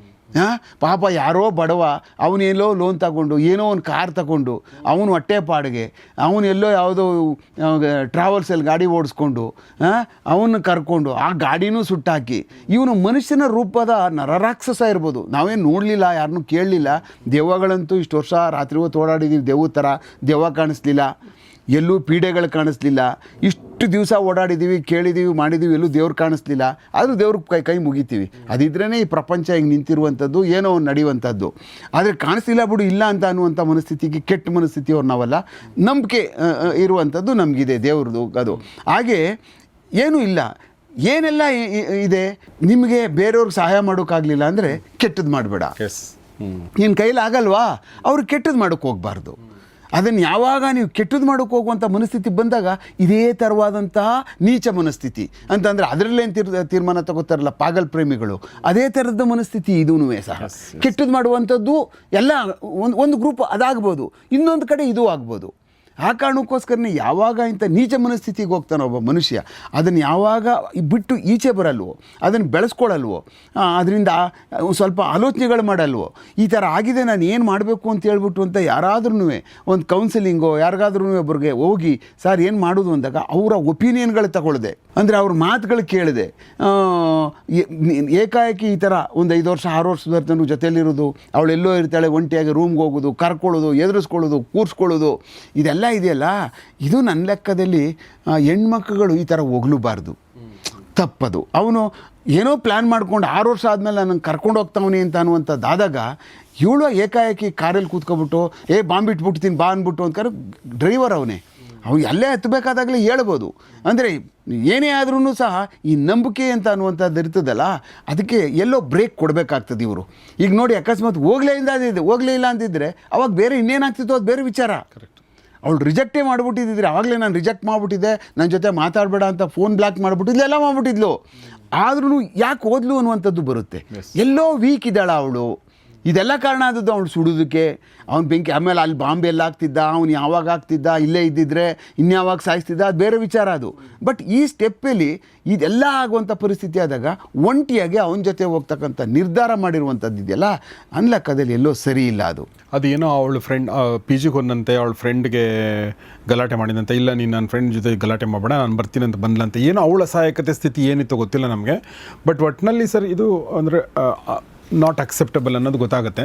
ಪಾಪ ಯಾರೋ ಬಡವ, ಅವನೆಲ್ಲೋ ಲೋನ್ ತಗೊಂಡು ಏನೋ ಒಂದು ಕಾರ್ ತಗೊಂಡು ಅವನು ಹೊಟ್ಟೆ ಪಾಡಿಗೆ ಅವನೆಲ್ಲೋ ಯಾವುದೋ ಟ್ರಾವೆಲ್ಸಲ್ಲಿ ಗಾಡಿ ಓಡಿಸ್ಕೊಂಡು ಅವನ್ನ ಕರ್ಕೊಂಡು ಆ ಗಾಡಿನೂ ಸುಟ್ಟಾಕಿ, ಇವನು ಮನುಷ್ಯನ ರೂಪದ ನರರಾಕ್ಷಸ ಇರ್ಬೋದು. ನಾವೇನು ನೋಡಲಿಲ್ಲ, ಯಾರನ್ನೂ ಕೇಳಲಿಲ್ಲ. ದೆವ್ವಗಳಂತೂ ಇಷ್ಟು ವರ್ಷ ರಾತ್ರಿ ಹೊತ್ತು ಓಡಾಡಿದ್ದೀವಿ, ದೆವ್ವ ಥರ ದೆವ್ವ ಕಾಣಿಸ್ಲಿಲ್ಲ, ಎಲ್ಲೂ ಪೀಡೆಗಳು ಕಾಣಿಸ್ಲಿಲ್ಲ. ಇಷ್ಟು ದಿವಸ ಓಡಾಡಿದ್ದೀವಿ, ಕೇಳಿದ್ದೀವಿ, ಮಾಡಿದ್ದೀವಿ, ಎಲ್ಲೂ ದೇವ್ರು ಕಾಣಿಸ್ಲಿಲ್ಲ. ಆದರೂ ದೇವ್ರ ಕೈ ಮುಗಿತೀವಿ. ಅದಿದ್ರೇ ಈ ಪ್ರಪಂಚ ಹಿಂಗೆ ನಿಂತಿರುವಂಥದ್ದು, ಏನೋ ನಡೆಯುವಂಥದ್ದು. ಆದರೆ ಕಾಣಿಸ್ಲಿಲ್ಲ ಬಿಡು, ಇಲ್ಲ ಅಂತ ಅನ್ನುವಂಥ ಮನಸ್ಥಿತಿಗೆ, ಕೆಟ್ಟ ಮನಸ್ಥಿತಿಯವ್ರು ನಾವಲ್ಲ. ನಂಬಿಕೆ ಇರುವಂಥದ್ದು ನಮಗಿದೆ ದೇವ್ರದ್ದು. ಅದು ಹಾಗೆ ಏನೂ ಇಲ್ಲ, ಏನೆಲ್ಲ ಇದೆ. ನಿಮಗೆ ಬೇರೆಯವ್ರಿಗೆ ಸಹಾಯ ಮಾಡೋಕ್ಕಾಗಲಿಲ್ಲ ಅಂದರೆ ಕೆಟ್ಟದ್ದು ಮಾಡಬೇಡ. ನಿನ್ನ ಕೈಲಾಗಲ್ವಾ, ಅವ್ರಿಗೆ ಕೆಟ್ಟದ್ದು ಮಾಡೋಕ್ಕೆ ಹೋಗಬಾರ್ದು. ಅದನ್ನು ಯಾವಾಗ ನೀವು ಕೆಟ್ಟದ್ದು ಮಾಡೋಕ್ಕೆ ಹೋಗುವಂಥ ಮನಸ್ಥಿತಿ ಬಂದಾಗ ಇದೇ ಥರವಾದಂತಹ ನೀಚ ಮನಸ್ಥಿತಿ ಅಂತಂದರೆ ಅದರಲ್ಲೇನು ತೀರ್ಮಾನ ತಗೋತಾರಲ್ಲ ಪಾಗಲ್ ಪ್ರೇಮಿಗಳು, ಅದೇ ಥರದ ಮನಸ್ಥಿತಿ ಇದೂ ಸಹ. ಕೆಟ್ಟದ್ದು ಮಾಡುವಂಥದ್ದು ಎಲ್ಲ ಒಂದು ಗ್ರೂಪ್ ಅದಾಗ್ಬೋದು, ಇನ್ನೊಂದು ಕಡೆ ಇದು ಆಗ್ಬೋದು. ಆ ಕಾರಣಕ್ಕೋಸ್ಕರನೇ ಯಾವಾಗ ಇಂಥ ನೀಚ ಮನಸ್ಥಿತಿಗೆ ಹೋಗ್ತಾನೆ ಒಬ್ಬ ಮನುಷ್ಯ, ಅದನ್ನು ಯಾವಾಗ ಬಿಟ್ಟು ಈಚೆ ಬರಲ್ವೋ, ಅದನ್ನು ಬೆಳೆಸ್ಕೊಳ್ಳಲ್ವೋ, ಅದರಿಂದ ಸ್ವಲ್ಪ ಆಲೋಚನೆಗಳು ಮಾಡಲ್ವೋ, ಈ ಥರ ಆಗಿದೆ ನಾನು ಏನು ಮಾಡಬೇಕು ಅಂತ ಹೇಳ್ಬಿಟ್ಟು ಅಂತ ಯಾರಾದ್ರೂ ಒಂದು ಕೌನ್ಸಿಲಿಂಗೋ ಯಾರಿಗಾದ್ರೂ ಒಬ್ಬರಿಗೆ ಹೋಗಿ ಸರ್ ಏನು ಮಾಡೋದು ಅಂದಾಗ ಅವರ ಒಪಿನಿಯನ್ಗಳು ತಗೊಳ್ದೆ, ಅಂದರೆ ಅವ್ರ ಮಾತುಗಳು ಕೇಳಿದೆ, ಏಕಾಏಕಿ ಈ ಥರ ಒಂದು 5 ವರ್ಷ 6 ವರ್ಷದ ತನಕ ಜೊತೆಯಲ್ಲಿರೋದು, ಅವಳೆಲ್ಲೋ ಇರ್ತಾಳೆ, ಒಂಟಿಯಾಗಿ ರೂಮ್ಗೆ ಹೋಗೋದು, ಕರ್ಕೊಳ್ಳೋದು, ಎದುರಿಸ್ಕೊಳ್ಳೋದು, ಕೂರಿಸ್ಕೊಳ್ಳೋದು, ಇದೆಲ್ಲ ಇದೆಯಲ್ಲ, ಇದು ನನ್ನ ಲೆಕ್ಕದಲ್ಲಿ ಹೆಣ್ಮಕ್ಳುಗಳು ಈ ಥರ ಹೋಗ್ಲೂಬಾರ್ದು, ತಪ್ಪದು. ಅವನು ಏನೋ ಪ್ಲ್ಯಾನ್ ಮಾಡ್ಕೊಂಡು 6 ವರ್ಷ ಆದಮೇಲೆ ನನಗೆ ಕರ್ಕೊಂಡು ಹೋಗ್ತಾವನಿ ಅಂತ ಅನ್ನುವಂಥದ್ದಾದಾಗ ಇವಳು ಏಕಾಏಕಿ ಕಾರಲ್ಲಿ ಕೂತ್ಕೊಬಿಟ್ಟು ಬಾಂಬ್ ಇಟ್ಬಿಡ್ತೀನಿ ಬಾ ಅಂದ್ಬಿಟ್ಟು ಅಂತ ಡ್ರೈವರ್ ಅವನೇ, ಅವ್ನು ಎಲ್ಲೇ ಹತ್ತಬೇಕಾದಾಗಲೇ ಹೇಳ್ಬೋದು. ಅಂದರೆ ಏನೇ ಆದ್ರೂ ಸಹ ಈ ನಂಬಿಕೆ ಅಂತ ಅನ್ನುವಂಥದ್ದು ಇರ್ತದಲ್ಲ, ಅದಕ್ಕೆ ಎಲ್ಲೋ ಬ್ರೇಕ್ ಕೊಡಬೇಕಾಗ್ತದೆ ಇವರು. ಈಗ ನೋಡಿ, ಅಕಸ್ಮಾತ್ ಹೋಗಲೇ ಇಲ್ಲ ಅಂದಿದ್ರೆ ಅವಾಗ ಬೇರೆ ಇನ್ನೇನಾಗ್ತಿತ್ತು, ಅದು ಬೇರೆ ವಿಚಾರ. ಅವಳು ರಿಜೆಕ್ಟೇ ಮಾಡಿಬಿಟ್ಟಿದ್ದಿದ್ರೆ ಆವಾಗಲೇ ನಾನು ರಿಜೆಕ್ಟ್ ಮಾಡಿಬಿಟ್ಟಿದ್ದೆ, ನನ್ನ ಜೊತೆ ಮಾತಾಡಬೇಡ ಅಂತ ಫೋನ್ ಬ್ಲಾಕ್ ಮಾಡಿಬಿಟ್ಟಿದ್ಲು, ಎಲ್ಲ ಮಾಡಿಬಿಟ್ಟಿದ್ಲು. ಆದ್ರೂ ಯಾಕೆ ಓದ್ಲು ಅನ್ನುವಂಥದ್ದು ಬರುತ್ತೆ. ಎಲ್ಲೋ ವೀಕ್ ಇದ್ದಾಳ ಅವಳು. ಇದೆಲ್ಲ ಕಾರಣ ಆದದ್ದು ಅವ್ನು ಸುಡೋದಕ್ಕೆ. ಅವ್ನು ಬೆಂಕಿ, ಆಮೇಲೆ ಅಲ್ಲಿ ಬಾಂಬೆ ಎಲ್ಲ ಆಗ್ತಿದ್ದ, ಅವ್ನು ಯಾವಾಗ ಆಗ್ತಿದ್ದ, ಇಲ್ಲೇ ಇದ್ದಿದ್ರೆ ಇನ್ಯಾವಾಗ ಸಾಯಿಸ್ತಿದ್ದ, ಅದು ಬೇರೆ ವಿಚಾರ ಅದು. ಬಟ್ ಈ ಸ್ಟೆಪ್ಪಲ್ಲಿ ಇದೆಲ್ಲ ಆಗುವಂಥ ಪರಿಸ್ಥಿತಿ ಆದಾಗ ಒಂಟಿಯಾಗಿ ಅವನ ಜೊತೆ ಹೋಗ್ತಕ್ಕಂಥ ನಿರ್ಧಾರ ಮಾಡಿರುವಂಥದ್ದು ಇದೆಯಲ್ಲ, ಅನ್ಲಕ್ಕದಲ್ಲಿ ಎಲ್ಲೋ ಸರಿ ಇಲ್ಲ. ಅದೇನೋ ಅವಳು ಫ್ರೆಂಡ್ ಪಿ ಜಿಗೆ ಹೋದಂತೆ ಅವಳ ಫ್ರೆಂಡ್ಗೆ ಗಲಾಟೆ ಮಾಡಿದಂತೆ, ಇಲ್ಲ ನೀನು ನನ್ನ ಫ್ರೆಂಡ್ ಜೊತೆ ಗಲಾಟೆ ಮಾಡಬೇಡ ನಾನು ಬರ್ತೀನಿ ಅಂತ ಬಂದ್ಲಂತೆ, ಏನೋ ಅವಳ ಸಹಾಯಕತೆ ಸ್ಥಿತಿ ಏನಿತ್ತು ಗೊತ್ತಿಲ್ಲ ನಮಗೆ. ಬಟ್ ಒಟ್ಟಿನಲ್ಲಿ ಸರ್ ಇದು ಅಂದರೆ ನಾಟ್ ಅಕ್ಸೆಪ್ಟಬಲ್ ಅನ್ನೋದು ಗೊತ್ತಾಗುತ್ತೆ,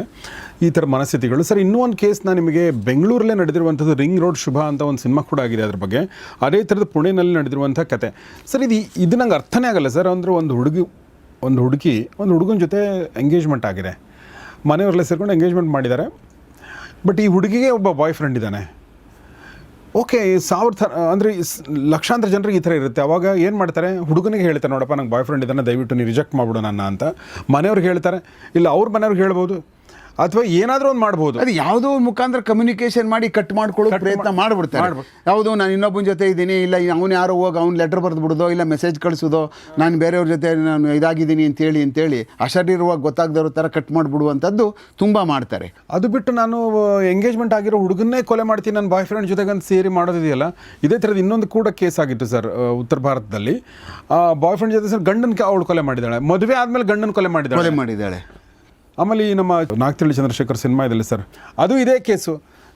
ಈ ಥರ ಮನಸ್ಥಿತಿಗಳು. ಸರ್ ಇನ್ನೂ ಒಂದು ಕೇಸ್ ನಾನು ನಿಮಗೆ ಬೆಂಗಳೂರಲ್ಲೇ ನಡೆದಿರುವಂಥದ್ದು, ರಿಂಗ್ ರೋಡ್ ಶುಭ ಅಂತ ಒಂದು ಸಿನಿಮಾ ಕೂಡ ಆಗಿದೆ ಅದ್ರ ಬಗ್ಗೆ. ಅದೇ ಥರದ ಪುಣೆನಲ್ಲಿ ನಡೆದಿರುವಂಥ ಕತೆ ಸರ್. ಇದು ನಂಗೆ ಅರ್ಥನೇ ಆಗಲ್ಲ ಸರ್. ಅಂದರೆ ಒಂದು ಹುಡುಗನ ಜೊತೆ ಎಂಗೇಜ್ಮೆಂಟ್ ಆಗಿದೆ, ಮನೆಯವರೆಲ್ಲ ಸೇರ್ಕೊಂಡು ಎಂಗೇಜ್ಮೆಂಟ್ ಮಾಡಿದ್ದಾರೆ. ಬಟ್ ಈ ಹುಡುಗಿಗೆ ಒಬ್ಬ ಬಾಯ್ ಫ್ರೆಂಡ್ ಇದ್ದಾನೆ. ಓಕೆ, ಅಂದರೆ ಲಕ್ಷಾಂತರ ಜನರಿಗೆ ಈ ಥರ ಇರುತ್ತೆ. ಅವಾಗ ಏನು ಮಾಡ್ತಾರೆ, ಹುಡುಗನಿಗೆ ಹೇಳ್ತಾರೆ, ನೋಡಪ್ಪ ನಂಗೆ ಬಾಯ್ ಫ್ರೆಂಡ್ ಇದನ್ನು ದಯವಿಟ್ಟು ನೀವು ರಿಜೆಕ್ಟ್ ಮಾಡ್ಬಿಡು ನನ್ನ ಅಂತ. ಮನೆಯವ್ರಿಗೆ ಹೇಳ್ತಾರೆ, ಇಲ್ಲ ಅವ್ರ ಮನೆಯವ್ರಿಗೆ ಹೇಳ್ಬೋದು, ಅಥವಾ ಏನಾದರೂ ಒಂದು ಮಾಡ್ಬೋದು. ಅದು ಯಾವುದೋ ಮುಖಾಂತರ ಕಮ್ಯುನಿಕೇಶನ್ ಮಾಡಿ ಕಟ್ ಮಾಡ್ಕೊಳ್ಳೋ ಪ್ರಯತ್ನ ಮಾಡಿಬಿಡ್ತಾರೆ. ಯಾವುದು ನಾನು ಇನ್ನೊಬ್ಬನ ಜೊತೆ ಇದ್ದೀನಿ, ಇಲ್ಲ ಅವ್ನು ಯಾರೋ ಹೋಗಿ ಅವ್ನು ಲೆಟರ್ ಬರೆದು ಬಿಡೋದೋ, ಇಲ್ಲ ಮೆಸೇಜ್ ಕಳಿಸೋದೋ, ನಾನು ಬೇರೆಯವ್ರ ಜೊತೆ ನಾನು ಇದಾಗಿದ್ದೀನಿ ಅಂತೇಳಿ ಅಶರೀರವಾಗಿ ಗೊತ್ತಾಗದವ್ರ ಥರ ಕಟ್ ಮಾಡಿಬಿಡುವಂಥದ್ದು ತುಂಬ ಮಾಡ್ತಾರೆ. ಅದು ಬಿಟ್ಟು ನಾನು ಎಂಗೇಜ್ಮೆಂಟ್ ಆಗಿರೋ ಹುಡುಗನ್ನೇ ಕೊಲೆ ಮಾಡ್ತೀನಿ ನನ್ನ ಬಾಯ್ ಫ್ರೆಂಡ್ ಜೊತೆಗಂತ ಸೇರಿ ಮಾಡೋದಿದೆಯಲ್ಲ, ಇದೇ ಥರದ್ದು ಇನ್ನೊಂದು ಕೂಡ ಕೇಸ್ ಆಗಿತ್ತು ಸರ್ ಉತ್ತರ ಭಾರತದಲ್ಲಿ. ಬಾಯ್ ಫ್ರೆಂಡ್ ಜೊತೆ ಸರ್ ಗಂಡನ ಅವಳು ಕೊಲೆ ಮಾಡಿದ್ದಾಳೆ, ಮದುವೆ ಆದಮೇಲೆ ಗಂಡನ ಕೊಲೆ ಮಾಡಿದ್ದಾಳೆ. ಆಮೇಲೆ ಈ ನಮ್ಮ ನಾಗ್ತಿಹಳ್ಳಿ ಚಂದ್ರಶೇಖರ್ ಸಿನಿಮಾದಲ್ಲಿ ಸರ್ ಅದು ಇದೇ ಕೇಸು.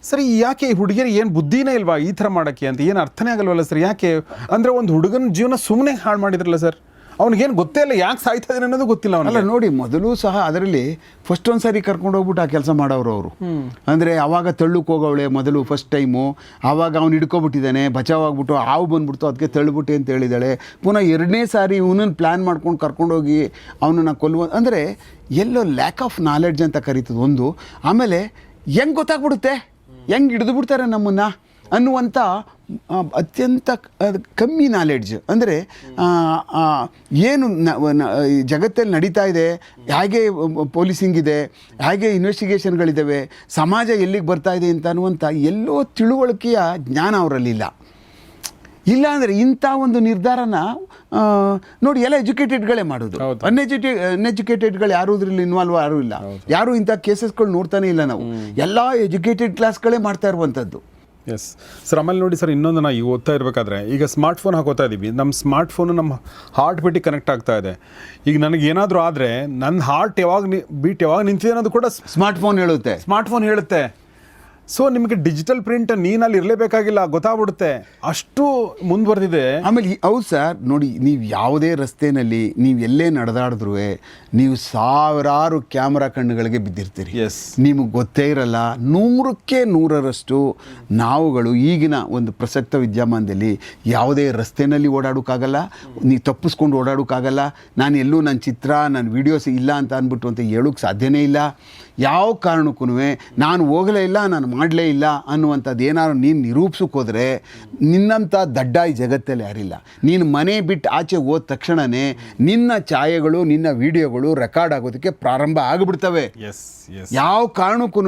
ಸರಿ, ಯಾಕೆ ಈ ಹುಡುಗಿಯರಿಗೆ ಏನು ಬುದ್ಧಿನೇ ಇಲ್ವಾ ಈ ಥರ ಮಾಡೋಕ್ಕೆ ಅಂತ ಏನು ಅರ್ಥನೇ ಆಗಲ್ವಲ್ಲ ಸರ್? ಯಾಕೆ ಅಂದರೆ ಒಂದು ಹುಡುಗನ ಜೀವನ ಸುಮ್ಮನೆ ಹಾಳು ಮಾಡಿದ್ರಲ್ಲ ಸರ್, ಅವ್ನಿಗೇನು ಗೊತ್ತೇ ಇಲ್ಲ, ಯಾಕೆ ಸಾಯ್ತಾ ಇದ್ದಾನೆ ಅನ್ನೋದು ಗೊತ್ತಿಲ್ಲ ಅವನಲ್ಲ. ನೋಡಿ, ಮೊದಲು ಸಹ ಅದರಲ್ಲಿ ಫಸ್ಟ್ ಒಂದು ಸಾರಿ ಕರ್ಕೊಂಡು ಹೋಗ್ಬಿಟ್ಟು ಆ ಕೆಲಸ ಮಾಡೋರು ಅವರು. ಅಂದರೆ ಆವಾಗ ತಳ್ಳುಕ್ಕೆ ಹೋಗೋವಳೆ ಮೊದಲು ಫಸ್ಟ್ ಟೈಮು, ಆವಾಗ ಅವ್ನು ಹಿಡ್ಕೊಬಿಟ್ಟಿದ್ದಾನೆ, ಬಚಾವಾಗ್ಬಿಟ್ಟು ಹಾವು ಬಂದ್ಬಿಡ್ತು, ಅದಕ್ಕೆ ತಳ್ಳುಬಿಟ್ಟೆ ಅಂತ ಹೇಳಿದ್ದಾಳೆ. ಪುನಃ ಎರಡನೇ ಸಾರಿ ಇವನನ್ನು ಪ್ಲ್ಯಾನ್ ಮಾಡ್ಕೊಂಡು ಕರ್ಕೊಂಡೋಗಿ ಅವನನ್ನು ಕೊಲ್ಲುವ, ಅಂದರೆ ಎಲ್ಲೋ ಲ್ಯಾಕ್ ಆಫ್ ನಾಲೆಡ್ಜ್ ಅಂತ ಕರೀತದೆ ಒಂದು. ಆಮೇಲೆ ಹೆಂಗೆ ಗೊತ್ತಾಗ್ಬಿಡುತ್ತೆ, ಹೆಂಗೆ ಹಿಡಿದು ಬಿಡ್ತಾರೆ ನಮ್ಮನ್ನು ಅನ್ನುವಂಥ ಅತ್ಯಂತ ಕಮ್ಮಿ ನಾಲೆಡ್ಜ್. ಅಂದರೆ ಏನು ಜಗತ್ತಲ್ಲಿ ನಡೀತಾ ಇದೆ, ಹೇಗೆ ಪೊಲೀಸಿಂಗ್ ಇದೆ, ಹೇಗೆ ಇನ್ವೆಸ್ಟಿಗೇಷನ್ಗಳಿದ್ದಾವೆ, ಸಮಾಜ ಎಲ್ಲಿಗೆ ಬರ್ತಾ ಇದೆ ಅಂತ ಅನ್ನುವಂಥ ಎಲ್ಲೋ ತಿಳುವಳಿಕೆಯ ಜ್ಞಾನ ಅವರಲ್ಲಿಲ್ಲ. ಇಲ್ಲ ಅಂದರೆ ಇಂಥ ಒಂದು ನಿರ್ಧಾರನ ನೋಡಿ ಎಲ್ಲ ಎಜುಕೇಟೆಡ್ಗಳೇ ಮಾಡೋದು. ಅನ್ಎಜುಕೇಟೆಡ್ಗಳು ಯಾರು ಇದರಲ್ಲಿ ಯಾರೂ ಇಲ್ಲ. ಯಾರು ಇಂಥ ಕೇಸಸ್ಗಳು ನೋಡ್ತಾನೆ ಇಲ್ಲ. ನಾವು ಎಲ್ಲ ಎಜುಕೇಟೆಡ್ ಕ್ಲಾಸ್ಗಳೇ ಮಾಡ್ತಾ ಇರುವಂಥದ್ದು. Yes sir. ಆಮೇಲೆ ನೋಡಿ ಸರ್, ಇನ್ನೊಂದು ನಾವು ಈಗ ಓದ್ತಾ ಇರಬೇಕಾದ್ರೆ ಈಗ ಸ್ಮಾರ್ಟ್ಫೋನ್ ಹಾಕೋತಾ ಇದ್ದೀವಿ, ನಮ್ಮ ಸ್ಮಾರ್ಟ್ಫೋನು ನಮ್ಮ ಹಾರ್ಟ್ ಬೀಟಿಗೆ ಕನೆಕ್ಟ್ ಆಗ್ತಾ ಇದೆ. ಈಗ ನನಗೆ ಏನಾದರೂ ಆದರೆ ನನ್ನ ಹಾರ್ಟ್ ಬೀಟ್ ಯಾವಾಗ ನಿಂತಿದೆ ಅನ್ನೋದು ಕೂಡ ಸ್ಮಾರ್ಟ್ಫೋನ್ ಹೇಳುತ್ತೆ. ಸೊ ನಿಮಗೆ ಡಿಜಿಟಲ್ ಪ್ರಿಂಟ್ ನೀನಲ್ಲಿ ಇರಲೇಬೇಕಾಗಿಲ್ಲ, ಗೊತ್ತಾಗ್ಬಿಡುತ್ತೆ, ಅಷ್ಟು ಮುಂದುವರೆದಿದೆ. ಆಮೇಲೆ ಹೌದು ಸರ್, ನೋಡಿ, ನೀವು ಯಾವುದೇ ರಸ್ತೆಯಲ್ಲಿ ನೀವು ಎಲ್ಲೇ ನಡೆದಾಡಿದ್ರೂ ನೀವು ಸಾವಿರಾರು ಕ್ಯಾಮ್ರಾ ಕಣ್ಣುಗಳಿಗೆ ಬಿದ್ದಿರ್ತೀರಿ. ನಿಮಗೆ ಗೊತ್ತೇ ಇರಲ್ಲ. 100ಕ್ಕೆ 100ರಷ್ಟು ನಾವುಗಳು ಈಗಿನ ಒಂದು ಪ್ರಸಕ್ತ ವಿದ್ಯಮಾನದಲ್ಲಿ ಯಾವುದೇ ರಸ್ತೆಯಲ್ಲಿ ಓಡಾಡೋಕ್ಕಾಗಲ್ಲ, ನೀವು ತಪ್ಪಿಸ್ಕೊಂಡು ಓಡಾಡೋಕ್ಕಾಗಲ್ಲ. ನಾನು ಎಲ್ಲೂ ನನ್ನ ಚಿತ್ರ ನನ್ನ ವೀಡಿಯೋಸ್ ಇಲ್ಲ ಅಂತ ಅಂದ್ಬಿಟ್ಟು ಅಂತ ಹೇಳೋಕ್ಕೆ ಸಾಧ್ಯನೇ ಇಲ್ಲ. ಯಾವ ಕಾರಣಕ್ಕೂ ನಾನು ಹೋಗಲೇ ಇಲ್ಲ, ನಾನು ಮಾಡಲೇ ಇಲ್ಲ ಅನ್ನುವಂಥದ್ದು ಏನಾದ್ರು ನೀನು ನಿರೂಪಿಸೋಕೆ ಹೋದರೆ ನಿನ್ನಂಥ ದಡ್ಡ ಈ ಜಗತ್ತಲ್ಲಿ ಯಾರಿಲ್ಲ. ನೀನು ಮನೆ ಬಿಟ್ಟು ಆಚೆ ಹೋದ ತಕ್ಷಣವೇ ನಿನ್ನ ಛಾಯೆಗಳು, ನಿನ್ನ ವಿಡಿಯೋಗಳು ರೆಕಾರ್ಡ್ ಆಗೋದಕ್ಕೆ ಪ್ರಾರಂಭ ಆಗಿಬಿಡ್ತವೆ. ಯಾವ ಕಾರಣಕ್ಕೂ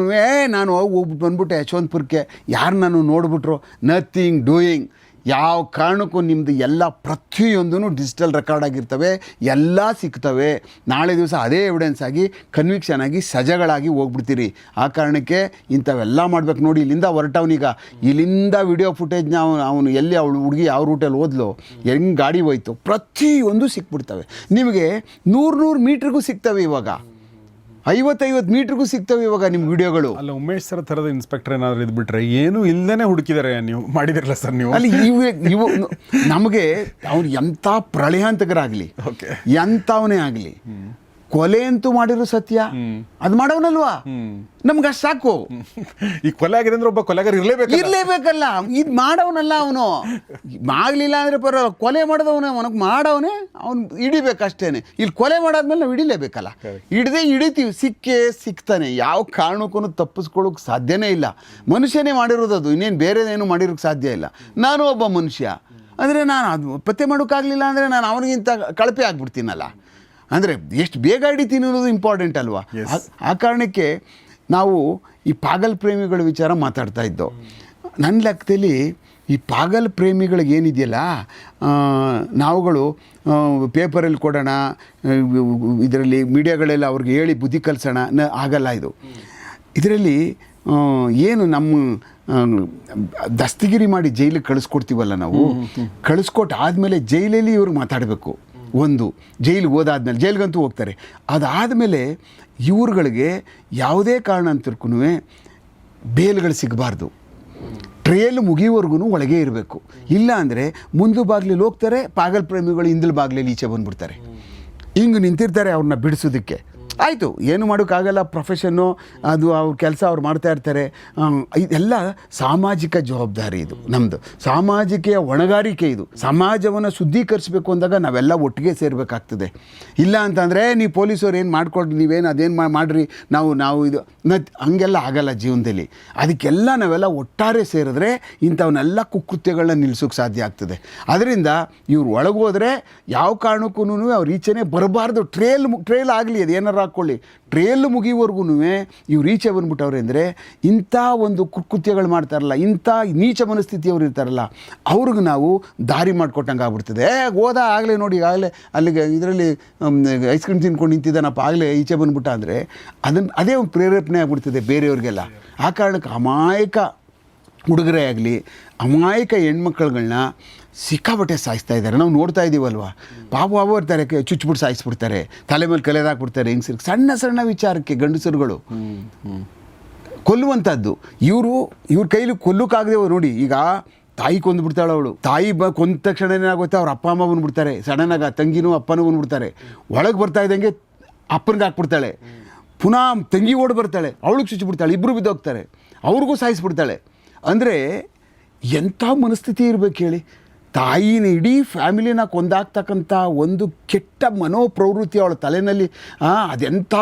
ನಾನು ಹೋಗ್ಬಿಟ್ಟು ಬಂದ್ಬಿಟ್ಟೆ ಯಶವಂತಪುರಕ್ಕೆ, ಯಾರು ನಾನು ನೋಡ್ಬಿಟ್ರು, ನಥಿಂಗ್ ಡೂಯಿಂಗ್. ಯಾವ ಕಾರಣಕ್ಕೂ ನಿಮ್ಮದು ಎಲ್ಲ ಪ್ರತಿಯೊಂದೂ ಡಿಜಿಟಲ್ ರೆಕಾರ್ಡ್ ಆಗಿರ್ತವೆ, ಎಲ್ಲ ಸಿಗ್ತವೆ. ನಾಳೆ ದಿವಸ ಅದೇ ಎವಿಡೆನ್ಸ್ ಆಗಿ ಕನ್ವಿಕ್ಷನ್ ಆಗಿ ಸಜಗಳಾಗಿ ಹೋಗ್ಬಿಡ್ತೀರಿ. ಆ ಕಾರಣಕ್ಕೆ ಇಂಥವೆಲ್ಲ ಮಾಡ್ಬೇಕು. ನೋಡಿ, ಇಲ್ಲಿಂದ ಹೊರಟವನೀಗ ಇಲ್ಲಿಂದ ವಿಡಿಯೋ ಫುಟೇಜ್ನ ಅವನು ಎಲ್ಲಿ ಅವಳು ಹುಡುಗಿ ಯಾವ ರೂಟಲ್ಲಿ ಹೋದ್ಲು, ಹೆಂಗೆ ಗಾಡಿ ಹೋಯ್ತು, ಪ್ರತಿಯೊಂದು ಸಿಕ್ಬಿಡ್ತವೆ. ನಿಮಗೆ 100 ಮೀಟ್ರಿಗೂ ಸಿಗ್ತವೆ, ಇವಾಗ 50 ಮೀಟ್ರಿಗೂ ಸಿಗ್ತವೆ ಇವಾಗ ನಿಮ್ಮ ವಿಡಿಯೋಗಳು. ಅಲ್ಲ, ಉಮೇಶ್ ಸರ್ ಥರದ ಇನ್ಸ್ಪೆಕ್ಟರ್ ಏನಾದರೂ ಇದ್ಬಿಟ್ರೆ ಏನು ಇಲ್ಲದೇ ಹುಡುಕಿದ್ದಾರೆ ನೀವು ಮಾಡಿದಿರಲ್ಲ ಸರ್ ನೀವು. ಅಲ್ಲಿ ಇವು ನಮಗೆ ಅವ್ರು ಎಂಥ ಪ್ರಳಯಾಂತಕರಾಗಲಿ, ಎಂಥವನೇ ಆಗಲಿ, ಕೊಲೆ ಅಂತೂ ಮಾಡಿರೋ ಸತ್ಯ, ಅದು ಮಾಡೋನಲ್ವಾ, ನಮ್ಗೆ ಅಷ್ಟು ಸಾಕು. ಈ ಕೊಲೆ ಆಗಿದೆ ಅಂದ್ರೆ ಒಬ್ಬ ಕೊಲೆಗಾರ ಇರಲೇಬೇಕಲ್ಲ. ಇದು ಮಾಡೋನಲ್ಲ ಅವನು, ಆಗಲಿಲ್ಲ ಅಂದರೆ ಪರವಾಗಿಲ್ಲ, ಕೊಲೆ ಮಾಡಿದವನೇ ಅವನಿಗೆ ಮಾಡವನೇ ಅವ್ನು ಹಿಡಿಬೇಕಷ್ಟೇನೆ. ಇಲ್ಲಿ ಕೊಲೆ ಮಾಡಾದ್ಮೇಲೆ ನಾವು ಹಿಡಿಲೇಬೇಕಲ್ಲ, ಹಿಡಿತೀವಿ, ಸಿಕ್ತಾನೆ. ಯಾವ ಕಾರಣಕ್ಕೂ ತಪ್ಪಿಸ್ಕೊಳ್ಳೋಕೆ ಸಾಧ್ಯನೇ ಇಲ್ಲ. ಮನುಷ್ಯನೇ ಮಾಡಿರೋದು ಅದು, ಇನ್ನೇನು ಬೇರೆದೇನು ಮಾಡಿರೋಕ್ಕೆ ಸಾಧ್ಯ ಇಲ್ಲ. ನಾನು ಒಬ್ಬ ಮನುಷ್ಯ ಅಂದರೆ ನಾನು ಅದು ಪತ್ತೆ ಮಾಡೋಕ್ಕಾಗಲಿಲ್ಲ ಅಂದರೆ ನಾನು ಅವನಿಗಿಂತ ಕಳಪೆ ಆಗ್ಬಿಡ್ತೀನಲ್ಲ. ಅಂದರೆ ಎಷ್ಟು ಬೇಗ ಹಿಡಿತೀನಿ ಅನ್ನೋದು ಇಂಪಾರ್ಟೆಂಟ್ ಅಲ್ವಾ. ಆ ಕಾರಣಕ್ಕೆ ನಾವು ಈ ಪಾಗಲ್ ಪ್ರೇಮಿಗಳ ವಿಚಾರ ಮಾತಾಡ್ತಾ ಇದ್ದೋ. ನನ್ನ ಲೆಕ್ಕದಲ್ಲಿ ಈ ಪಾಗಲ್ ಪ್ರೇಮಿಗಳಿಗೆ ಏನಿದೆಯಲ್ಲ, ನಾವುಗಳು ಪೇಪರಲ್ಲಿ ಕೊಡೋಣ, ಇದರಲ್ಲಿ ಮೀಡಿಯಾಗಳೆಲ್ಲ ಅವ್ರಿಗೆ ಹೇಳಿ ಬುದ್ಧಿ ಕಲಿಸೋಣ ಆಗಲ್ಲ. ಇದರಲ್ಲಿ ಏನು ನಮ್ಮ ದಸ್ತಗಿರಿ ಮಾಡಿ ಜೈಲಿಗೆ ಕಳಿಸ್ಕೊಡ್ತೀವಲ್ಲ ನಾವು, ಕಳಿಸ್ಕೊಟ್ಟು ಆದಮೇಲೆ ಜೈಲಲ್ಲಿ ಇವ್ರಿಗೆ ಮಾತಾಡಬೇಕು. ಒಂದು ಜೈಲಿಗೆ ಹೋದಾದ್ಮೇಲೆ, ಜೈಲಿಗಂತೂ ಹೋಗ್ತಾರೆ, ಅದಾದಮೇಲೆ ಇವ್ರುಗಳಿಗೆ ಯಾವುದೇ ಕಾರಣಾಂತರಕ್ಕೂ ಬೇಲ್ಗಳು ಸಿಗಬಾರ್ದು. ಟ್ರೇಲ್ ಮುಗಿಯುವವರೆಗೂ ಒಳಗೆ ಇರಬೇಕು. ಇಲ್ಲ ಅಂದರೆ ಮುಂದೆ ಬಾಗಿಲಲ್ಲಿ ಹೋಗ್ತಾರೆ, ಪಾಗಲ್ ಪ್ರೇಮಿಗಳು ಹಿಂದಲ ಬಾಗಿಲಲ್ಲಿ ಈಚೆ ಬಂದುಬಿಡ್ತಾರೆ. ಹಿಂಗೆ ನಿಂತಿರ್ತಾರೆ ಅವ್ರನ್ನ ಬಿಡಿಸೋದಕ್ಕೆ. ಆಯಿತು, ಏನು ಮಾಡೋಕ್ಕಾಗಲ್ಲ, ಪ್ರೊಫೆಷನ್ನು ಅದು ಅವ್ರ ಕೆಲಸ ಅವ್ರು ಮಾಡ್ತಾ ಇರ್ತಾರೆ. ಇದೆಲ್ಲ ಸಾಮಾಜಿಕ ಜವಾಬ್ದಾರಿ, ಇದು ನಮ್ಮದು ಸಾಮಾಜಿಕ ಹೊಣೆಗಾರಿಕೆ. ಇದು ಸಮಾಜವನ್ನು ಶುದ್ಧೀಕರಿಸಬೇಕು ಅಂದಾಗ ನಾವೆಲ್ಲ ಒಟ್ಟಿಗೆ ಸೇರಬೇಕಾಗ್ತದೆ. ಇಲ್ಲ ಅಂತಂದರೆ ನೀವು ಪೊಲೀಸವ್ರು ಏನು ಮಾಡ್ಕೊಡ್ರಿ, ನೀವೇನು ಅದೇನು ಮಾಡಿರಿ, ನಾವು ಇದು ಹಂಗೆಲ್ಲ ಆಗಲ್ಲ ಜೀವನದಲ್ಲಿ. ಅದಕ್ಕೆಲ್ಲ ನಾವೆಲ್ಲ ಒಟ್ಟಾರೆ ಸೇರಿದ್ರೆ ಇಂಥವನ್ನೆಲ್ಲ ಕುಕೃತ್ಯಗಳನ್ನ ನಿಲ್ಲಿಸೋಕ್ಕೆ ಸಾಧ್ಯ ಆಗ್ತದೆ. ಅದರಿಂದ ಇವ್ರು ಒಳಗೋದ್ರೆ ಯಾವ ಕಾರಣಕ್ಕೂ ಅವ್ರು ಈಚೆನೇ ಬರಬಾರ್ದು. ಟ್ರೇಲ್ ಆಗಲಿ, ಅದು ಏನಾರು ಹಾಕ್ಕೊಳ್ಳಿ, ಟ್ರೇಲ್ ಮುಗಿಯುವವರೆಗೂ ಇವ್ರು ಈಚೆ ಬಂದ್ಬಿಟ್ಟವ್ರೆ ಅಂದರೆ ಇಂಥ ಒಂದು ಕುಕೃತ್ಯಗಳು ಮಾಡ್ತಾರಲ್ಲ, ಇಂಥ ನೀಚ ಮನಸ್ಥಿತಿಯವ್ರು ಇರ್ತಾರಲ್ಲ, ಅವ್ರಿಗೆ ನಾವು ದಾರಿ ಮಾಡಿಕೊಟ್ಟಂಗೆ ಆಗ್ಬಿಡ್ತದೆ. ಹೋದ ಆಗಲೇ ನೋಡಿ, ಆಗಲೇ ಅಲ್ಲಿಗೆ ಇದರಲ್ಲಿ ಐಸ್ ಕ್ರೀಮ್ ತಿನ್ಕೊಂಡು ನಿಂತಿದ್ದಾನಪ್ಪ, ಆಗಲೇ ಈಚೆ ಬಂದ್ಬಿಟ್ಟ ಅಂದರೆ ಅದೇ ಒಂದು ಪ್ರೇರೇಪಣೆ ಆಗ್ಬಿಡ್ತದೆ ಬೇರೆಯವ್ರಿಗೆಲ್ಲ. ಆ ಕಾರಣಕ್ಕೆ ಅಮಾಯಕ ಹುಡುಗರೇ ಆಗಲಿ, ಅಮಾಯಕ ಹೆಣ್ಮಕ್ಳುಗಳನ್ನ ಸಿಕ್ಕಾಬಟ್ಟೆ ಸಾಯಿಸ್ತಾ ಇದ್ದಾರೆ. ನಾವು ನೋಡ್ತಾ ಇದ್ದೀವಲ್ವ, ಪಾಪ ಇರ್ತಾರೆ, ಚುಚ್ಚಿಬಿಟ್ಟು ಸಾಯಿಸ್ಬಿಡ್ತಾರೆ, ತಲೆ ಮೇಲೆ ಕಲೆದಾಕ್ಬಿಡ್ತಾರೆ ಹೆಂಗಸರಿಗೆ, ಸಣ್ಣ ವಿಚಾರಕ್ಕೆ ಗಂಡಸರುಗಳು ಕೊಲ್ಲುವಂಥದ್ದು. ಇವ್ರ ಕೈಲಿ ಕೊಲ್ಲೋಕ್ಕಾಗದೆ ನೋಡಿ. ಈಗ ತಾಯಿ ಕೊಂದುಬಿಡ್ತಾಳೆ ಅವಳು, ತಾಯಿ ಕೊಂದ ತಕ್ಷಣ ಏನಾಗುತ್ತೆ, ಅವ್ರ ಅಪ್ಪ ಅಮ್ಮ ಬಂದ್ಬಿಡ್ತಾರೆ, ಸಡನ್ನಾಗಿ ತಂಗಿನೂ ಅಪ್ಪನೂ ಬಂದ್ಬಿಡ್ತಾರೆ. ಒಳಗೆ ಬರ್ತಾ ಇದ್ದಂಗೆ ಅಪ್ಪನಿಗೆ ಹಾಕ್ಬಿಡ್ತಾಳೆ, ಪುನಃ ತಂಗಿ ಓಡಿ ಬರ್ತಾಳೆ, ಅವಳಿಗೆ ಚುಚ್ಚಿಬಿಡ್ತಾಳೆ, ಇಬ್ಬರು ಬಿದ್ದೋಗ್ತಾರೆ, ಅವ್ರಿಗೂ ಸಾಯಿಸ್ಬಿಡ್ತಾಳೆ. ಅಂದರೆ ಎಂಥ ಮನಸ್ಥಿತಿ ಇರಬೇಕು ಹೇಳಿ. ತಾಯಿನ ಇಡೀ ಫ್ಯಾಮಿಲಿನ ಕೊಂದಾಗ್ತಕ್ಕಂಥ ಒಂದು ಕೆಟ್ಟ ಮನೋಪ್ರವೃತ್ತಿ ಅವಳ ತಲೆಯಲ್ಲಿ, ಅದೆಂಥ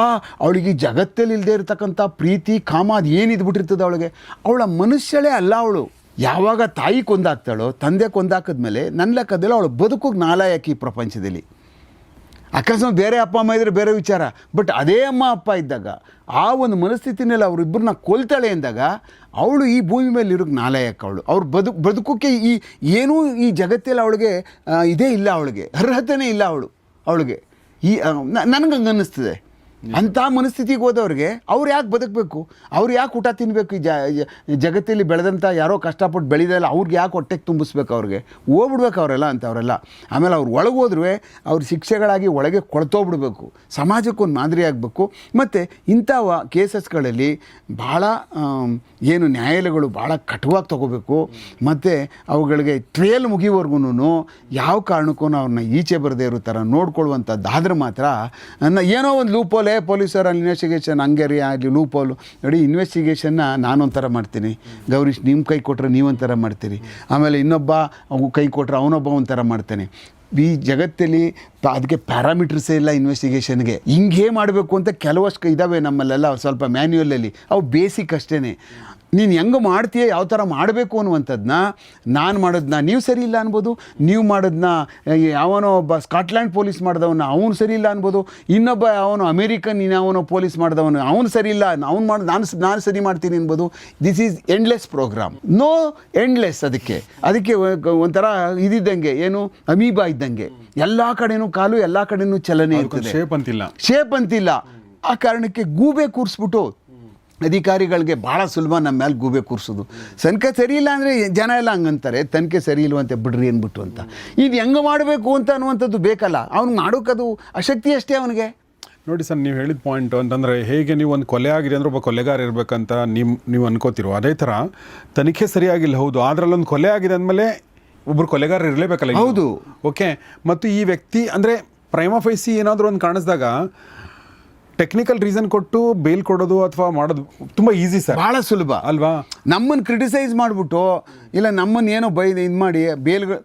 ಅವಳಿಗೆ ಜಗತ್ತಲ್ಲಿ ಇಲ್ಲದೆ ಇರತಕ್ಕಂಥ ಪ್ರೀತಿ ಕಾಮ ಅದು ಏನಿದ್ಬಿಟ್ಟಿರ್ತದೆ ಅವಳಿಗೆ. ಅವಳ ಮನುಷ್ಯಳೇ ಅಲ್ಲ ಅವಳು. ಯಾವಾಗ ತಾಯಿ ಕೊಂದಾಗ್ತಾಳೋ, ತಂದೆ ಕೊಂದಾಕಿದ್ಮೇಲೆ ನನ್ನ ಲೆಕ್ಕದಲ್ಲಿ ಅವಳು ಬದುಕೋಗಿ ನಾಲಾಯಕಿ ಪ್ರಪಂಚದಲ್ಲಿ. ಅಕಸ್ಮಾತ್ ಬೇರೆ ಅಪ್ಪ ಅಮ್ಮ ಇದ್ದರೆ ಬೇರೆ ವಿಚಾರ, ಬಟ್ ಅದೇ ಅಮ್ಮ ಅಪ್ಪ ಇದ್ದಾಗ ಆ ಒಂದು ಮನಸ್ಥಿತಿನಲ್ಲಿ ಅವರಿಬ್ಬರನ್ನ ಕೊಲ್ತಾಳೆ ಅಂದಾಗ ಅವಳು ಈ ಭೂಮಿ ಮೇಲೆ ಇರೋಕ್ಕೆ ನಾಲಾಯಕ. ಅವ್ರು ಬದುಕೋಕ್ಕೆ ಏನೂ ಈ ಜಗತ್ತಲ್ಲಿ ಅವಳಿಗೆ ಇದೇ ಇಲ್ಲ, ಅವಳಿಗೆ ಅರ್ಹತೆಯೇ ಇಲ್ಲ ಅವಳಿಗೆ. ನನಗಂಗೆ ಅನ್ನಿಸ್ತದೆ. ಅಂಥ ಮನಸ್ಥಿತಿಗೆ ಹೋದವ್ರಿಗೆ ಅವ್ರು ಯಾಕೆ ಬದುಕಬೇಕು, ಅವ್ರು ಯಾಕೆ ಊಟ ತಿನ್ನಬೇಕು? ಈ ಜಗತ್ತಲ್ಲಿ ಬೆಳೆದಂಥ ಯಾರೋ ಕಷ್ಟಪಟ್ಟು ಬೆಳೆದಲ್ಲ, ಅವ್ರಿಗೆ ಯಾಕೆ ಹೊಟ್ಟೆಗೆ ತುಂಬಿಸ್ಬೇಕು? ಅವ್ರಿಗೆ ಹೋಗ್ಬಿಡ್ಬೇಕು ಅವರೆಲ್ಲ ಅಂಥವರೆಲ್ಲ. ಆಮೇಲೆ ಅವ್ರು ಒಳಗೆ ಹೋದ್ರೂ ಅವ್ರ ಶಿಕ್ಷೆಗಳಾಗಿ ಒಳಗೆ ಕೊಳ್ತೋಗ್ಬಿಡ್ಬೇಕು, ಸಮಾಜಕ್ಕೊಂದು ಮಾದರಿ ಆಗಬೇಕು. ಮತ್ತು ಇಂಥ ಕೇಸಸ್ಗಳಲ್ಲಿ ಭಾಳ ಏನು ನ್ಯಾಯಾಲಯಗಳು ಭಾಳ ಕಟುವಾಗಿ ತೊಗೋಬೇಕು. ಮತ್ತು ಅವುಗಳಿಗೆ ಟ್ರೇಲ್ ಮುಗಿಯುವವರೆಗೂ ಯಾವ ಕಾರಣಕ್ಕೂ ಅವ್ರನ್ನ ಈಚೆ ಬರದೇ ಇರೋ ಥರ ನೋಡ್ಕೊಳ್ಳುವಂಥದ್ದಾದ್ರೆ ಮಾತ್ರ ಏನೋ ಒಂದು ಲೂಪೋಲೆ ಪೊಲೀಸರ ಇನ್ವೆಸ್ಟಿಗೇಷನ್ ಹಂಗೇರಿ ಆಗಲಿ ಲೂಪೋಲು ನೋಡಿ. ಇನ್ವೆಸ್ಟಿಗೇಷನ್ನ ನಾನೊಂಥರ ಮಾಡ್ತೀನಿ, ಗೌರೀಶ್ ನಿಮ್ಮ ಕೈ ಕೊಟ್ಟರೆ ನೀವೊಂಥರ ಮಾಡ್ತೀರಿ, ಆಮೇಲೆ ಇನ್ನೊಬ್ಬ ಕೈ ಕೊಟ್ಟರೆ ಅವನೊಬ್ಬ ಒಂಥರ ಮಾಡ್ತಾನೆ. ಈ ಜಗತ್ತಲ್ಲಿ ಅದಕ್ಕೆ ಪ್ಯಾರಾಮೀಟರ್ಸೇ ಇಲ್ಲ ಇನ್ವೆಸ್ಟಿಗೇಷನ್ಗೆ. ಹಿಂಗೇ ಮಾಡಬೇಕು ಅಂತ ಕೆಲವಷ್ಟು ಇದ್ದಾವೆ ನಮ್ಮಲ್ಲೆಲ್ಲ, ಸ್ವಲ್ಪ ಮ್ಯಾನ್ಯುವಲಲ್ಲಿ, ಅವು ಬೇಸಿಕ್ ಅಷ್ಟೇ. ನೀನು ಹೆಂಗೆ ಮಾಡ್ತೀಯ, ಯಾವ ಥರ ಮಾಡಬೇಕು ಅನ್ನುವಂಥದ್ದನ್ನ ನಾನು ಮಾಡೋದನ್ನ ನೀವು ಸರಿ ಇಲ್ಲ ಅನ್ಬೋದು, ನೀವು ಮಾಡೋದನ್ನ ಯಾವನೋ ಒಬ್ಬ ಸ್ಕಾಟ್ಲ್ಯಾಂಡ್ ಪೊಲೀಸ್ ಮಾಡಿದವನು ಅವನು ಸರಿ ಇಲ್ಲ ಅನ್ಬೋದು, ಇನ್ನೊಬ್ಬ ಯಾವನೋ ಅಮೇರಿಕನ್ ಯಾವನೋ ಪೊಲೀಸ್ ಮಾಡಿದವನು ಅವನು ಸರಿ ಇಲ್ಲ, ಅವ್ನು ಮಾಡಿ ನಾನು ಸರಿ ಮಾಡ್ತೀನಿ ಅನ್ಬೋದು. This is endless program, no endless. ಅದಕ್ಕೆ ಒಂಥರ ಇದ್ದಂಗೆ, ಏನು ಅಮೀಬಾ ಇದ್ದಂಗೆ, ಎಲ್ಲ ಕಡೆನೂ ಕಾಲು, ಎಲ್ಲ ಕಡೆನೂ ಚಲನೆ ಇರ್ತದೆ, ಶೇಪ್ ಅಂತಿಲ್ಲ. ಆ ಕಾರಣಕ್ಕೆ ಗೂಬೆ ಕೂರಿಸ್ಬಿಟ್ಟು ಅಧಿಕಾರಿಗಳಿಗೆ ಭಾಳ ಸುಲಭ ನಮ್ಮ ಮೇಲೆ ಗೂಬೆ ಕೂರಿಸೋದು. ತನಿಖೆ ಸರಿ ಇಲ್ಲ ಅಂದರೆ ಜನ ಎಲ್ಲ ಹಂಗಂತಾರೆ, ತನಿಖೆ ಸರಿ ಇಲ್ವಂತೆ ಬಿಡ್ರಿ ಅಂದ್ಬಿಟ್ಟು ಅಂತ. ಇದು ಹೆಂಗೆ ಮಾಡಬೇಕು ಅಂತ ಅನ್ನುವಂಥದ್ದು ಬೇಕಲ್ಲ, ಅವ್ನು ಮಾಡೋಕ್ಕದು ಅಶಕ್ತಿ ಅಷ್ಟೇ ಅವನಿಗೆ. ನೋಡಿ ಸರ್, ನೀವು ಹೇಳಿದ ಪಾಯಿಂಟ್ ಅಂತಂದರೆ, ಹೇಗೆ ನೀವು ಒಂದು ಕೊಲೆ ಆಗಿದೆ ಅಂದರೆ ಒಬ್ಬ ಕೊಲೆಗಾರ ಇರಬೇಕಂತ ನೀವು ಅನ್ಕೋತಿರೋ, ಅದೇ ಥರ ತನಿಖೆ ಸರಿಯಾಗಿಲ್ಲ, ಹೌದು, ಅದರಲ್ಲೊಂದು ಕೊಲೆ ಆಗಿದೆ ಅಂದಮೇಲೆ ಒಬ್ಬರು ಕೊಲೆಗಾರ ಇರಲೇಬೇಕಲ್ಲ. ಹೌದು, ಓಕೆ. ಮತ್ತು ಈ ವ್ಯಕ್ತಿ ಅಂದರೆ ಪ್ರೈಮಾ ಫೈಸಿ ಏನಾದರೂ ಒಂದು ಕಾಣಿಸಿದಾಗ ಟೆಕ್ನಿಕಲ್ ರೀಸನ್ ಕೊಟ್ಟು ಬೇಲ್ ಕೊಡೋದು ಅಥವಾ ಮಾಡೋದು ತುಂಬ ಈಸಿ ಸರ್, ಭಾಳ ಸುಲಭ ಅಲ್ವಾ? ನಮ್ಮನ್ನು ಕ್ರಿಟಿಸೈಸ್ ಮಾಡಿಬಿಟ್ಟು ಇಲ್ಲ ನಮ್ಮನ್ನು ಏನೋ ಇದು ಮಾಡಿ ಬೇಲ್ಗಳು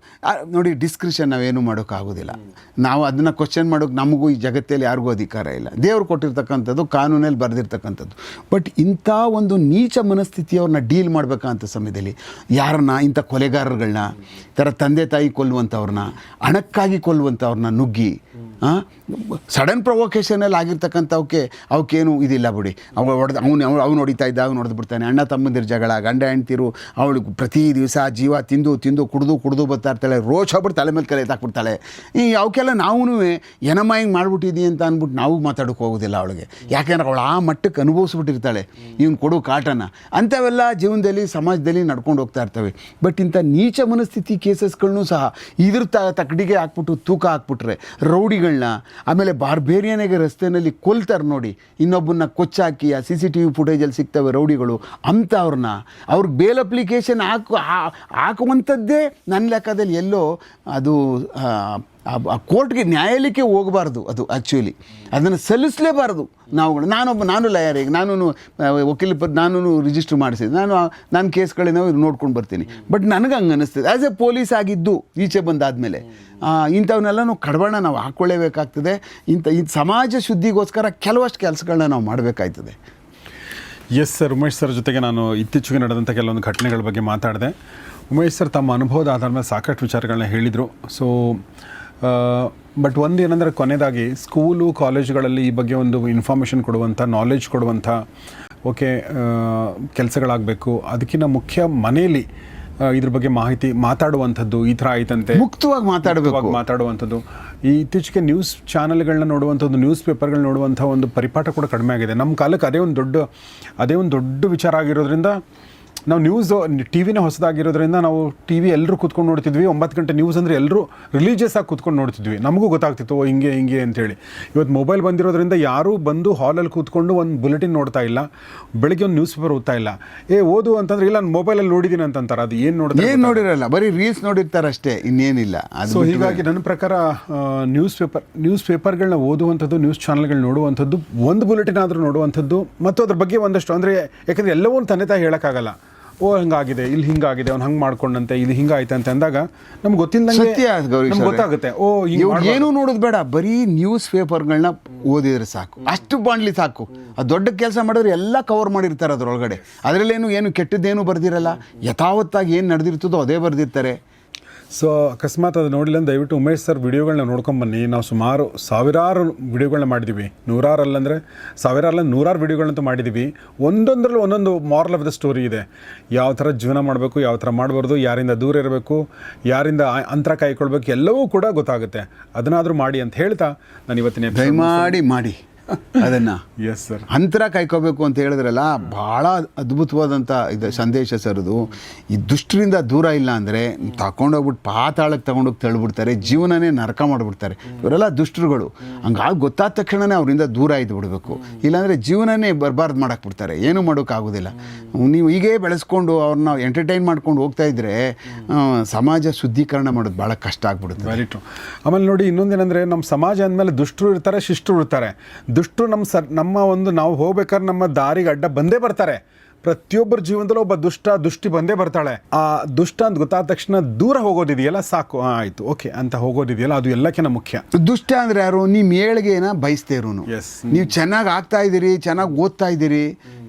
ನೋಡಿ, ಡಿಸ್ಕ್ರಿಷನ್ ನಾವೇನು ಮಾಡೋಕ್ಕಾಗೋದಿಲ್ಲ. ನಾವು ಅದನ್ನು ಕ್ವಶನ್ ಮಾಡೋಕೆ ನಮಗೂ ಈ ಜಗತ್ತಲ್ಲಿ ಯಾರಿಗೂ ಅಧಿಕಾರ ಇಲ್ಲ. ದೇವರು ಕೊಟ್ಟಿರ್ತಕ್ಕಂಥದ್ದು, ಕಾನೂನಲ್ಲಿ ಬರೆದಿರ್ತಕ್ಕಂಥದ್ದು. ಬಟ್ ಇಂಥ ಒಂದು ನೀಚ ಮನಸ್ಥಿತಿಯವ್ರನ್ನ ಡೀಲ್ ಮಾಡಬೇಕಂತ ಸಮಯದಲ್ಲಿ ಯಾರನ್ನ, ಇಂಥ ಕೊಲೆಗಾರರುಗಳನ್ನ, ಥರ ತಂದೆ ತಾಯಿ ಕೊಲ್ಲುವಂಥವ್ರನ್ನ, ಹಣಕ್ಕಾಗಿ ಕೊಲ್ಲುವಂಥವ್ರನ್ನ ನುಗ್ಗಿ ಸಡನ್ ಪ್ರೊವೊಕೇಶನಲ್ಲಿ ಆಗಿರ್ತಕ್ಕಂಥವಕ್ಕೆ ಅವಕ್ಕೇನು ಇದಿಲ್ಲ ಬಿಡಿ. ಅವ್ನು ಹೊಡಿತಾ ಇದ್ದ, ಅವ್ನು ಹೊಡೆದು ಬಿಡ್ತಾನೆ. ಅಣ್ಣ ತಮ್ಮಂದಿರ ಜಗಳ, ಗಂಡ ಹೆಂಡ್ತಿರು, ಅವಳು ಪ್ರತಿ ದಿವಸ ಜೀವ ತಿಂದು ಕುಡಿದು ಬರ್ತಾ ಇರ್ತಾಳೆ, ರೋಚ್ ಹೋಗ್ಬಿಟ್ಟು ತಲೆ ಮೇಲೆ ಕಲೆ ಎತ್ತಾಕ್ಬಿಡ್ತಾಳೆ. ಅವಕ್ಕೆಲ್ಲ ನಾವು ಏನಮ್ಮ ಹಿಂಗೆ ಮಾಡ್ಬಿಟ್ಟಿದ್ದಿ ಅಂತ ಅಂದ್ಬಿಟ್ಟು ನಾವು ಮಾತಾಡೋಕೆ ಹೋಗೋದಿಲ್ಲ ಅವಳಿಗೆ. ಯಾಕೆಂದ್ರೆ ಅವಳು ಆ ಮಟ್ಟಕ್ಕೆ ಅನುಭವಿಸ್ಬಿಟ್ಟಿರ್ತಾಳೆ ಇವ್ನು ಕೊಡೋ ಕಾಟನ. ಅಂಥವೆಲ್ಲ ಜೀವನದಲ್ಲಿ ಸಮಾಜದಲ್ಲಿ ನಡ್ಕೊಂಡು ಹೋಗ್ತಾ ಇರ್ತವೆ. ಬಟ್ ಇಂಥ ನೀಚ ಮನಸ್ಥಿತಿ ಕೇಸಸ್ಗಳನ್ನೂ ಸಹ ಇದ್ರ ತಕಡಿಗೆ ಹಾಕ್ಬಿಟ್ಟು ತೂಕ ಹಾಕ್ಬಿಟ್ರೆ ರೌಡಿಗಳನ್ನ, ಆಮೇಲೆ ಬಾರ್ಬೇರಿಯನಿಗೆ ರಸ್ತೆಯಲ್ಲಿ ಕೊಲ್ತಾರೆ ನೋಡಿ, ಇನ್ನೊಬ್ಬನ್ನ ಕೊಚ್ಚಾಕಿ ಆ CCTV ಫುಟೇಜಲ್ಲಿ ಸಿಗ್ತವೆ ರೌಡಿಗಳು. ಅಂಥವ್ರನ್ನ ಅವ್ರಿಗೆ ಬೇಲ್ ಅಪ್ಲಿಕೇಶನ್ ಹಾಕುವಂಥದ್ದೇ ನನ್ನ ಲೆಕ್ಕದಲ್ಲಿ ಎಲ್ಲೋ ಅದು ಆ ಕೋರ್ಟ್ಗೆ ನ್ಯಾಯಾಲಯಕ್ಕೆ ಹೋಗಬಾರ್ದು. ಅದು ಆ್ಯಕ್ಚುಲಿ ಅದನ್ನು ಸಲ್ಲಿಸಲೇಬಾರ್ದು. ನಾನು ಲಾಯರ್, ಈಗ ನಾನು ನಾನು ರಿಜಿಸ್ಟ್ರ್ ಮಾಡಿಸಿದ್ದೆ, ನಾನು ಕೇಸ್ಗಳೇನೋ ನೋಡ್ಕೊಂಡು ಬರ್ತೀನಿ. ಬಟ್ ನನಗೆ ಹಂಗೆ ಅನ್ನಿಸ್ತದೆ ಆ್ಯಸ್ ಎ ಪೊಲೀಸ್ ಆಗಿದ್ದು ಈಚೆ ಬಂದಾದಮೇಲೆ ಇಂಥವನ್ನೆಲ್ಲ ನಾವು ಕಡಿವಾಣ ನಾವು ಹಾಕ್ಕೊಳ್ಳೇಬೇಕಾಗ್ತದೆ. ಈ ಸಮಾಜ ಶುದ್ಧಿಗೋಸ್ಕರ ಕೆಲವಷ್ಟು ಕೆಲಸಗಳನ್ನ ನಾವು ಮಾಡಬೇಕಾಯ್ತದೆ. ಎಸ್ ಸರ್, ಉಮೇಶ್ ಸರ್ ಜೊತೆಗೆ ನಾನು ಇತ್ತೀಚೆಗೆ ನಡೆದಂಥ ಕೆಲವೊಂದು ಘಟನೆಗಳ ಬಗ್ಗೆ ಮಾತಾಡಿದೆ. ಉಮೇಶ್ ಸರ್ ತಮ್ಮ ಅನುಭವದ ಆಧಾರದ ಮೇಲೆ ಸಾಕಷ್ಟು ವಿಚಾರಗಳನ್ನ ಹೇಳಿದರು. ಸೊ ಬಟ್ ಒಂದು ಏನಂದರೆ, ಕೊನೆಯದಾಗಿ ಸ್ಕೂಲು ಕಾಲೇಜುಗಳಲ್ಲಿ ಈ ಬಗ್ಗೆ ಒಂದು ಇನ್ಫಾರ್ಮೇಷನ್ ಕೊಡುವಂಥ, ನಾಲೆಜ್ ಕೊಡುವಂಥ ಕೆಲಸಗಳಾಗಬೇಕು. ಅದಕ್ಕಿಂತ ಮುಖ್ಯ ಮನೆಯಲ್ಲಿ ಇದ್ರ ಬಗ್ಗೆ ಮಾಹಿತಿ ಮಾತಾಡುವಂಥದ್ದು, ಈ ಥರ ಆಯ್ತಂತೆ ಮುಕ್ತವಾಗಿ ಮಾತಾಡುವಂಥದ್ದು. ಈ ಇತ್ತೀಚೆಗೆ ನ್ಯೂಸ್ ಚಾನಲ್ಗಳನ್ನ ನೋಡುವಂಥದ್ದು, ನ್ಯೂಸ್ ಪೇಪರ್ಗಳನ್ನ ನೋಡುವಂಥ ಒಂದು ಪರಿಪಾಠ ಕೂಡ ಕಡಿಮೆ ಆಗಿದೆ. ನಮ್ಮ ಕಾಲಕ್ಕೆ ಅದೇ ಒಂದು ದೊಡ್ಡ ವಿಚಾರ ಆಗಿರೋದ್ರಿಂದ ನಾವು ಟಿ ವಿನೇ ಹೊಸದಾಗಿರೋದ್ರಿಂದ ನಾವು ಟಿ ವಿ ಎಲ್ಲರೂ ಕೂತ್ಕೊಂಡು ನೋಡ್ತಿದ್ವಿ. 9 ಗಂಟೆ ನ್ಯೂಸ್ ಅಂದರೆ ಎಲ್ಲರೂ ರಿಲೀಜಿಯಸ್ ಆಗಿ ಕೂತ್ಕೊಂಡು ನೋಡ್ತಿದ್ವಿ. ನಮಗೂ ಗೊತ್ತಾಗ್ತಿತ್ತು ಹಿಂಗೆ ಅಂತೇಳಿ. ಇವತ್ತು ಮೊಬೈಲ್ ಬಂದಿರೋದ್ರಿಂದ ಯಾರೂ ಬಂದು ಹಾಲಲ್ಲಿ ಕೂತ್ಕೊಂಡು ಒಂದು ಬುಲೆಟಿನ್ ನೋಡ್ತಾ ಇಲ್ಲ, ಬೆಳಗ್ಗೆ ಒಂದು ನ್ಯೂಸ್ ಪೇಪರ್ ಓದ್ತಾ ಇಲ್ಲ. ಓದು ಅಂತಂದ್ರೆ ಇಲ್ಲ, ನಾನು ಮೊಬೈಲಲ್ಲಿ ನೋಡಿದ್ದೀನಿ ಅಂತಂತಾರೆ. ಅದು ಏನು ನೋಡಿರಲ್ಲ, ಬರೀ ರೀಲ್ಸ್ ನೋಡಿರ್ತಾರೆ ಅಷ್ಟೇ, ಇನ್ನೇನಿಲ್ಲ. ಸೊ ಹೀಗಾಗಿ ನನ್ನ ಪ್ರಕಾರ ನ್ಯೂಸ್ ಪೇಪರ್ಗಳನ್ನ ಓದುವಂಥದ್ದು, ನ್ಯೂಸ್ ಚಾನಲ್ಗಳು ನೋಡುವಂಥದ್ದು, ಒಂದು ಬುಲೆಟಿನ್ ಆದರೂ ನೋಡುವಂಥದ್ದು, ಮತ್ತು ಅದ್ರ ಬಗ್ಗೆ ಒಂದಷ್ಟು ಅಂದರೆ, ಯಾಕಂದರೆ ಎಲ್ಲವೂ ತಂದೆ ತಾಯಿ ಹೇಳೋಕ್ಕಾಗಲ್ಲ. ಹಂಗಾಗಿದೆ, ಇಲ್ಲಿ ಹಿಂಗಾಗಿದೆ, ಅವ್ನು ಹಂಗೆ ಮಾಡ್ಕೊಂಡಂತೆ, ಇದು ಹಿಂಗಾಯ್ತು ಅಂತ ಅಂದಾಗ ನಮ್ಗೆ ಗೊತ್ತಿಲ್ಲದಂಗೆ ಗೊತ್ತಾಗುತ್ತೆ. ಏನೂ ನೋಡೋದು ಬೇಡ, ಬರೀ ನ್ಯೂಸ್ ಪೇಪರ್ಗಳನ್ನ ಓದಿದ್ರೆ ಸಾಕು, ಅಷ್ಟು ಬಾಂಡ್ಲಿ ಸಾಕು. ಅದು ದೊಡ್ಡ ಕೆಲಸ ಮಾಡಿದ್ರೆ ಎಲ್ಲ ಕವರ್ ಮಾಡಿರ್ತಾರೆ ಅದರೊಳಗಡೆ. ಅದರಲ್ಲೇನು ಏನು ಕೆಟ್ಟದ್ದೇನು ಬರ್ದಿರಲ್ಲ, ಯಥಾವತ್ತಾಗಿ ಏನು ನಡೆದಿರ್ತದೋ ಅದೇ ಬರ್ದಿರ್ತಾರೆ. ಸೊ ಅಕಸ್ಮಾತ್ ಅದು ನೋಡಿಲ್ಲ ಅಂದ್ರೆ ದಯವಿಟ್ಟು ಉಮೇಶ್ ಸರ್ ವಿಡಿಯೋಗಳನ್ನ ನೋಡ್ಕೊಂಬನ್ನಿ. ನಾವು ಸುಮಾರು ಸಾವಿರಾರು ವಿಡಿಯೋಗಳನ್ನ ಮಾಡಿದ್ದೀವಿ, ನೂರಾರು ವಿಡಿಯೋಗಳಂತೂ ಮಾಡಿದ್ದೀವಿ. ಒಂದೊಂದರಲ್ಲಿ ಒಂದೊಂದು ಮಾರಲ್ ಆಫ್ ದ ಸ್ಟೋರಿ ಇದೆ. ಯಾವ ಥರ ಜೀವನ ಮಾಡಬೇಕು, ಯಾವ ಥರ ಮಾಡಬಾರ್ದು, ಯಾರಿಂದ ದೂರ ಇರಬೇಕು, ಯಾರಿಂದ ಅಂತರ ಕಾಯ್ಕೊಳ್ಬೇಕು, ಎಲ್ಲವೂ ಕೂಡ ಗೊತ್ತಾಗುತ್ತೆ. ಅದನ್ನಾದರೂ ಮಾಡಿ ಅಂತ ಹೇಳ್ತಾ ನಾನು ಇವತ್ತಿನ ಮಾಡಿ ಅದನ್ನು ಎಸ್ ಸರ್, ಅಂತರ ಕಾಯ್ಕೋಬೇಕು ಅಂತ ಹೇಳಿದ್ರಲ್ಲ, ಭಾಳ ಅದ್ಭುತವಾದಂಥ ಇದು ಸಂದೇಶ ಸರ್. ಅದು ಈ ದುಷ್ಟರಿಂದ ದೂರ ಇಲ್ಲ ಅಂದರೆ ತಗೊಂಡೋಗ್ಬಿಟ್ಟು ಪಾತಾಳಕ್ಕೆ ತಗೊಂಡೋಗಿ ತಳ್ಳಿಬಿಡ್ತಾರೆ, ಜೀವನನೇ ನರಕ ಮಾಡಿಬಿಡ್ತಾರೆ. ಇವರೆಲ್ಲ ದುಷ್ಟರುಗಳು. ಹಂಗಾಗಿ ಗೊತ್ತಾದ ತಕ್ಷಣವೇ ಅವರಿಂದ ದೂರ ಇದ್ದು ಬಿಡಬೇಕು, ಇಲ್ಲಾಂದರೆ ಜೀವನನೇ ಬರ್ಬಾರ್ದು ಮಾಡಾಕ್ಬಿಡ್ತಾರೆ, ಏನೂ ಮಾಡೋಕ್ಕಾಗೋದಿಲ್ಲ. ನೀವು ಹೀಗೇ ಬೆಳೆಸ್ಕೊಂಡು ಅವ್ರನ್ನ ಎಂಟರ್ಟೈನ್ ಮಾಡ್ಕೊಂಡು ಹೋಗ್ತಾ ಇದ್ದರೆ ಸಮಾಜ ಶುದ್ಧೀಕರಣ ಮಾಡೋದು ಭಾಳ ಕಷ್ಟ ಆಗ್ಬಿಡುತ್ತೆ. Very true. ಆಮೇಲೆ ನೋಡಿ, ಇನ್ನೊಂದೇನೆಂದರೆ, ನಮ್ಮ ಸಮಾಜ ಅಂದಮೇಲೆ ದುಷ್ಟರು ಇರ್ತಾರೆ, ಶಿಷ್ಟರು ಇರ್ತಾರೆ. ದುಷ್ಟರು ನಾವು ಹೋಗ್ಬೇಕಾದ್ರೆ ನಮ್ಮ ದಾರಿಗೆ ಅಡ್ಡ ಬಂದೇ ಬರ್ತಾರೆ. ಪ್ರತಿಯೊಬ್ಬರ ಜೀವನದಲ್ಲೂ ಒಬ್ಬ ದುಷ್ಟಿ ಬಂದೇ ಬರ್ತಾಳೆ. ಆ ದುಷ್ಟ ಅಂತ ಗೊತ್ತಾದ ತಕ್ಷಣ ದೂರ ಹೋಗೋದಿದೆಯಲ್ಲ, ಸಾಕು ಆಯಿತು ಓಕೆ ಅಂತ ಹೋಗೋದಿದೆಯಲ್ಲ, ಅದು ಎಲ್ಲಕ್ಕಿಂತ ಮುಖ್ಯ. ದುಷ್ಟ ಅಂದರೆ ಯಾರು? ನಿಮ್ಮ ಏಳಿಗೆನ ಬಯಸ್ತಾ ಇರೋನು. ನೀವು ಚೆನ್ನಾಗಿ ಆಗ್ತಾ ಇದ್ದೀರಿ, ಚೆನ್ನಾಗಿ ಓದ್ತಾ ಇದ್ದೀರಿ,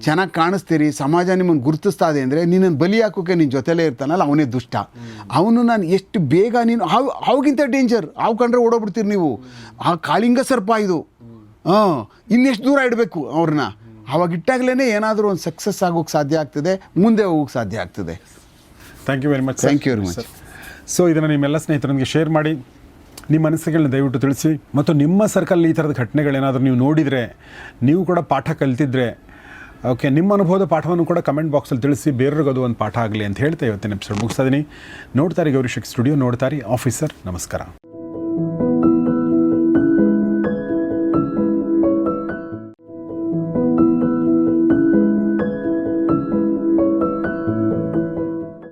ಚೆನ್ನಾಗಿ ಕಾಣಿಸ್ತೀರಿ, ಸಮಾಜ ನಿಮ್ಮನ್ನು ಗುರುತಿಸ್ತಾ ಇದೆ ಅಂದರೆ ನಿನ್ನನ್ನು ಬಲಿ ಹಾಕೋಕೆ ನಿನ್ನ ಜೊತೆಲೇ ಇರ್ತಾನಲ್ಲ, ಅವನೇ ದುಷ್ಟ. ಅವನು ನಾನು ಎಷ್ಟು ಬೇಗ ನೀನು ಹಾವುಗಿಂತ ಡೇಂಜರ್. ಹಾವು ಕಂಡ್ರೆ ಓಡೋಗ್ಬಿಡ್ತೀರಿ ನೀವು. ಆ ಕಾಳಿಂಗ ಸರ್ಪ ಇದು. ಇನ್ನೆಷ್ಟು ದೂರ ಇಡಬೇಕು ಅವ್ರನ್ನ. ಅವಾಗ ಇಟ್ಟಾಗಲೇ ಏನಾದರೂ ಒಂದು ಸಕ್ಸಸ್ ಆಗೋಕ್ಕೆ ಸಾಧ್ಯ ಆಗ್ತದೆ, ಮುಂದೆ ಹೋಗೋಕ್ಕೆ ಸಾಧ್ಯ ಆಗ್ತದೆ. Thank you very much. Thank you very much. So ಇದನ್ನು ನಿಮ್ಮೆಲ್ಲ ಸ್ನೇಹಿತರೊಂದಿಗೆ ಶೇರ್ ಮಾಡಿ, ನಿಮ್ಮ ಅನಿಸಿಕೆಗಳನ್ನ ದಯವಿಟ್ಟು ತಿಳಿಸಿ. ಮತ್ತು ನಿಮ್ಮ ಸರ್ಕಲ್ ಈ ಥರದ ಘಟನೆಗಳೇನಾದರೂ ನೀವು ನೋಡಿದರೆ, ನೀವು ಕೂಡ ಪಾಠ ಕಲಿತಿದ್ರೆ ಓಕೆ, ನಿಮ್ಮ ಅನುಭವದ ಪಾಠವನ್ನು ಕೂಡ ಕಮೆಂಟ್ ಬಾಕ್ಸಲ್ಲಿ ತಿಳಿಸಿ, ಬೇರೆಯವ್ರಿಗೆ ಅದು ಒಂದು ಪಾಠ ಆಗಲಿ ಅಂತ ಹೇಳ್ತಾ ಇವತ್ತಿನ ಎಪಿಸೋಡ್ ಮುಗಿಸ್ತಾ ಇದ್ದೀನಿ. ನೋಡ್ತಾರೆ ಗೌರಿ ಶಕ್ತಿ ಸ್ಟುಡಿಯೋ, ನೋಡ್ತಾರೆ ಆಫೀಸರ್. ನಮಸ್ಕಾರ.